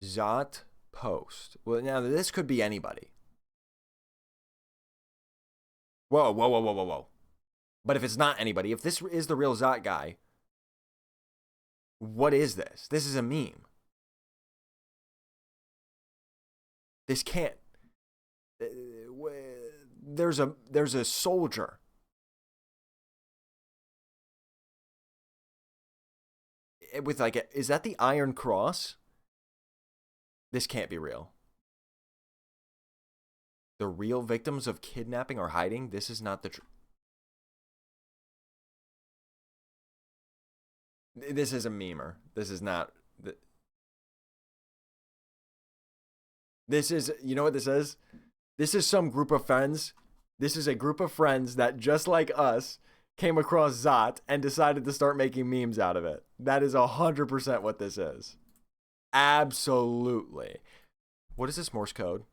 Zhot post. Well, now this could be anybody. Whoa, whoa, whoa, whoa, whoa, whoa. But if it's not anybody, if this is the real Zhot guy, what is this? This is a meme. This can't. There's a soldier. With like, is that the Iron Cross? This can't be real. The real victims of kidnapping are hiding. This is not the truth. This is a memer. This is not. This is, you know what this is? This is some group of friends. This is a group of friends that, just like us, came across Zhot and decided to start making memes out of it. That is 100% what this is. Absolutely. What is this Morse code?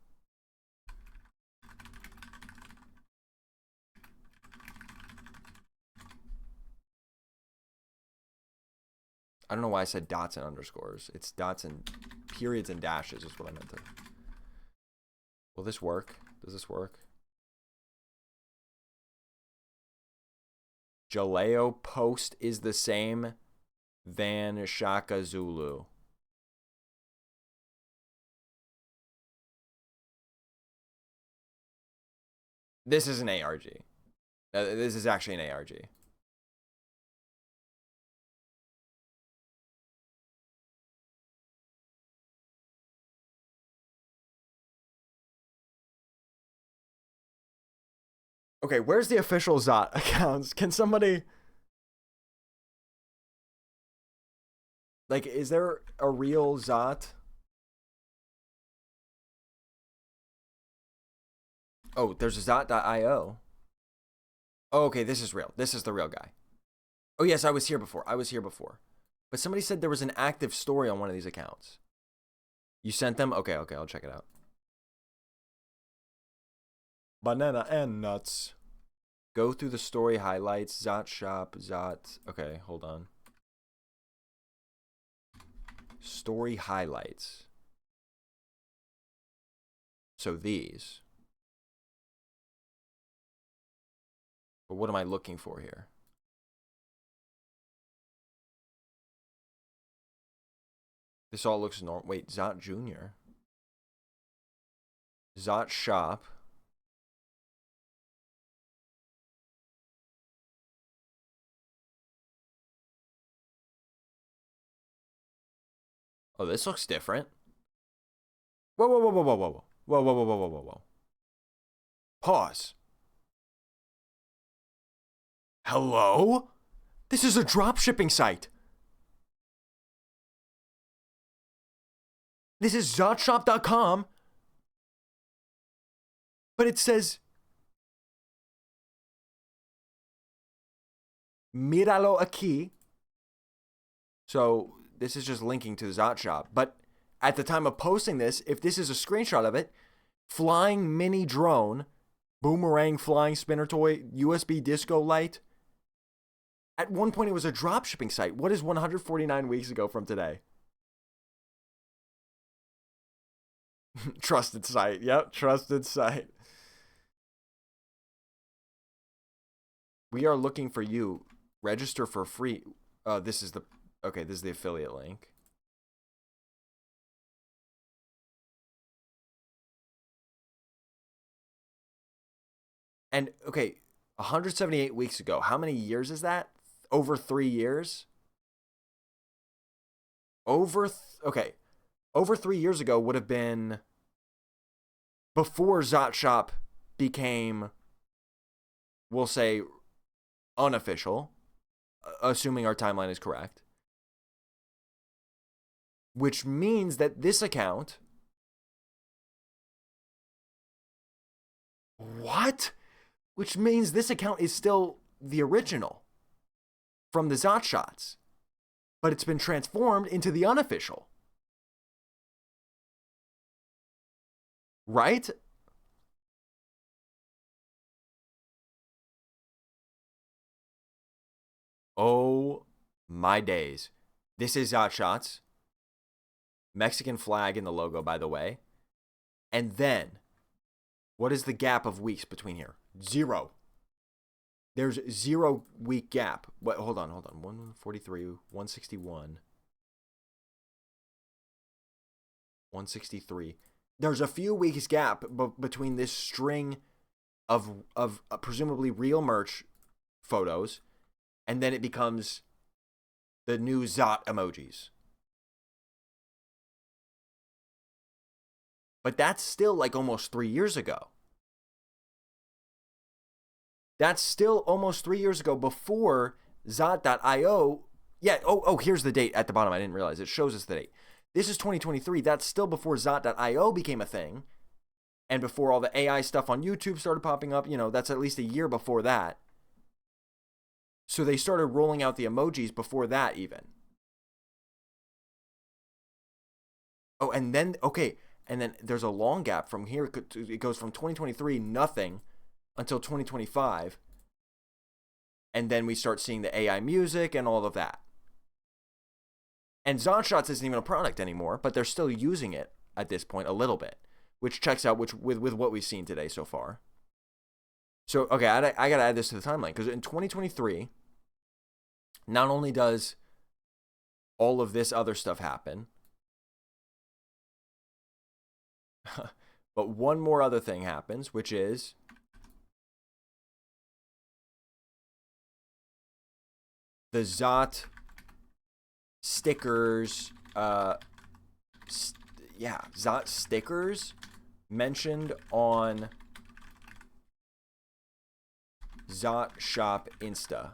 I don't know why I said dots and underscores. It's dots and periods and dashes is what I meant to. Will this work? Does this work? Jaleo post is the same than Shaka Zulu. This is an ARG. This is actually an ARG. Okay, where's the official Zhot accounts? Can somebody... Like, is there a real Zhot? Oh, there's a Zhot.io. Oh, okay, this is real. This is the real guy. Oh, yes, I was here before. But somebody said there was an active story on one of these accounts. You sent them? Okay, I'll check it out. Banana and nuts. Go through the story highlights. Zhot shop. Zhot. Okay, hold on. Story highlights. So these. But what am I looking for here? This all looks normal. Wait, Zhot Jr. Zhot shop. Oh, this looks different. Whoa, whoa, whoa, whoa, whoa, whoa, whoa, whoa, whoa, whoa, whoa, whoa, whoa. Pause. Hello? This is a dropshipping site. This is zhotshop.com. But it says Míralo aquí. So this is just linking to the Zhot shop. But at the time of posting this, if this is a screenshot of it, flying mini drone, boomerang flying spinner toy, USB disco light, At one point, it was a drop shipping site. What is 149 weeks ago from today? Trusted site. Yep, trusted site. We are looking for you. Register for free. This is the affiliate link. And okay, 178 weeks ago. How many years is that? Over 3 years? Over 3 years ago would have been before Zhot Shop became, we'll say, unofficial, assuming our timeline is correct. Which means that this account... What? Which means this account is still the original from the Zhot shots, but it's been transformed into the unofficial. Right? Oh my days. This is Zhot shots. Mexican flag in the logo, by the way. And then, what is the gap of weeks between here? 0. There's 0 week gap. Wait, hold on. 143, 161, 163. There's a few weeks gap between this string of presumably real merch photos, and then it becomes the new Zhot emojis. But that's still like almost 3 years ago. That's still almost 3 years ago before Zhot.io. Yeah, here's the date at the bottom. I didn't realize. It shows us the date. This is 2023. That's still before Zhot.io became a thing. And before all the AI stuff on YouTube started popping up. That's at least a year before that. So they started rolling out the emojis before that even. Oh, and then, and then there's a long gap from here. It goes from 2023, nothing, until 2025. And then we start seeing the AI music and all of that. And Zhot Shots isn't even a product anymore, but they're still using it at this point a little bit, which checks out with what we've seen today so far. So, okay, I got to add this to the timeline, because in 2023, not only does all of this other stuff happen, but one more other thing happens, which is the Zhot stickers, Zhot stickers mentioned on Zhot Shop Insta.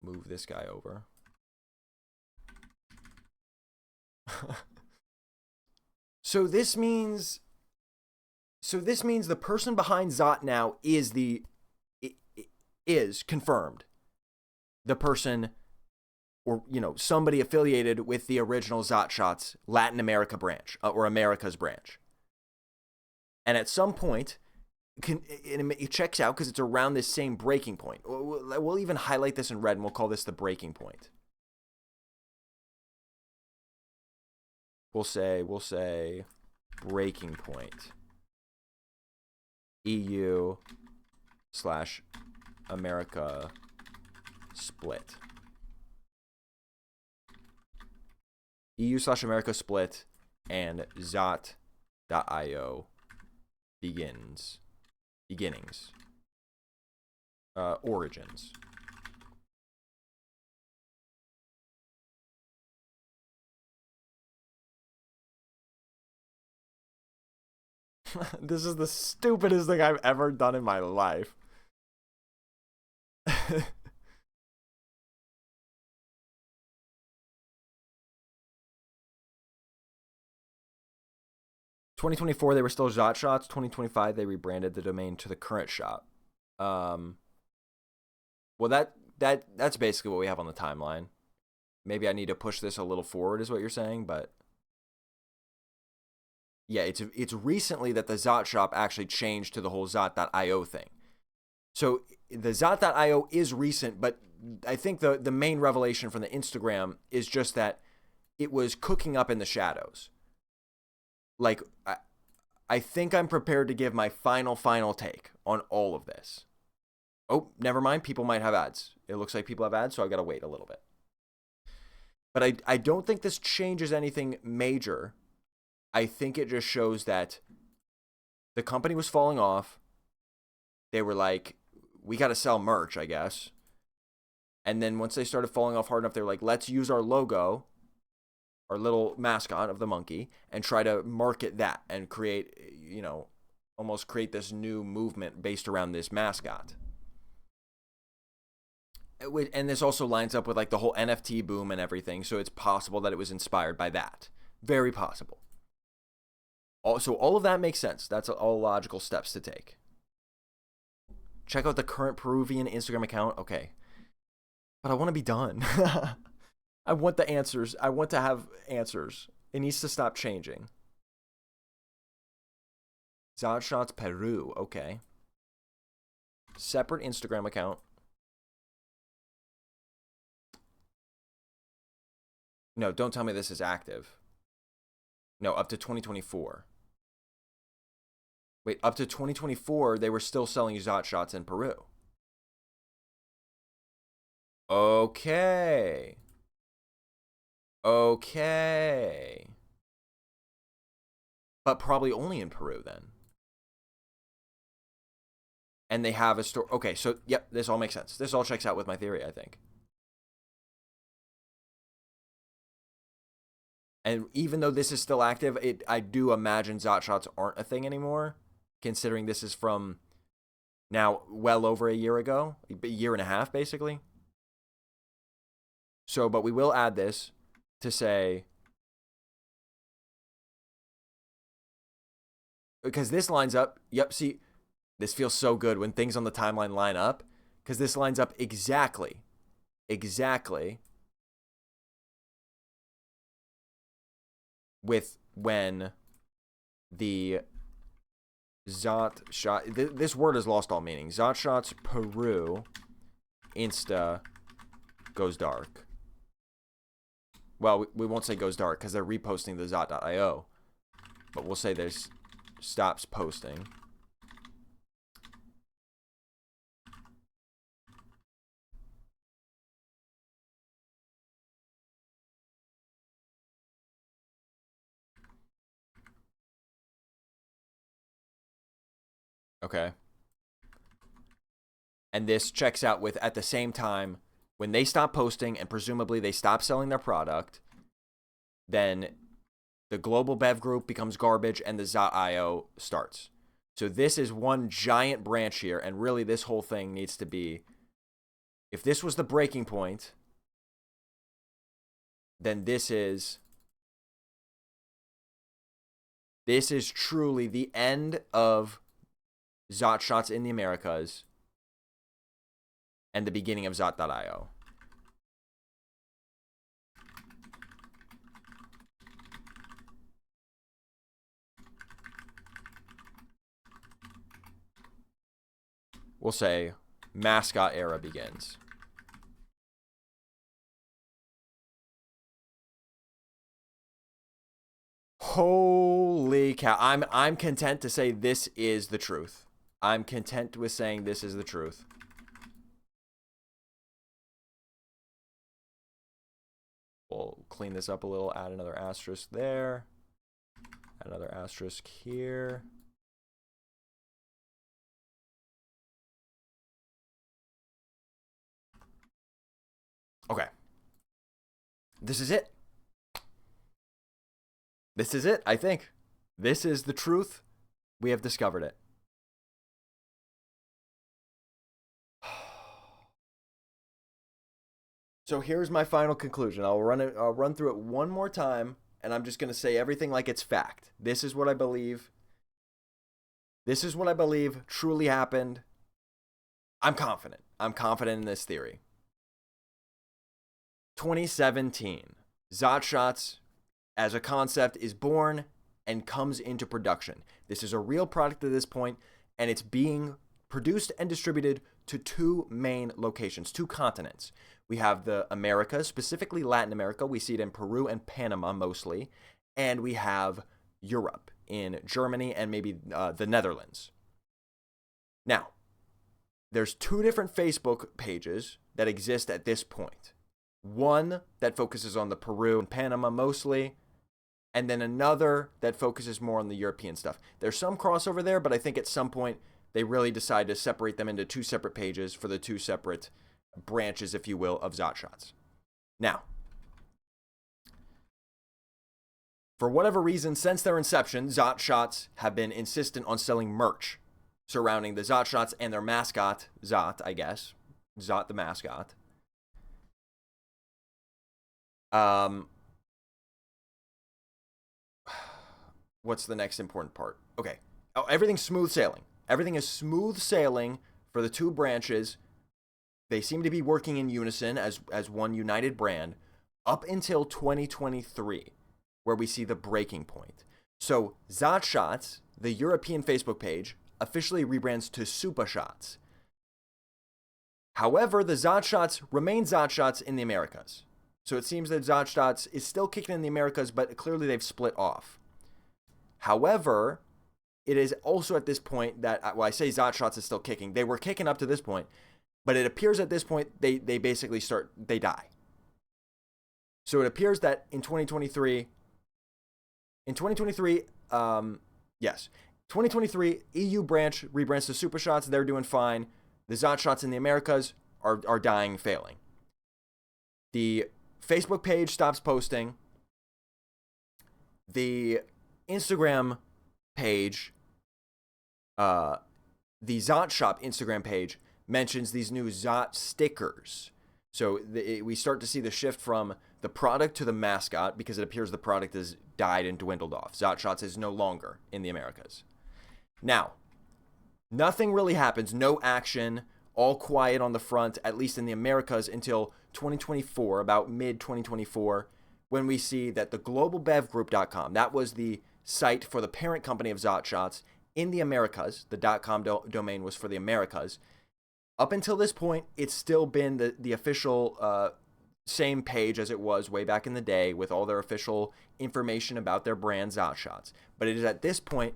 Move this guy over. So this means the person behind Zhot now is confirmed. The person, or somebody affiliated with the original Zhot Shots Latin America branch, or America's branch. And at some point, it checks out because it's around this same breaking point. We'll even highlight this in red, and we'll call this the breaking point. We'll say breaking point. EU/America split. EU/America split, and Zhot.io beginnings. Origins. This is the stupidest thing I've ever done in my life. 2024, they were still Zhot Shots. 2025, they rebranded the domain to the current shop. Well, that's basically what we have on the timeline. Maybe I need to push this a little forward, is what you're saying, but Yeah, it's recently that the Zhot shop actually changed to the whole Zhot.io thing. So the Zhot.io is recent, but I think the main revelation from the Instagram is just that it was cooking up in the shadows. Like, I think I'm prepared to give my final take on all of this. Oh, never mind. People might have ads. It looks like people have ads, so I've got to wait a little bit. But I don't think this changes anything major. I think it just shows that the company was falling off. They were like, we got to sell merch, I guess. And then once they started falling off hard enough, they were like, let's use our logo, our little mascot of the monkey, and try to market that and create, almost create this new movement based around this mascot. And this also lines up with like the whole NFT boom and everything, so it's possible that it was inspired by that. Very possible. So all of that makes sense. That's all logical steps to take. Check out the current Peruvian Instagram account. Okay. But I want to be done. I want the answers. I want to have answers. It needs to stop changing. Zhot Shots Peru. Okay. Separate Instagram account. No, don't tell me this is active. No, up to 2024. Wait, up to 2024, they were still selling Zhot Shots in Peru. Okay. Okay. But probably only in Peru then. And they have a store. Okay, so, yep, this all makes sense. This all checks out with my theory, I think. And even though this is still active, I do imagine Zhot Shots aren't a thing anymore, considering this is from now well over a year ago, a year and a half, basically. So, but we will add this to say, because this lines up, yep, see, this feels so good when things on the timeline line up, because this lines up exactly with when the Zhot Shot, this word has lost all meaning. Zhot Shots Peru Insta goes dark. Well, we won't say goes dark because they're reposting the Zhot.io, but we'll say there's stops posting. Okay. And this checks out with, at the same time, when they stop posting and presumably they stop selling their product, then the global Bev group becomes garbage and the Zhot.io starts. So this is one giant branch here, and really this whole thing needs to be, if this was the breaking point, then this is truly the end of Zhot Shots in the Americas and the beginning of Zhot.io. We'll say mascot era begins. Holy cow. I'm content to say this is the truth. I'm content with saying this is the truth. We'll clean this up a little, add another asterisk there. Add another asterisk here. Okay. This is it. This is it, I think. This is the truth. We have discovered it. So here's my final conclusion. I'll run through it one more time, and I'm just going to say everything like it's fact. This is what I believe. This is what I believe truly happened. I'm confident. I'm confident in this theory. 2017. Zhot Shots as a concept is born and comes into production. This is a real product at this point, and it's being produced and distributed to two main locations, two continents. We have the Americas, specifically Latin America. We see it in Peru and Panama mostly. And we have Europe in Germany and maybe the Netherlands. Now, there's two different Facebook pages that exist at this point. One that focuses on the Peru and Panama mostly, and then another that focuses more on the European stuff. There's some crossover there, but I think at some point they really decide to separate them into two separate pages for the two separate branches, if you will, of Zhot Shots. Now, for whatever reason, since their inception, Zhot Shots have been insistent on selling merch surrounding the Zhot Shots and their mascot, Zhot, I guess. Zhot the mascot. What's the next important part? Okay. Oh, everything's smooth sailing. Everything is smooth sailing for the two branches. They seem to be working in unison as one united brand up until 2023, where we see the breaking point. So Zhot Shots, the European Facebook page, officially rebrands to Super Shots. However, the Zhot Shots remain Zhot Shots in the Americas. So it seems that Zhot Shots is still kicking in the Americas, but clearly they've split off. However, it is also at this point that, well, I say Zhot Shots is still kicking. They were kicking up to this point, but it appears at this point they basically they die. So it appears that in 2023, yes, 2023, EU branch rebrands to Super Shots. They're doing fine. The Zhot Shots in the Americas are dying, failing. The Facebook page stops posting. The Instagram page, the Zhot Shop Instagram page mentions these new Zhot stickers. So we start to see the shift from the product to the mascot because it appears the product has died and dwindled off. Zhot Shots is no longer in the Americas. Now, nothing really happens, no action, all quiet on the front, at least in the Americas, until 2024, about mid-2024, when we see that the globalbevgroup.com, that was the site for the parent company of Zhot Shots in the Americas. The .com domain was for the Americas. Up until this point, it's still been the official same page as it was way back in the day with all their official information about their brand Zhot Shots. But it is at this point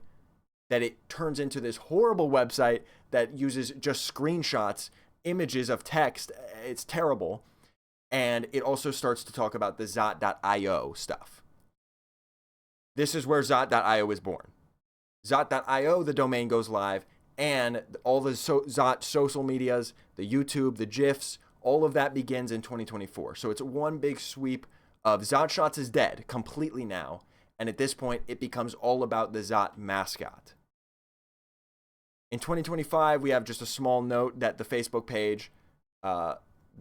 that it turns into this horrible website that uses just screenshots, images of text. It's terrible. And it also starts to talk about the Zhot.io stuff. This is where Zhot.io is born. Zhot.io, the domain goes live, and all the Zhot social medias, the YouTube, the GIFs, all of that begins in 2024. So it's one big sweep of Zhot Shots is dead completely now. And at this point, it becomes all about the Zhot mascot. In 2025, we have just a small note that the Facebook page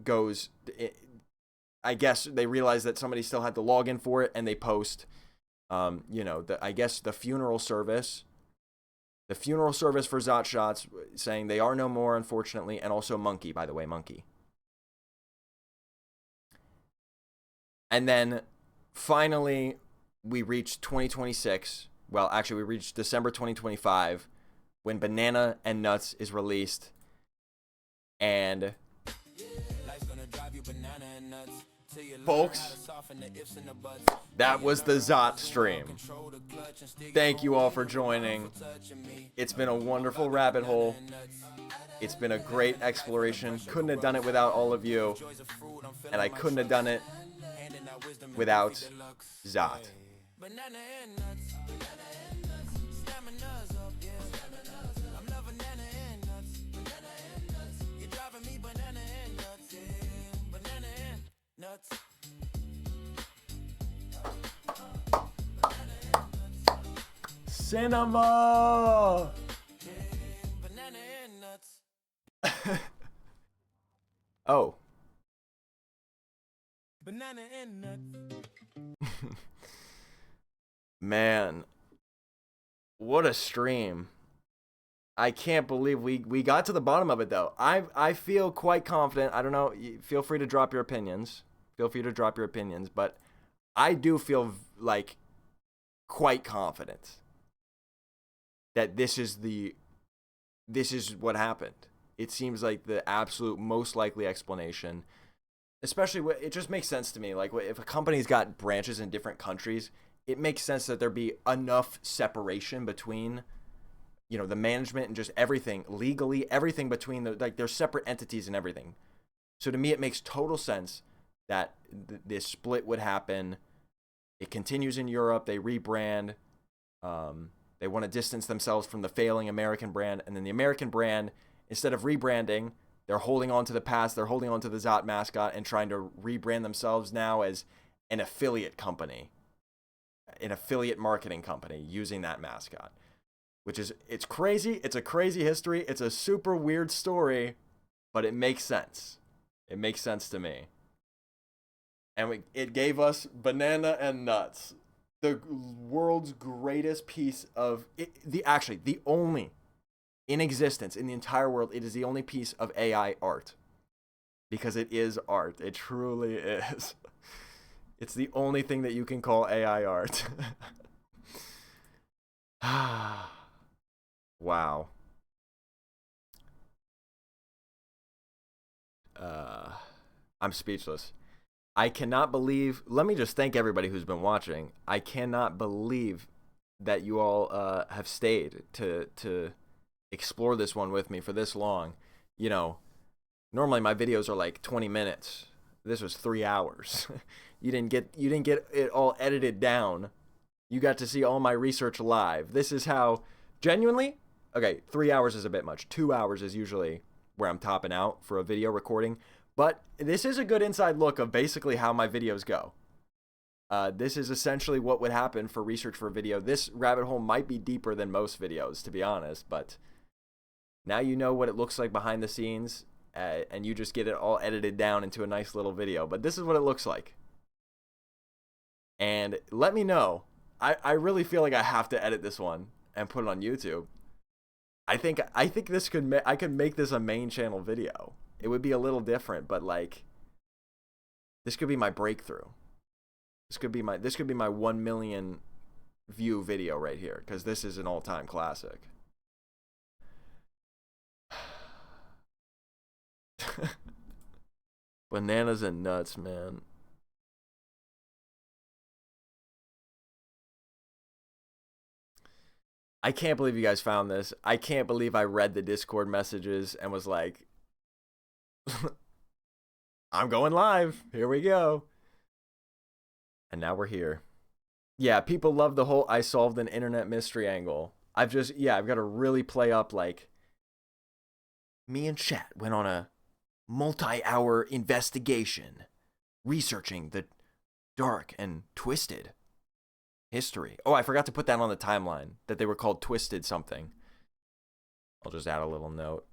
goes... I guess they realized that somebody still had the login for it, and they post, I guess the funeral service for Zhot Shots, saying they are no more, unfortunately, and also Monkey, by the way, Monkey. And then finally, we reached 2026. Well, actually, we reached December 2025 when Banana and Nuts is released, and folks, that was the Zhot stream. Thank you all for joining. It's been a wonderful rabbit hole. It's been a great exploration. Couldn't have done it without all of you. And I couldn't have done it without Zhot. Cinema! Oh. Banana and nuts. Man. What a stream. I can't believe we got to the bottom of it, though. I feel quite confident. I don't know. Feel free to drop your opinions. But I do feel like quite confident that this is what happened. It seems like the absolute most likely explanation. Especially, it just makes sense to me. Like, if a company's got branches in different countries, it makes sense that there be enough separation between, you know, the management and just everything, legally, everything between the, like, there's separate entities and everything. So to me, it makes total sense that this split would happen. It continues in Europe. They rebrand. They want to distance themselves from the failing American brand. And then the American brand, instead of rebranding, they're holding on to the past. They're holding on to the Zhot mascot and trying to rebrand themselves now as an affiliate company, an affiliate marketing company using that mascot, which is, it's crazy. It's a crazy history. It's a super weird story, but it makes sense. It makes sense to me. And it gave us Banana and Nuts, the world's greatest piece of, the only in existence in the entire world. It is the only piece of AI art, because it is art. It truly is. It's the only thing that you can call AI art. Wow. I'm speechless. I cannot believe, let me just thank everybody who's been watching. I cannot believe that you all have stayed to explore this one with me for this long. You know, normally my videos are like 20 minutes. This was 3 hours. You didn't get it all edited down. You got to see all my research live. This is how, genuinely, okay, 3 hours is a bit much. 2 hours is usually where I'm topping out for a video recording. But this is a good inside look of basically how my videos go. This is essentially what would happen for research for a video. This rabbit hole might be deeper than most videos, to be honest, but now you know what it looks like behind the scenes, and you just get it all edited down into a nice little video. But this is what it looks like. And let me know. I really feel like I have to edit this one and put it on YouTube. I think this I could make this a main channel video. It would be a little different, but like, this could be my breakthrough. This could be my 1 million view video right here, because this is an all-time classic. Bananas and Nuts, man. I can't believe you guys found this. I can't believe I read the Discord messages and was like, I'm going live. Here we go. And now we're here. Yeah, people love the whole I solved an internet mystery angle. I've got to really play up, like, me and Chat went on a multi-hour investigation researching the dark and twisted history. Oh, I forgot to put that on the timeline, that they were called Twisted something. I'll just add a little note.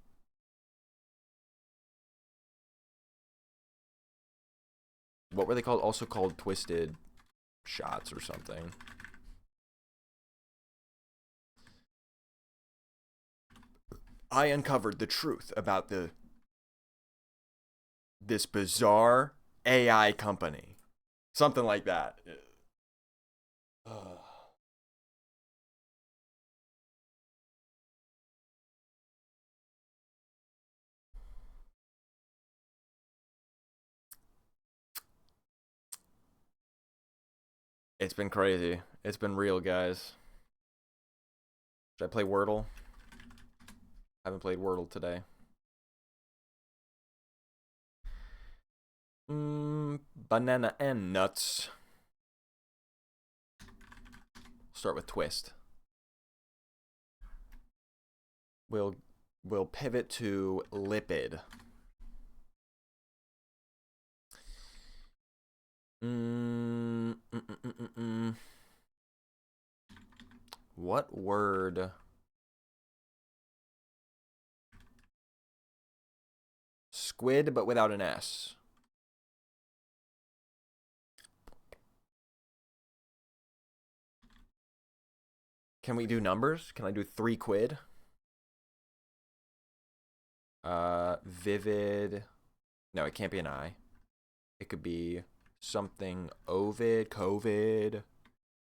What were they called? Also called Twisted Shots or something. I uncovered the truth about this bizarre AI company. Something like that. It's been crazy. It's been real, guys. Should I play Wordle? I haven't played Wordle today. Banana and Nuts. Start with Twist. We'll pivot to Lipid. What word? Squid, but without an S. Can we do numbers? Can I do 3 quid? Vivid. No, it can't be an I. It could be something Ovid, COVID.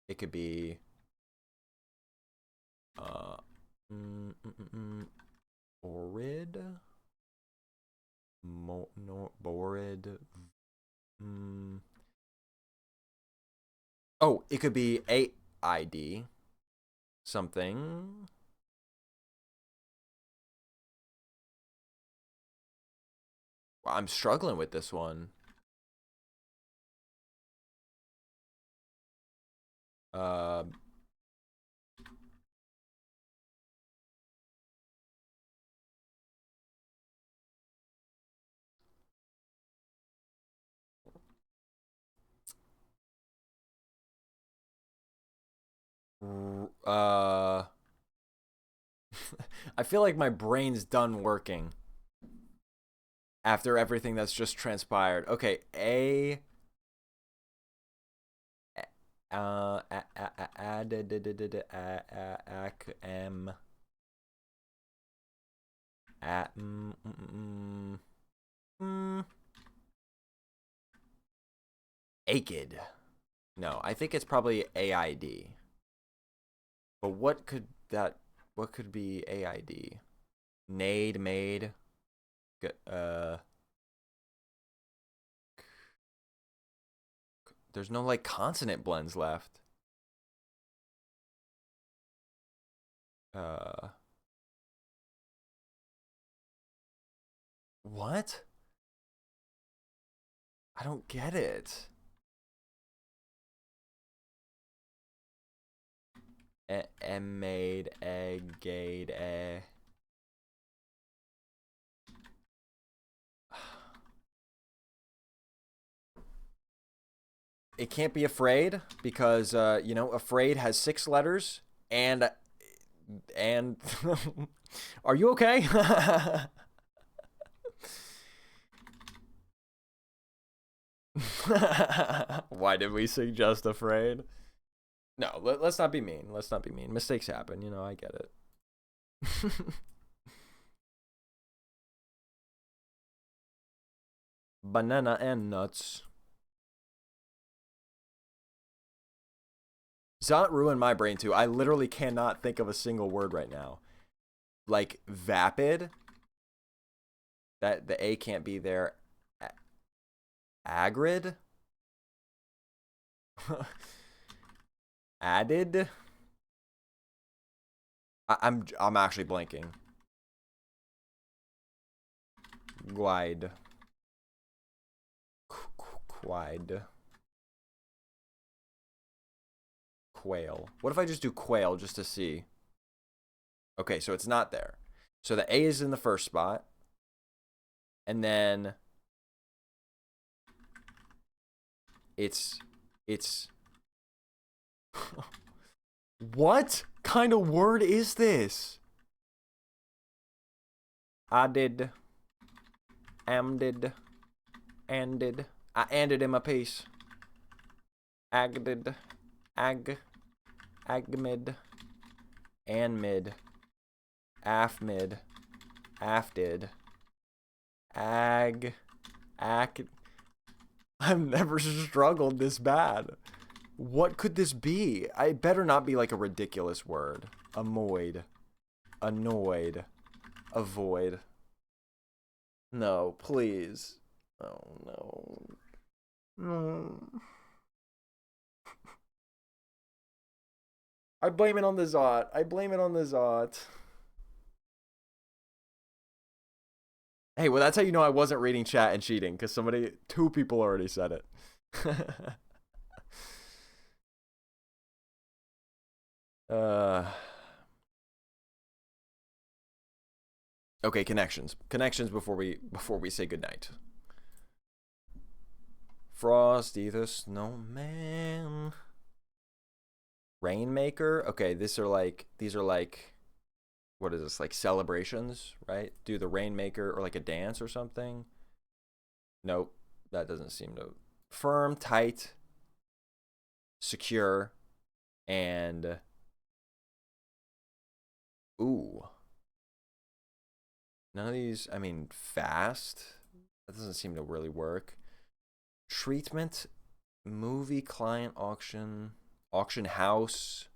It could be Borid. No, Borid. Oh, it could be AID. Something. I'm struggling with this one. I feel like my brain's done working after everything that's just transpired. Okay, Akid. No, I think it's probably AID. But what could be AID? Nade, made. There's no like consonant blends left. What? I don't get it. Made, egg, gade, It can't be afraid because you know, afraid has 6 letters and are you okay? Why did we suggest afraid? No, let's not be mean. Let's not be mean. Mistakes happen, you know, I get it. Banana and nuts. Zhot ruined my brain too. I literally cannot think of a single word right now. Like vapid. That the A can't be there. Agrid. Added. I'm actually blanking. Guide. Quide. Quail. What if I just do quail just to see? Okay, so it's not there. So the A is in the first spot. And then it's what kind of word is this? Added, amded, anded. I anded him a piece. Agded, agmid, anmid, afmid, afted, I've never struggled this bad. What could this be? I better not be like a ridiculous word. Amoid. Annoyed. Avoid. No, please. Oh, no. No. I blame it on the Zhot. I blame it on the Zhot. Hey, well, that's how you know I wasn't reading chat and cheating, because 2 people already said it. Okay, connections. Connections before we say goodnight. Frosty the Snowman. Rainmaker. Okay, these are like what is this, like celebrations, right? Do the Rainmaker or like a dance or something? Nope, that doesn't seem to. Firm, tight, secure, and ooh. None of these, I mean, fast. That doesn't seem to really work. Treatment, movie, client, auction house.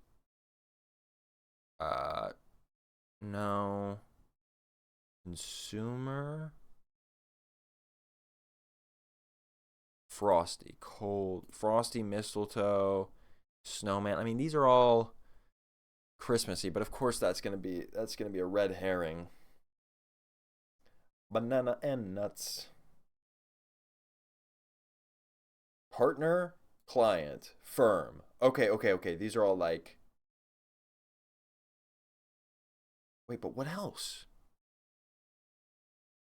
No. Consumer. Frosty, cold, frosty, mistletoe, snowman. I mean, these are all Christmassy, but of course that's gonna be a red herring. Banana and nuts. Partner, client, firm. Okay. These are all like. Wait, but what else?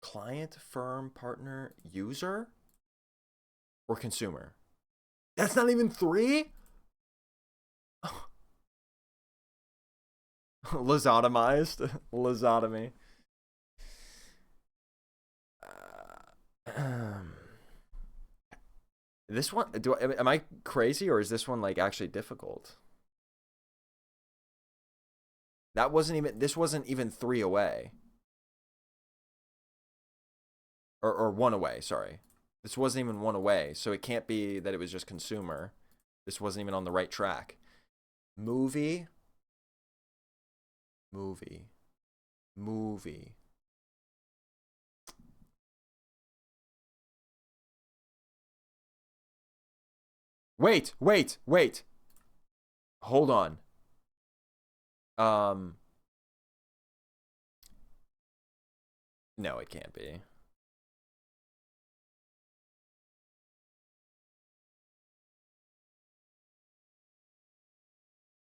Client, firm, partner, user, or consumer? That's not even 3? Lozotomized. Lozotomy. This one, am I crazy, or is this one like actually difficult? This wasn't even 3 away. Or 1 away, sorry. This wasn't even 1 away, so it can't be that it was just consumer. This wasn't even on the right track. Movie. Wait. Hold on. No, it can't be.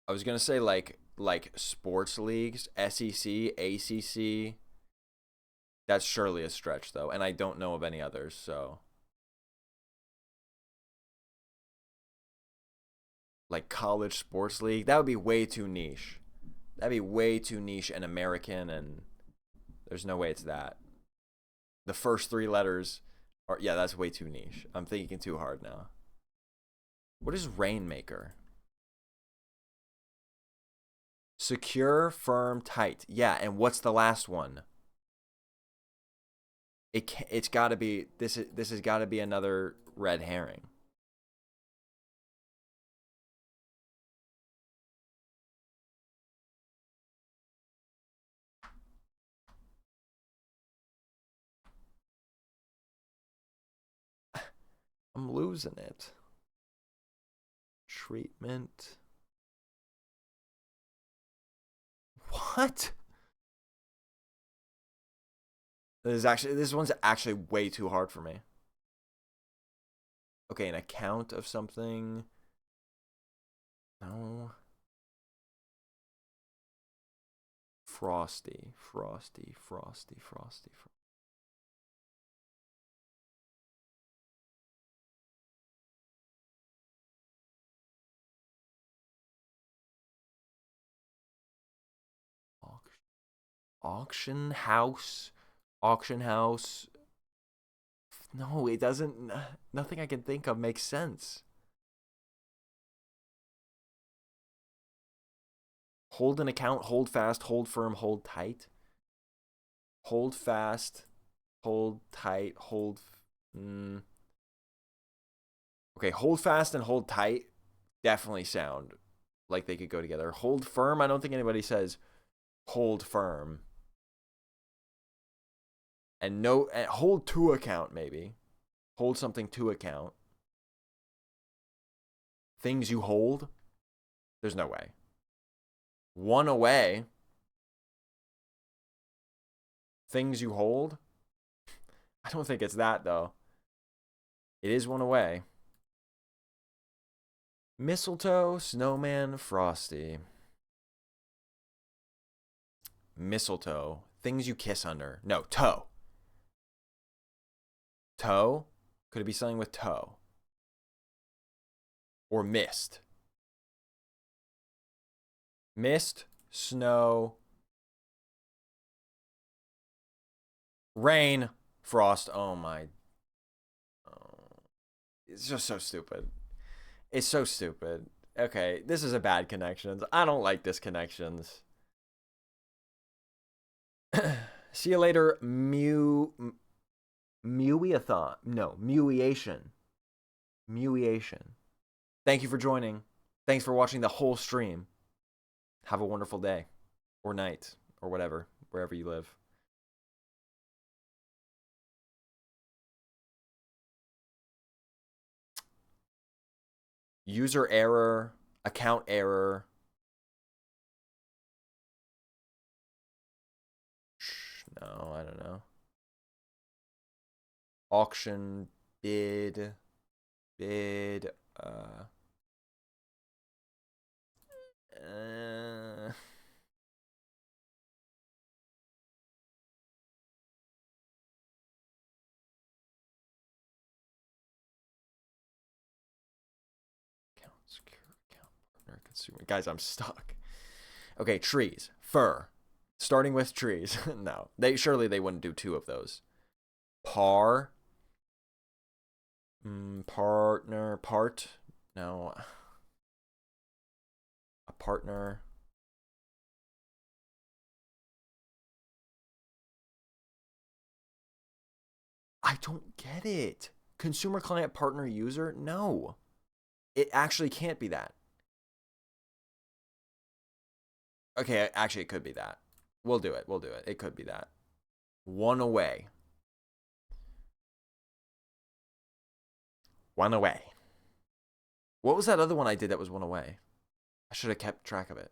I was gonna say like sports leagues, SEC, ACC. That's surely a stretch though, and I don't know of any others, so. Like college sports league, that would be way too niche. That'd be way too niche and American, and there's no way it's that. The first 3 letters are, yeah, that's way too niche. I'm thinking too hard now. What is Rainmaker? Secure, firm, tight. Yeah, and what's the last one? It's got to be this has got to be another red herring. I'm losing it. Treatment. What? This one's actually way too hard for me. Okay, an account of something. No. Frosty. Auction house. No, it doesn't. Nothing I can think of makes sense. Hold an account, hold fast, hold firm, hold tight. Hold fast, hold tight, hold. Okay, hold fast and hold tight definitely sound like they could go together. Hold firm, I don't think anybody says hold firm. And hold to account, maybe. Hold something to account. Things you hold? There's no way. 1 away. Things you hold? I don't think it's that, though. It is 1 away. Mistletoe, snowman, frosty. Mistletoe. Things you kiss under. No, toe. Toe? Could it be something with toe? Or mist? Mist, snow, rain, frost. Oh my. Oh. It's just so stupid. It's so stupid. Okay, this is a bad connections. I don't like this connections. See you later, Mewiathon. No, Mewiation. Thank you for joining. Thanks for watching the whole stream. Have a wonderful day. or night or whatever, wherever you live. User error, account error. No, I don't know. Auction, bid, secure account partner consumer. Guys, I'm stuck. Okay, trees, fur. Starting with trees. No, surely they wouldn't do 2 of those. Par. Partner, part. No. A partner. I don't get it. Consumer, client, partner, user? No. It actually can't be that. Okay, actually it could be that. We'll do it. It could be that. One away. One away. What was that other one I did that was one away? I should have kept track of it.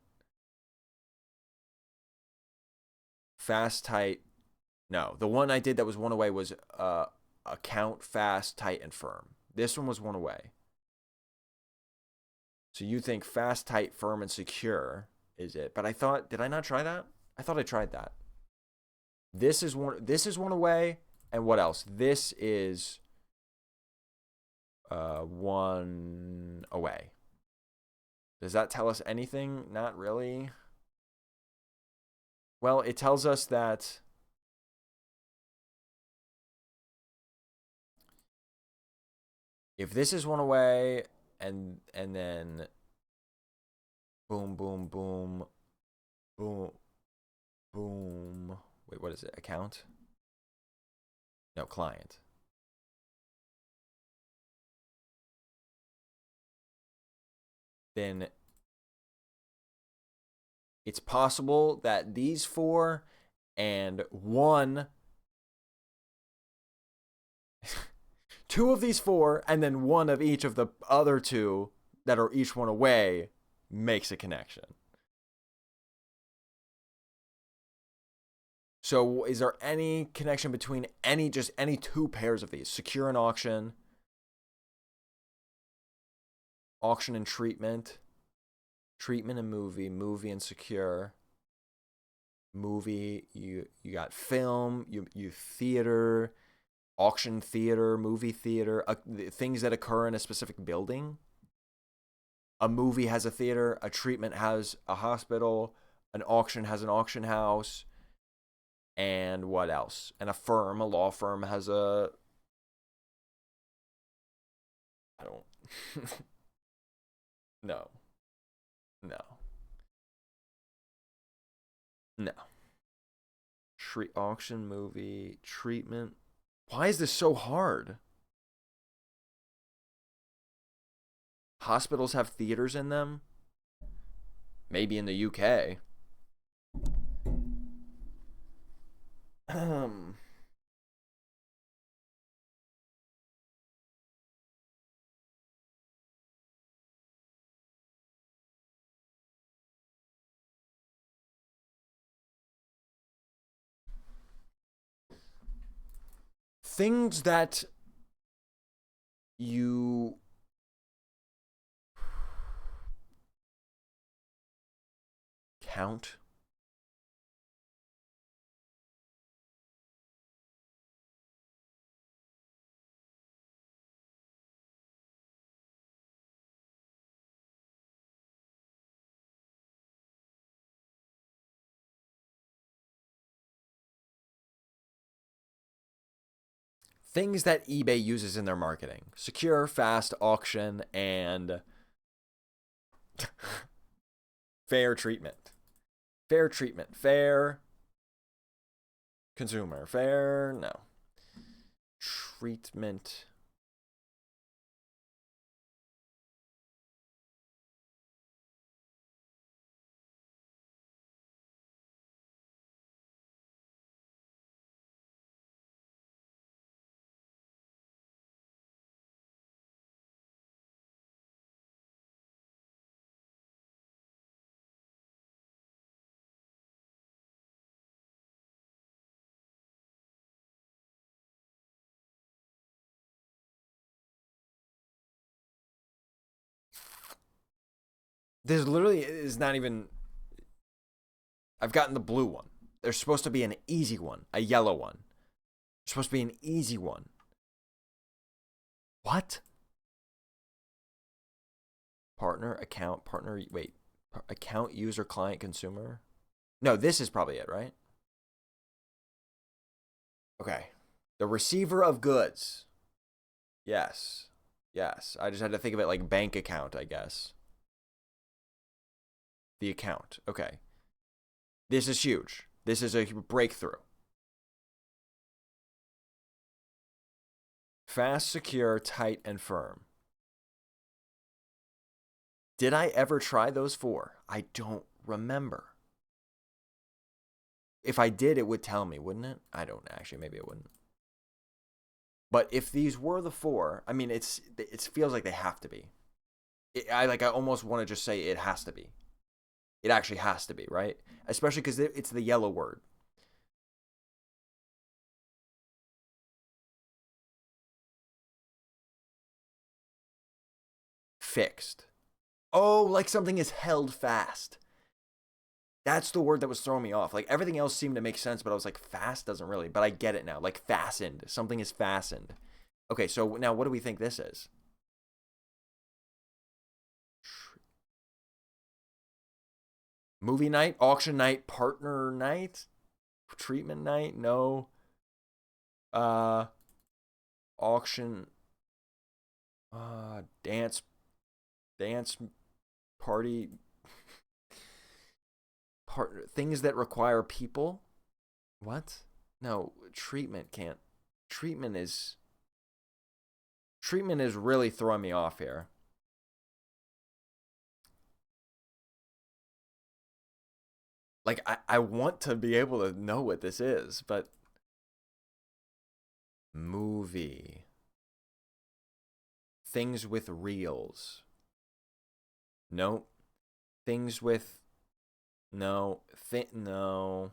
Fast, tight. No, the one I did that was one away was account, fast, tight, and firm. This one was one away. So you think fast, tight, firm, and secure is it? But I thought, did I not try that? I thought I tried that. This is one away, and what else? This is one away. Does that tell us anything? Not really. Well, it tells us that if this is one away and then boom, boom, boom, boom, boom. Wait, what is it? Account? No, client. Then it's possible that these 4 and 1 2 of these 4 and then 1 of each of the other 2 that are each one away makes a connection. So is there any connection between any 2 pairs of these? Secure and auction. Auction and treatment. Treatment and movie and secure. Movie, you got film, you theater, auction theater, movie theater, things that occur in a specific building. A movie has a theater, a treatment has a hospital, an auction has an auction house, and what else? And a law firm has a... I don't... No. Auction, movie, treatment. Why is this so hard? Hospitals have theaters in them? Maybe in the UK. Things that you count. Things that eBay uses in their marketing. Secure, fast, auction, and fair treatment. Fair treatment. Fair. Consumer. Fair. No. Treatment. There's literally is not even. I've gotten the blue one. There's supposed to be an easy one, a yellow one. There's supposed to be an easy one. What? Partner, account, partner, wait. Account, user, client, consumer? No, this is probably it, right? Okay. The receiver of goods. Yes. Yes. I just had to think of it like bank account, I guess. The account. Okay. This is huge. This is a breakthrough. Fast, secure, tight, and firm. Did I ever try those 4? I don't remember. If I did, it would tell me, wouldn't it? I don't actually. Maybe it wouldn't. But if these were the 4, I mean, it feels like they have to be. I almost want to just say it has to be. It actually has to be, right? Especially because it's the yellow word. Fixed. Oh, like something is held fast. That's the word that was throwing me off. Like everything else seemed to make sense, but I was like, fast doesn't really. But I get it now. Like fastened. Something is fastened. Okay, so now what do we think this is? Movie night, auction night, partner night, treatment night, no. Auction, dance party, things that require people. What? No, treatment can't. Treatment is really throwing me off here. Like, I want to be able to know what this is, but... Movie. Things with reels. Nope. Things with... No. No.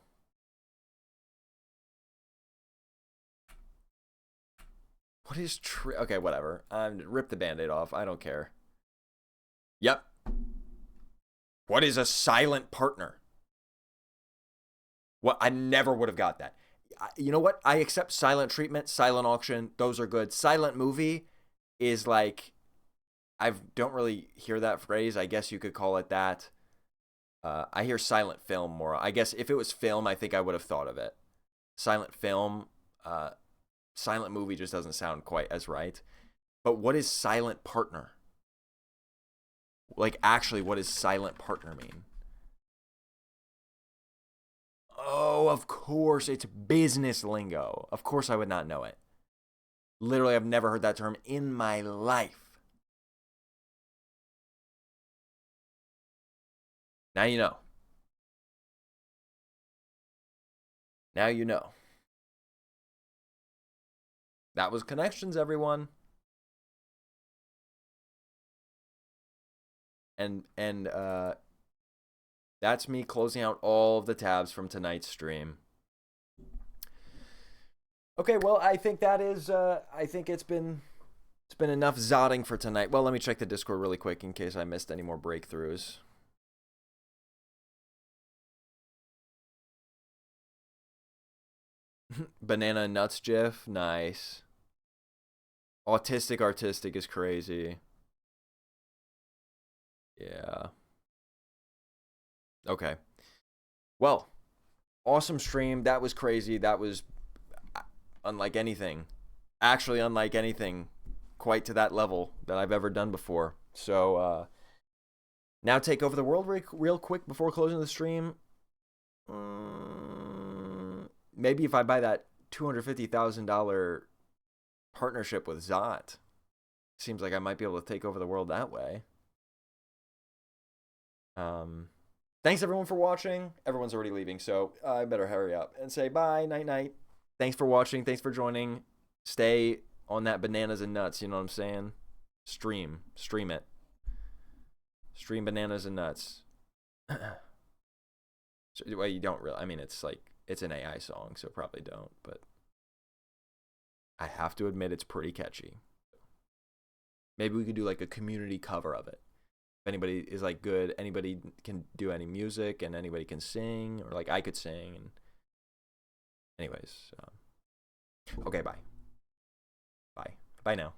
What is... Okay, whatever. Rip the Band-Aid off. I don't care. Yep. What is a silent partner? What? I never would have got that. You know what? I accept silent treatment, silent auction. Those are good. Silent movie is like, I don't really hear that phrase. I guess you could call it that. I hear silent film more. I guess if it was film, I think I would have thought of it. Silent film, silent movie just doesn't sound quite as right. But what is silent partner? Like, actually, what does silent partner mean? Oh, of course, it's business lingo. Of course I would not know it. Literally, I've never heard that term in my life. Now you know. Now you know. That was Connections, everyone. And that's me closing out all of the tabs from tonight's stream. Okay, well, I think that is, I think it's been enough zotting for tonight. Well, let me check the Discord really quick in case I missed any more breakthroughs. Banana nuts gif, nice. Artistic is crazy. Yeah. Okay. Well, awesome stream. That was crazy. That was unlike anything. Actually, unlike anything quite to that level that I've ever done before. So, now take over the world real quick before closing the stream. Maybe if I buy that $250,000 partnership with Zhot, seems like I might be able to take over the world that way. Thanks everyone for watching. Everyone's already leaving, so I better hurry up and say bye, night. Thanks for watching. Thanks for joining. Stay on that bananas and nuts. You know what I'm saying? Stream it. Stream bananas and nuts. Well, you don't really. I mean, it's like it's an AI song, so probably don't. But I have to admit, it's pretty catchy. Maybe we could do like a community cover of it. If anybody is like good, anybody can do any music and anybody can sing, or like I could sing. And anyways, okay, bye. Bye now.